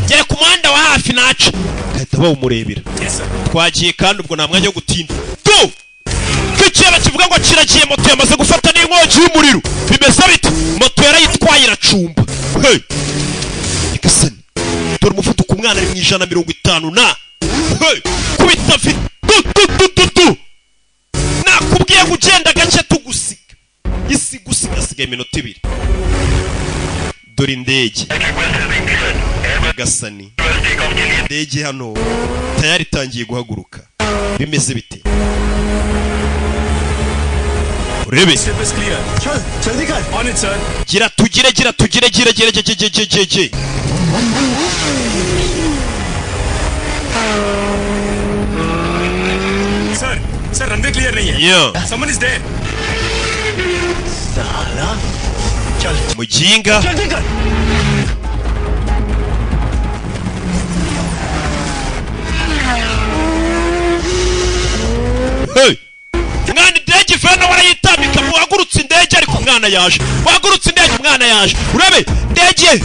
Gera ku muhanda wa hafi naca kahita bawumurebera. Twagiye kandi ubwo nta mwanya wo gutinda. Kicyeba kivuga ngo kiragiye moto yamaze gufata n'inkongi y'umuriro. Bimeze bite? Moto yarayitwaye iracumba. Ikasani. Dore umuvuduko umwana ari mu 150 na. Kubita fit. Nakubwiye kugenda gace tugusiga. Isi gusiga iminota 2. dore indege gasani indege hano tayari itangiye guhaguruka bimeze bite urebe gira tugire Sir, runway clear nahi hai. Yeah. Someone is there. साला चल mujinga जल्दी कर hey mwana indege fena warayitambika muhagurutse indege ariko umwana yaje wagurutse indege umwana yaje urebe indege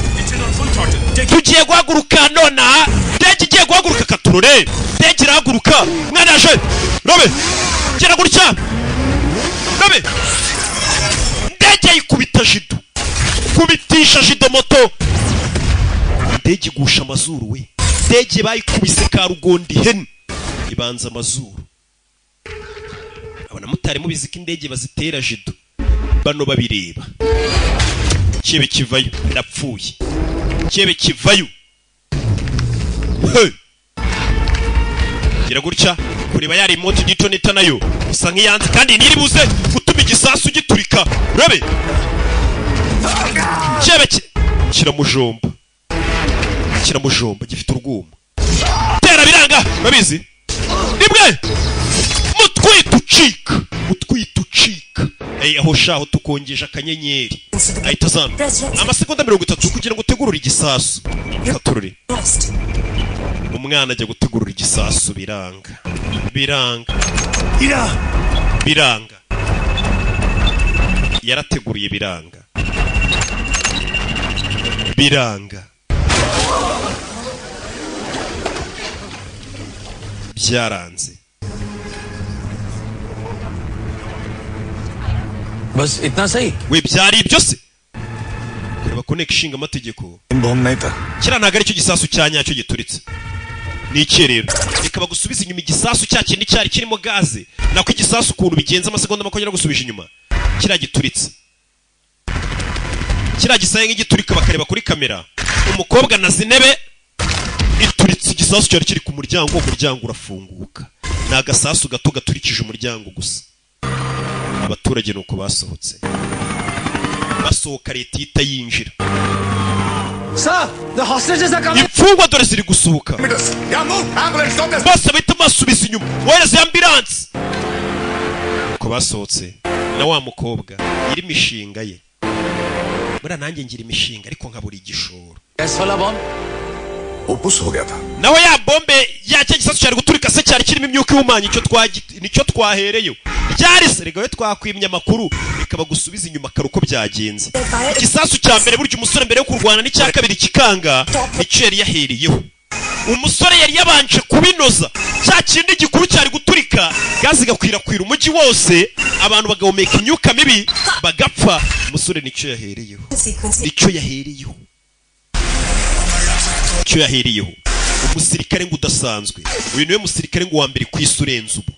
tugiye guhaguruka nona indege igiye guhaguruka katurore indege irahaguruka umwana yaje urebe gera gutya urebe indege yikubita jido kubitisha jido moto indege igusha amazuru we indege bayikubise karugondi hen ibanza amazuru abona mutari mubizi ko indege bazitera jido bano babireba cyebe kivayo ndapfuye cyebe kivayo gira gutya kureba yari moto gitonita nayo usa nk'iyanze kandi niri buze gutuma igisasu giturika urabe cyebe kiramujomba gifite urwuma tera biranga babizi nibwe mutwita ucika aho shaho tukongeje akanyenyeri ahita zana amasegonda 30 kugira ngo utegurure igisasu katurure umwana ajya gutegurura igisasu biranga yarateguriye biranga byaranze बस इतना सही we byari ibyo se kureba connect shinga amategeko kira ntago ari cyo gisasu cyanyacyo gituritse ni ikerero reka bagusubiza inyuma igisasu cyakindi cyari kirimo gaze nako igisasu kuntu bigenza amasegonda makongera gusubije inyuma kira gituritse kira gisaye nk'igiturika bakareba kuri kamera umukobwa na zinebe ituritse igisasu cyari kiri ku muryango urafunguka na gasasu gato gaturikije umuryango gusa abaturage nuko basohotse basohoka leta ihita yinjira imfungwa dore ziri gusuhuka bose bahita basubiza inyuma wohereza ambulance uko basohotse na wa mukobwa yiri imishinga ye bura nanjye ngira imishinga ariko nkabura igishoro nawe ya bombe yacyo gisasu cyari guturika se cyari kirimo imyuka ihumanya nicyo twahereyo byari se regawe twakwimye amakuru reka bagusubiza inyuma karuko byagenze igisasu cya mbere buryo umusore mbere yo kurwana n'icya kabiri kikanga nicyo yari yaheriyeho umusore yari yabanje kubinoza cya kindi gikuru cyari guturika gazi gakwirakwira umujyi wose abantu bagahumeka imyuka mibi bagapfa umusore nicyo yaheriyeho umusirikare ngo udasanzwe uyu niwe musirikare ngo wa mbere ku isi urenze ubu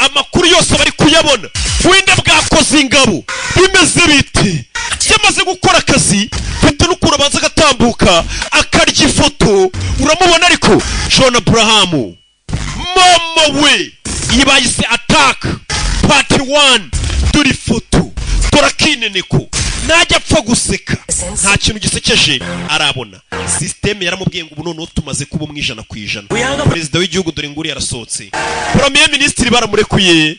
amakuru yose bari kuyabona wenda bwakoze ingabo bimeze bite cyamaze gukora akazi bite n'ukuntu abanza agatambuka akarya ifoto uramubona ariko John Abraham mama we iyi bayise attack part 1 dore ifoto torakineneko najya apfa guseka nta kintu gisekeje arabona systeme yaramubwiye ngo ubu none tumaze kuba umwijana ku ijana president w'igihugu dore nguri yarasohotse premier ministre baramurekuye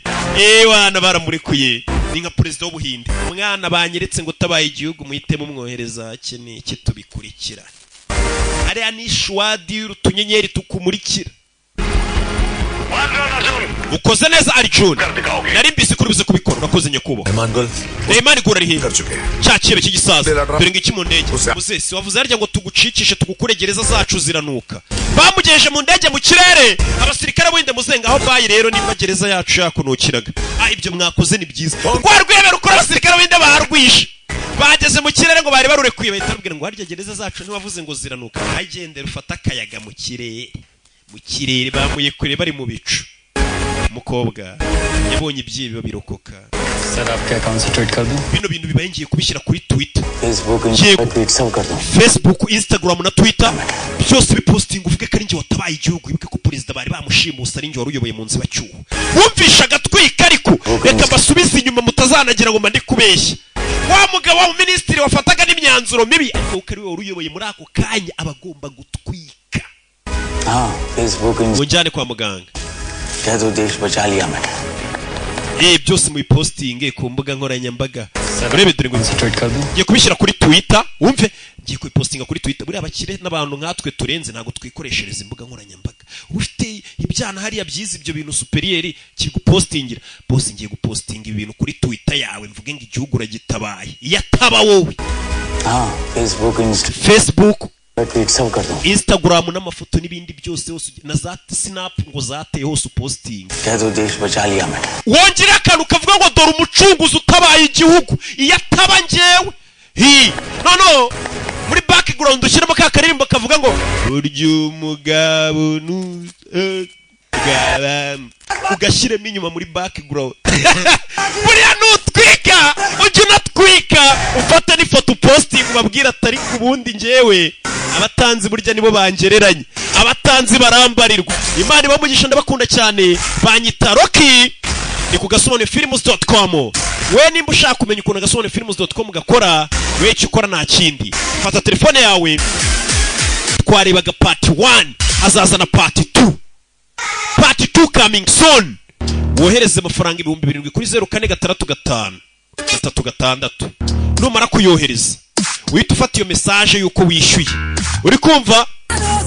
wana baramurekuye ni nka president w'ubuhinde umwana banyeretse ngo tabaye igihugu muhite mumwohereza akene iki tubikurikira ari anishwadi utunyenyeri tukumurikira ukoze neza Arjun nari mbise kuri bize kubikora nakoze nyakubo Imani gura ari hinga cyakire cy'igisaza dore ngiki mu ndege muzesi wavuze arya ngo tugucikishe tugukuregereza zacu ziranuka bamugeje mu ndege mu kirere abasirikare bwinde muzenga aho bayi rero nimba gereza yacu yakunukiraga ibyo mwakoze ni byiza kwa rwebera ukora abasirikare bwinde barwishe bageze mu kirere ngo bari barure kwiba itabwira ngo harya gereza zacu ntiwavuze ngo ziranuka agendera ufata akayaga mu kirere bamuye kure bari mu bicu umukobwa yabonye ibyibi babirokoka sir आपके अकाउंट से ट्वीट कर दूं? bino bintu bibaye ngiye kubishyira kuri Twitter, Facebook Insta tweet सब कर दूं. Facebook, Instagram na Twitter byose biposting uvuge ko ari nje watabaye igihugu, ibuke ko perezida bari bamushimusa ari nje wari uyoboye mu nzi bacyuho. Wumvisha agatwika ariko reka basubize inyuma mutazanagira ngo mandi kubeshya. Wa mugabo wa ministry wafataga n'imyanzuro mibi ariko ukari wari uyoboye muri ako kanya abagomba gutwika. Facebook unjane kwa muganga. कह दो देश बचा लिया मैंने. byose mu posting ku mbuga nkoranyambaga. Urebe dore ngo tweet कर दूं? ngiye kubishyira kuri Twitter, wumve ngiye kupostinga kuri Twitter. Buri abakire n'abantu nkatwe turenze ntago twikoreshereza imbuga nkoranyambaga. Ufite ibyana hariya byiza ibyo bintu superieri kigupostingira. Boss ngiye gupostinga ibintu kuri Twitter yawe mvuge ngo igihugu uragitabaye. Yataba wowe. Facebook tweet सब कर दूं. Instagram n'amafoto n'ibindi byose hose na za Snap ngo zateye hose posting. कह दो देश बचा लिया मैंने. Wongera akantu kavuga ngo dore umucunguzi utabaye igihugu yataba njyewe. No muri background ushyiramo ka karirimbo kavuga ngo burya umugabo ugashyiremo inyuma muri background. Buriya nutwika ujya unatwika ufata n'ifoto posting ubabwira atari ku bundi njyewe abatanzi burya nibo bangereranye, abatanzi barambarirwa. Imana ibamugisha ndabakunda cyane, banyita Rocky. Ni ku gasobonefilms.com. We nimba ushaka kumenya ukuntu gasobonefilms.com gakora, we icyo ukora nta kindi, fata telefone yawe, twarebaga part 1, hazaza na part 2. Part 2 coming soon. Wohereze amafaranga 7,000 kuri 0465 numara kuyohereza uhita ufata iyo message yuko wishyuye. Uri kumva?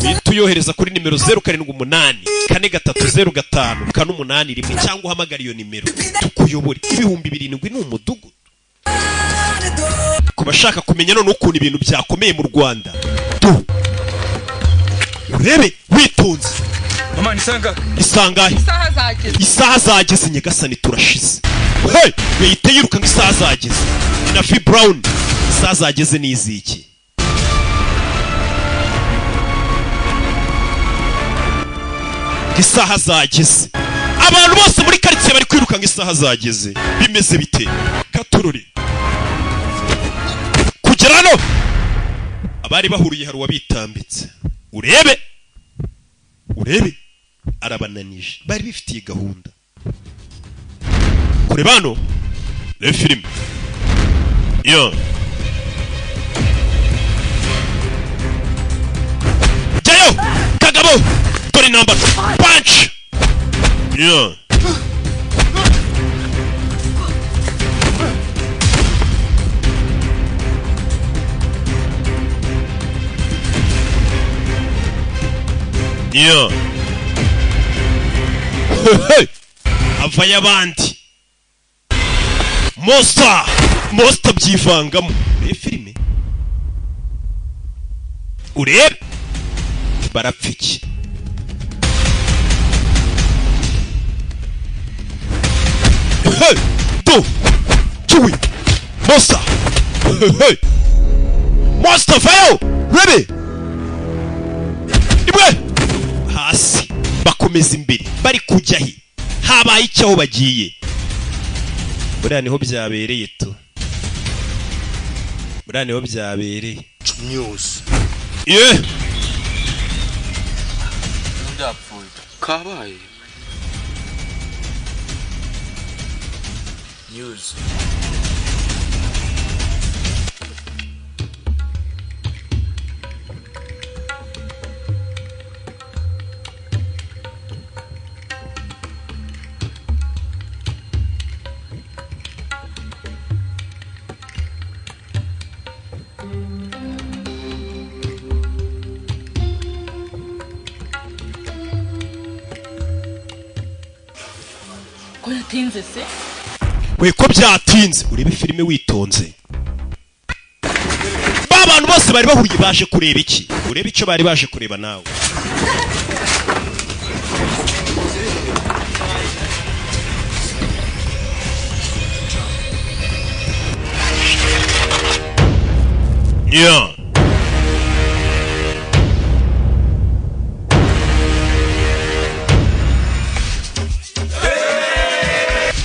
Uhita uyohereza kuri nimero 07843051 cyangwa uhamagara iyo nimero tukuyobore. 7,000 ni umudugudu. Kubashaka kumenya none ukuntu ibintu byakomeye mu Rwanda, urebe witonze. Mama nisanga Isangahe isaha zageze nyagasani turashize. Hey, wihite yiruka ngo isaha zageze. Na Fi Brown isaha zageze niziki. Isaha zageze. Abantu bose muri quartier bari kwiruka ngo isaha zageze. Bimeze bite? Katururi. Kugera no abari bahuriye hari wabitambitse. Urebe arabananije, bari bifitiye gahunda. Kure bano le film jayo kagabo dore number punch avaye abandi monster byivangamo. Be filime urebe barapfiki. Do chui monster fayo rebe ibwe hasi bakomeza imbere bari kujya he habaye icyaho bagiye. Buriya niho byabereye tu, buriya niho byabereye news. Ndapfuye kabaye news. Yatinze se we ko byatinze. Urebe filime witonze. Abantu bose bari bahuriye baje kureba iki? Urebe icyo bari baje kureba nawe.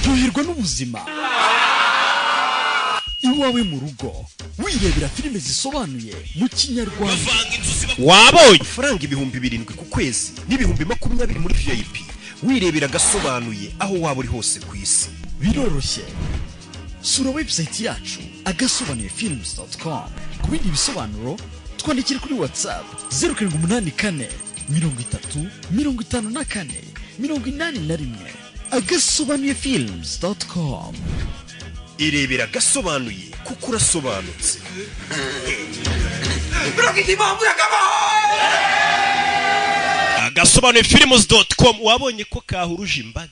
Tuhirwa n'ubuzima. iwawe mu rugo wirebera filime zisobanuye mu kinyarwanda. Wabonye faranga 7,000 ku kwezi n'ibihumbi 20 muri VIP wirebera gasobanuye aho waba uri hose ku isi. Biroroshye. Sura website yacu agasobanuyefilms.com. Ku bindi bisobanuro twandikire kuri WhatsApp 0784 30 54 81. agasobanuyefilms.com. Irebera gasobanuye kuko urasobanutse. agasobanuyefilms.com. Wabonye ko kahuruje imbaga.